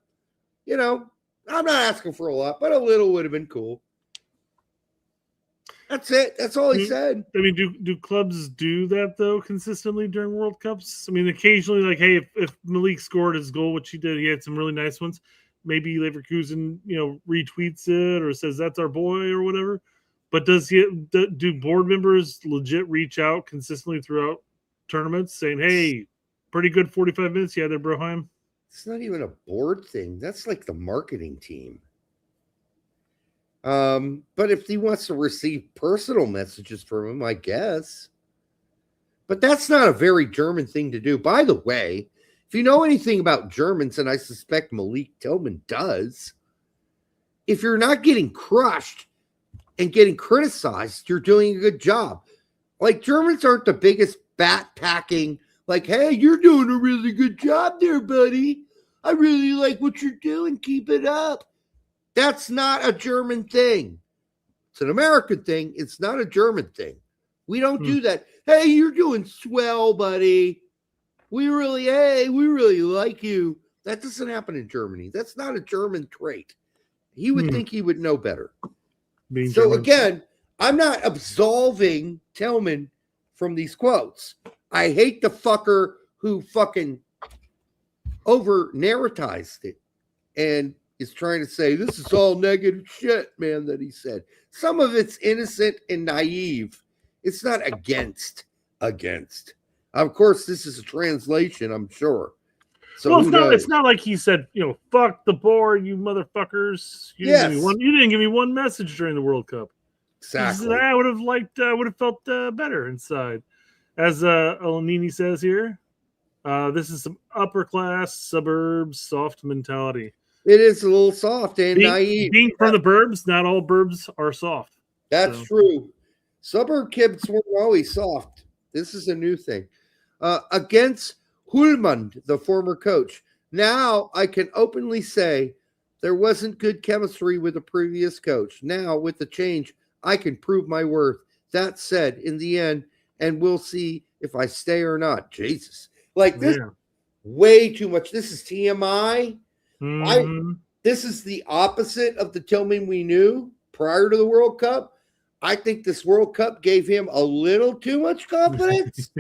You know, I'm not asking for a lot, but a little would have been cool. That's it. That's all he said. I mean, do clubs do that, though, consistently during World Cups? I mean, occasionally, like, hey, if Malik scored his goal, which he did, he had some really nice ones. Maybe Leverkusen, retweets it or says that's our boy or whatever. But do board members legit reach out consistently throughout tournaments saying, hey, pretty good 45 minutes you had there, Broheim? It's not even a board thing. That's like the marketing team. But if he wants to receive personal messages from him, I guess. But that's not a very German thing to do. By the way, if you know anything about Germans, and I suspect Malik Tillman does, if you're not getting crushed and getting criticized, you're doing a good job. Like, Germans aren't the biggest bat-packing, like, hey, you're doing a really good job there, buddy. I really like what you're doing. Keep it up. That's not a German thing. It's an American thing. It's not a German thing. We don't do that. Hey, you're doing swell, buddy. We really like you. That doesn't happen in Germany. That's not a German trait. He would think he would know better. So again, I'm not absolving Tillman from these quotes. I hate the fucker who fucking over narratized it and is trying to say this is all negative shit, man, that he said. Some of it's innocent and naive. It's not against. Of course, this is a translation, I'm sure. So well, it's not like he said, fuck the board, you motherfuckers. You didn't give me one message during the World Cup. Exactly. I would have felt better inside. As Elanini says here, this is some upper class suburbs soft mentality. It is a little soft and naive. Being from the burbs, not all burbs are soft. That's true. Suburb kids weren't always soft. This is a new thing. Against Hulmand, the former coach. Now I can openly say there wasn't good chemistry with the previous coach. Now with the change, I can prove my worth. That said, in the end, and we'll see if I stay or not. Jesus. Like this, way too much. This is TMI. This is the opposite of the Tillman we knew prior to the World Cup. I think this World Cup gave him a little too much confidence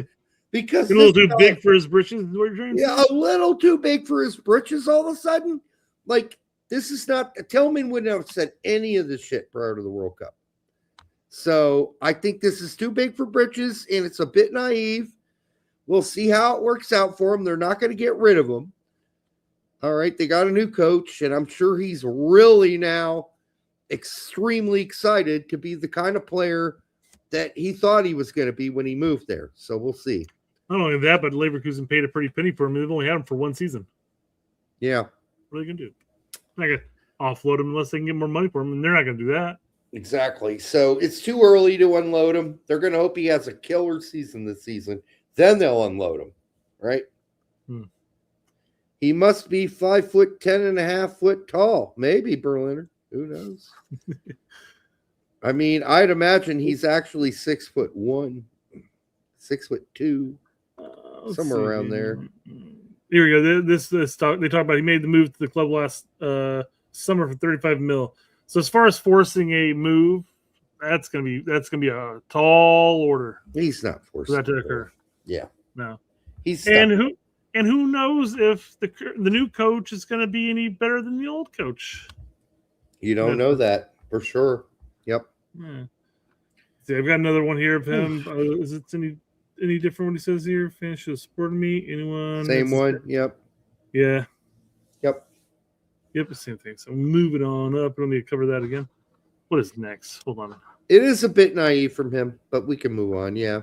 because a little too big for his britches. Yeah, a little too big for his britches all of a sudden. Like, this is not Tillman wouldn't have said any of this shit prior to the World Cup. So I think this is too big for britches, and it's a bit naive. We'll see how it works out for him. They're not going to get rid of him. All right, they got a new coach, and I'm sure he's really now extremely excited to be the kind of player that he thought he was going to be when he moved there. So we'll see. Not only that, but Leverkusen paid a pretty penny for him. They've only had him for one season. Yeah. What are they going to do? They're not going to offload him unless they can get more money for him, and they're not going to do that. Exactly. So it's too early to unload him. They're going to hope he has a killer season this season. Then they'll unload him, right? He must be 5'10.5" tall. Maybe Berliner. Who knows? I mean, I'd imagine he's actually 6'1", 6'2", somewhere around there. Here we go. This talk, they talk about he made the move to the club last summer for $35 million. So as far as forcing a move, that's gonna be a tall order. He's not forcing that to occur. Yeah, no. He's stuck. And who knows if the new coach is going to be any better than the old coach? You don't know that for sure. Yep. See, I've got another one here of him. Is it any different what he says here? Fans should have supported me. Anyone? Same one. Yep. Yeah. Yep. Yep, the same thing. So moving on up. We don't need to cover that again. What is next? Hold on. It is a bit naive from him, but we can move on. Yeah.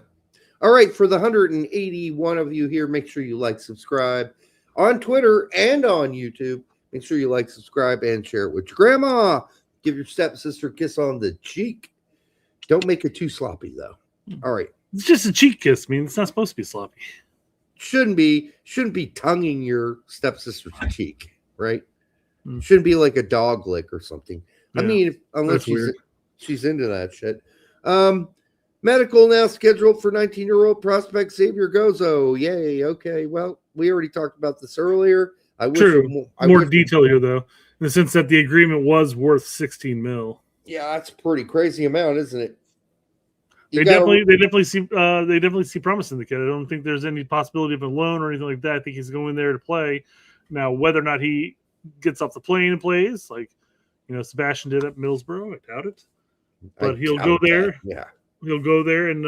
All right. For the 181 of you here, make sure you like, subscribe on Twitter and on YouTube. Make sure you like, subscribe, and share it with your grandma. Give your stepsister a kiss on the cheek. Don't make it too sloppy, though. All right. It's just a cheek kiss. I mean, it's not supposed to be sloppy. Shouldn't be tonguing your stepsister's cheek, right? Shouldn't be like a dog lick or something. Yeah, I mean, unless she's into that shit. Medical now scheduled for 19-year-old prospect Xavier Gozo. Yay. Okay. Well, we already talked about this earlier. True. More detail here, though, in the sense that the agreement was worth $16 million. Yeah, that's a pretty crazy amount, isn't it? They definitely see promise in the kid. I don't think there's any possibility of a loan or anything like that. I think he's going there to play. Now, whether or not he gets off the plane and plays, like Sebastian did at Middlesbrough, I doubt it. But he'll go there. Yeah, he'll go there and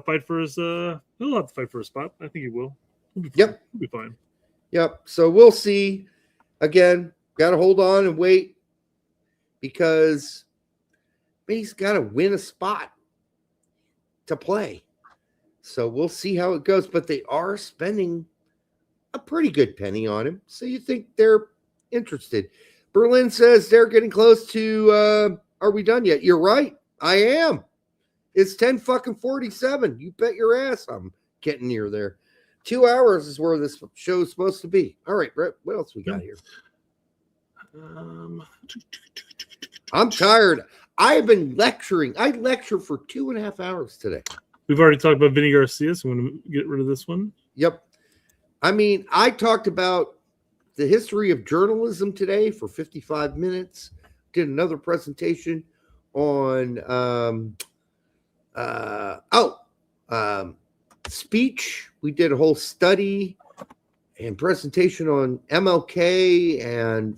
fight for his. He'll have to fight for a spot. I think he will. He'll be fine. Yep. So we'll see. Again, got to hold on and wait because he's got to win a spot to play. So we'll see how it goes. But they are spending a pretty good penny on him. So you think they're interested. Berlin says they're getting close to are we done yet? You're right. I am. It's 10:47. You bet your ass I'm getting near there. 2 hours is where this show is supposed to be. All right, Brett, what else we got here? I'm tired. I've been lecturing. I lectured for 2.5 hours today. We've already talked about Vinny Garcia, so I'm going to get rid of this one. Yep. I mean, I talked about the history of journalism today for 55 minutes. Did another presentation on speech. We did a whole study and presentation on MLK and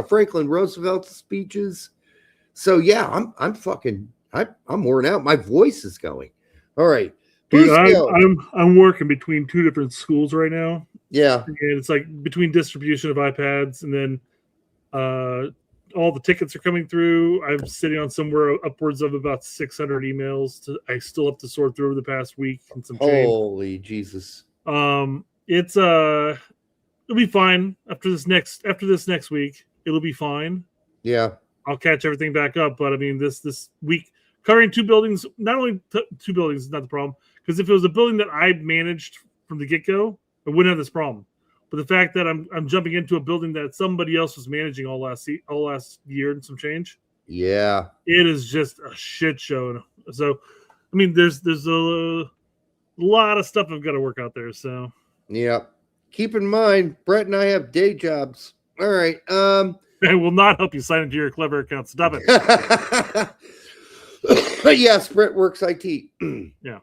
Franklin Roosevelt's speeches. So yeah, I'm worn out. My voice is going. All right. Dude, I'm working between two different schools right now. Yeah. And it's like between distribution of iPads and then all the tickets are coming through. I'm sitting on somewhere upwards of about 600 emails. I still have to sort through over the past week and some change. Holy Jesus. It's it'll be fine after this next week. It'll be fine. Yeah. I'll catch everything back up. But I mean, this week covering two buildings, not only two buildings is not the problem. Because if it was a building that I managed from the get-go, I wouldn't have this problem. But the fact that I'm jumping into a building that somebody else was managing all last year and some change, yeah, it is just a shit show. So, I mean, there's a lot of stuff I've got to work out there. So, yeah. Keep in mind, Brett and I have day jobs. All right. I will not help you sign into your Clever account. Stop it. Yes, Brett works IT. Yeah.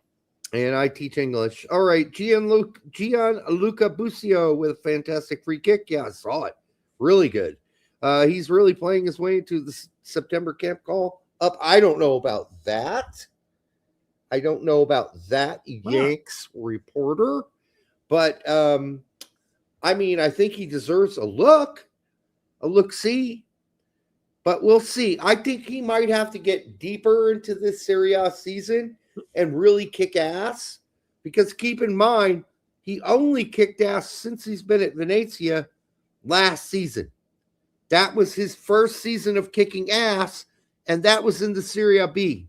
And I teach English. All right. Gianluca Busio with a fantastic free kick. Yeah, I saw it. Really good. He's really playing his way into the September camp call up. I don't know about that. Yanks reporter. But, I mean, I think he deserves a look-see. But we'll see. I think he might have to get deeper into this Serie A season and really kick ass. Because keep in mind, he only kicked ass since he's been at Venezia last season. That was his first season of kicking ass, and that was in the Serie B.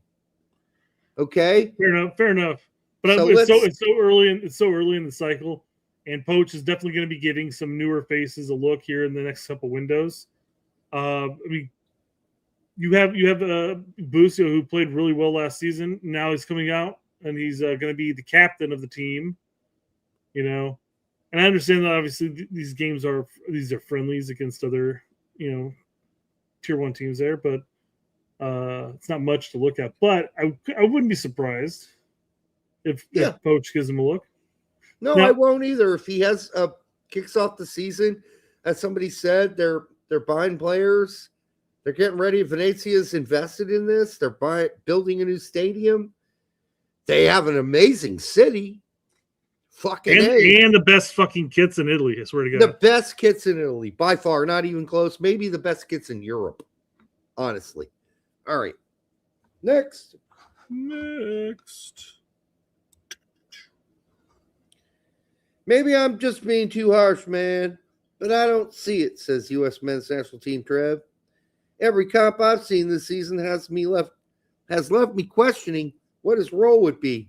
Okay? Fair enough. But so it's so early in the cycle, and Poach is definitely going to be giving some newer faces a look here in the next couple windows. I mean, you have Busio, who played really well last season. Now he's coming out, and he's going to be the captain of the team. You know, and I understand that obviously these are friendlies against other tier 1 teams there, but it's not much to look at. But I wouldn't be surprised if Poach gives him a look. No, I won't either. If he has kicks off the season, as somebody said, they're buying players. They're getting ready. Venezia's invested in this. They're building a new stadium. They have an amazing city. And the best fucking kits in Italy, I swear to God. The best kits in Italy, by far, not even close. Maybe the best kits in Europe, honestly. All right. Next. Maybe I'm just being too harsh, man, but I don't see it, says U.S. men's national team Trev. Every comp I've seen this season has left me questioning what his role would be.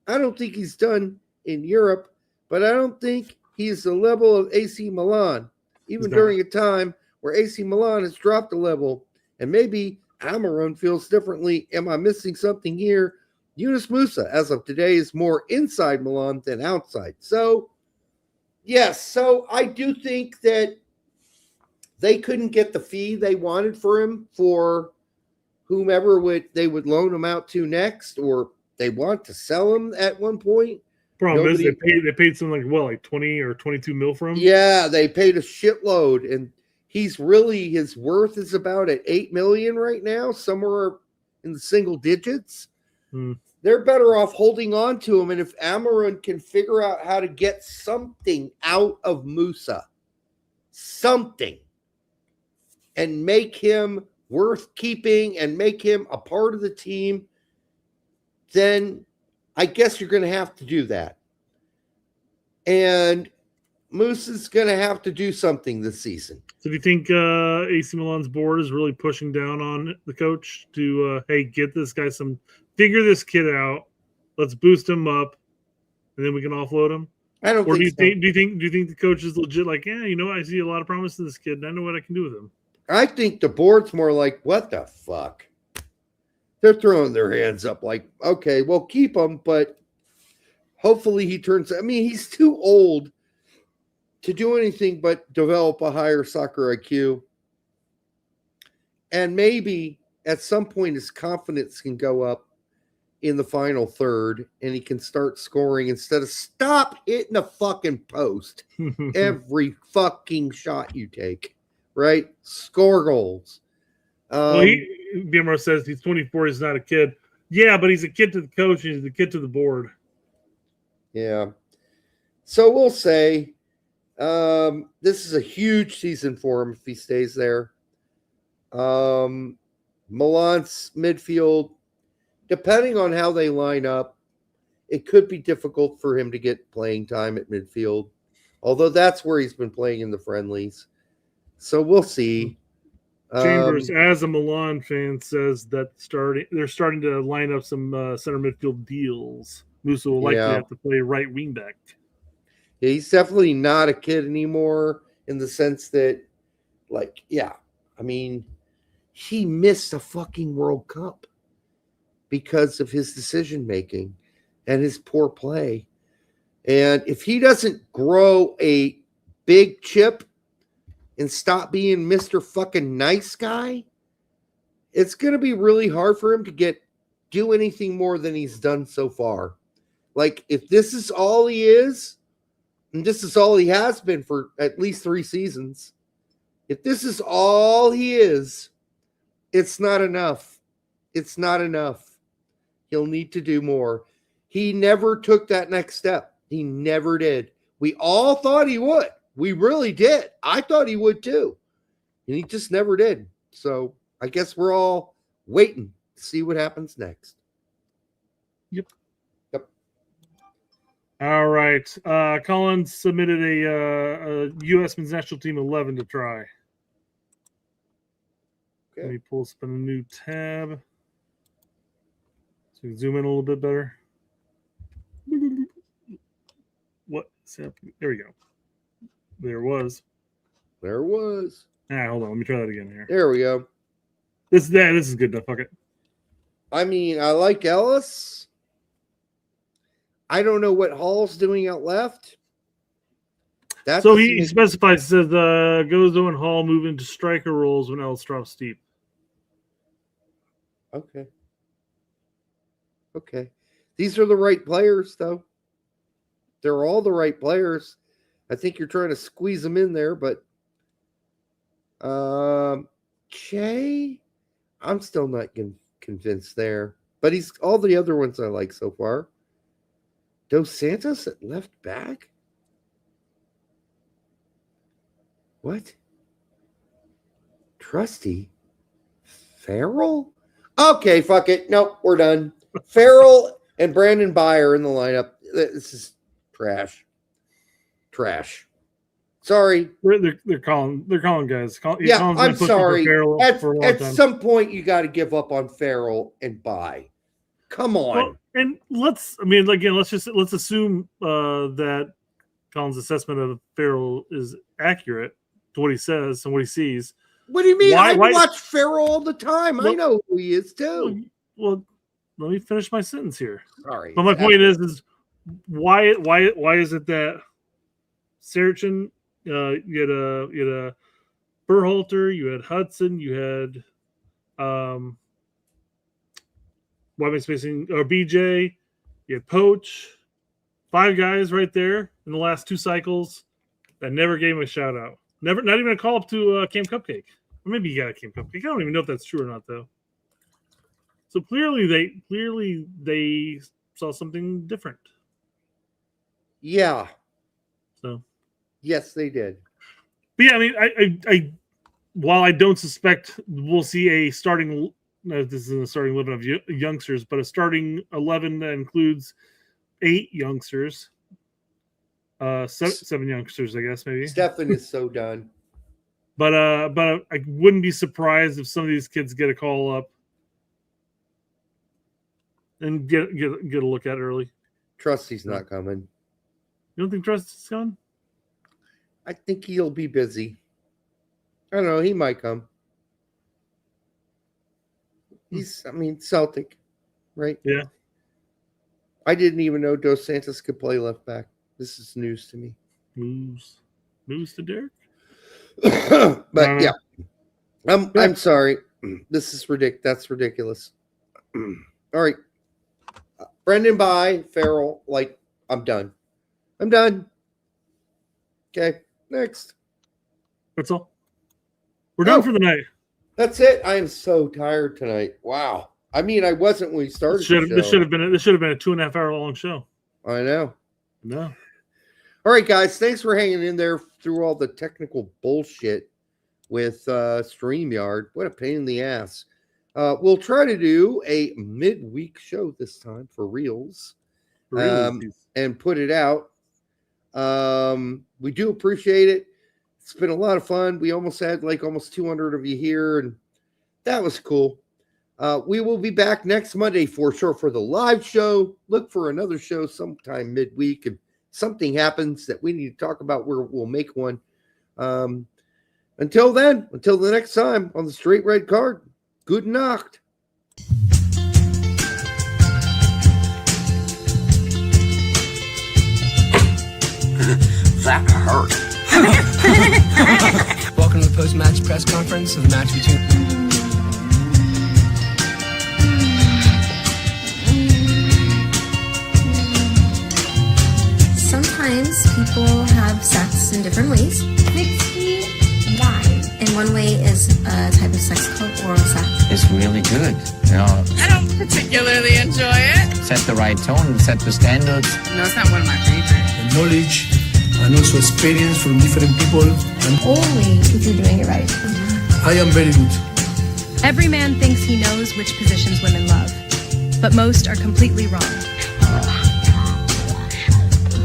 I don't think he's done in Europe, but I don't think he's the level of AC Milan, even during a time where AC Milan has dropped a level, and maybe Amaron feels differently. Am I missing something here? Yunus Musa, as of today, is more inside Milan than outside. So, yes, so I do think that they couldn't get the fee they wanted for him for whomever they would loan him out to next, or they want to sell him at one point. Problem is they paid something like 20 or 22 mil for him. Yeah, they paid a shitload, and his worth is about at $8 million right now, somewhere in the single digits. They're better off holding on to him, and if Amaron can figure out how to get something out of Musa, and make him worth keeping and make him a part of the team, then I guess you're going to have to do that. And Musa's going to have to do something this season. So do you think AC Milan's board is really pushing down on the coach to, hey, get this guy figure this kid out, let's boost him up, and then we can offload him? I don't think so. Do you think the coach is legit like, I see a lot of promise in this kid, and I know what I can do with him? I think the board's more like, what the fuck? They're throwing their hands up like, okay, well, keep him, but hopefully he turns. I mean, he's too old to do anything but develop a higher soccer IQ. And maybe at some point his confidence can go up in the final third and he can start scoring instead of stop hitting the fucking post every fucking shot you take, right? Score goals. Well, BMR says he's 24. He's not a kid. Yeah, but he's a kid to the coach and he's a kid to the board. Yeah. So we'll say this is a huge season for him if he stays there. Milan's midfield, depending on how they line up, it could be difficult for him to get playing time at midfield, although that's where he's been playing in the friendlies. So we'll see. Chambers, as a Milan fan, says that they're starting to line up some center midfield deals. Musa will likely have to play right wing back. Yeah, he's definitely not a kid anymore in the sense that, I mean, he missed a fucking World Cup because of his decision making and his poor play. And if he doesn't grow a big chip and stop being Mr. fucking nice guy, it's going to be really hard for him to do anything more than he's done so far. Like, if this is all he is, and this is all he has been for at least 3 seasons, if this is all he is, it's not enough. It's not enough. He'll need to do more. He never took that next step. He never did. We all thought he would. We really did. I thought he would too. And he just never did. So I guess we're all waiting to see what happens next. Yep. All right. Collins submitted a U.S. men's national team 11 to try. Okay. Let me pull up a new tab so we can zoom in a little bit better. What's happening? There we go. There was. Hold on. Let me try that again here. There we go. This is good enough. Fuck it. I mean, I like Ellis. I don't know what Hall's doing out left. So he specifies, says Gozo and Hall move into striker roles when Ellis drops deep. Okay. These are the right players, though. They're all the right players. I think you're trying to squeeze them in there, but Che, I'm still not convinced there. But he's all the other ones I like so far. Dos Santos at left back? What? Trusty? Farrell? Okay, fuck it. Nope, we're done. Farrell and Brandon Byer in the lineup. This is trash. Sorry. They're calling guys. I'm sorry. At some point, you got to give up on Farrell and Bye. Come on. Well, and let's assume that Collins' assessment of Farrell is accurate to what he says and what he sees. What do you mean? I watch Farrell all the time. I know who he is too. Well, let me finish my sentence here. Sorry. But my point is why is it that Serchin, you had a Berhalter, you had Hudson, you had BJ, you had Poach, 5 guys right there in the last 2 cycles that never gave him a shout out. Not even a call up to Camp Cupcake. Or maybe he got a Camp Cupcake. I don't even know if that's true or not, though. So clearly they saw something different. Yeah. So. Yes, they did. But yeah, I mean, I while I don't suspect we'll see a starting. This isn't a starting 11 of youngsters, but a starting 11 that includes 8 youngsters, 7 youngsters, I guess maybe. Stefan is so done. But I wouldn't be surprised if some of these kids get a call up and get a look at it early. Trusty's not coming. You don't think Trusty's coming? I think he'll be busy. I don't know. He might come. Celtic, right? Yeah. I didn't even know Dos Santos could play left back. This is news to me. News to Derek? But yeah. I'm sorry. This is ridiculous. That's ridiculous. All right. Brendan, bye. Farrell, like, I'm done. Okay, next. That's all. We're done for the night. That's it. I am so tired tonight. Wow. I mean, I wasn't when we started. This should have been a 2.5 hour long show. I know. No. All right, guys. Thanks for hanging in there through all the technical bullshit with StreamYard. What a pain in the ass. We'll try to do a midweek show this time for reals, and put it out. We do appreciate it. It's been a lot of fun. We almost had almost 200 of you here, and that was cool. We will be back next Monday for sure for the live show. Look for another show sometime midweek. If something happens that we need to talk about, we'll make one. Until then, until the next time on the Straight Red Card, good Nacht. That hurt. Welcome to the post-match press conference of the match between... Sometimes people have sex in different ways. 69. And one way is a type of sex called oral sex. It's really good. I don't particularly enjoy it. Set the right tone, set the standards. No, it's not one of my favorites. And knowledge and also experience from different people. And Only if you're doing it right. I am very good. Every man thinks he knows which positions women love, but most are completely wrong.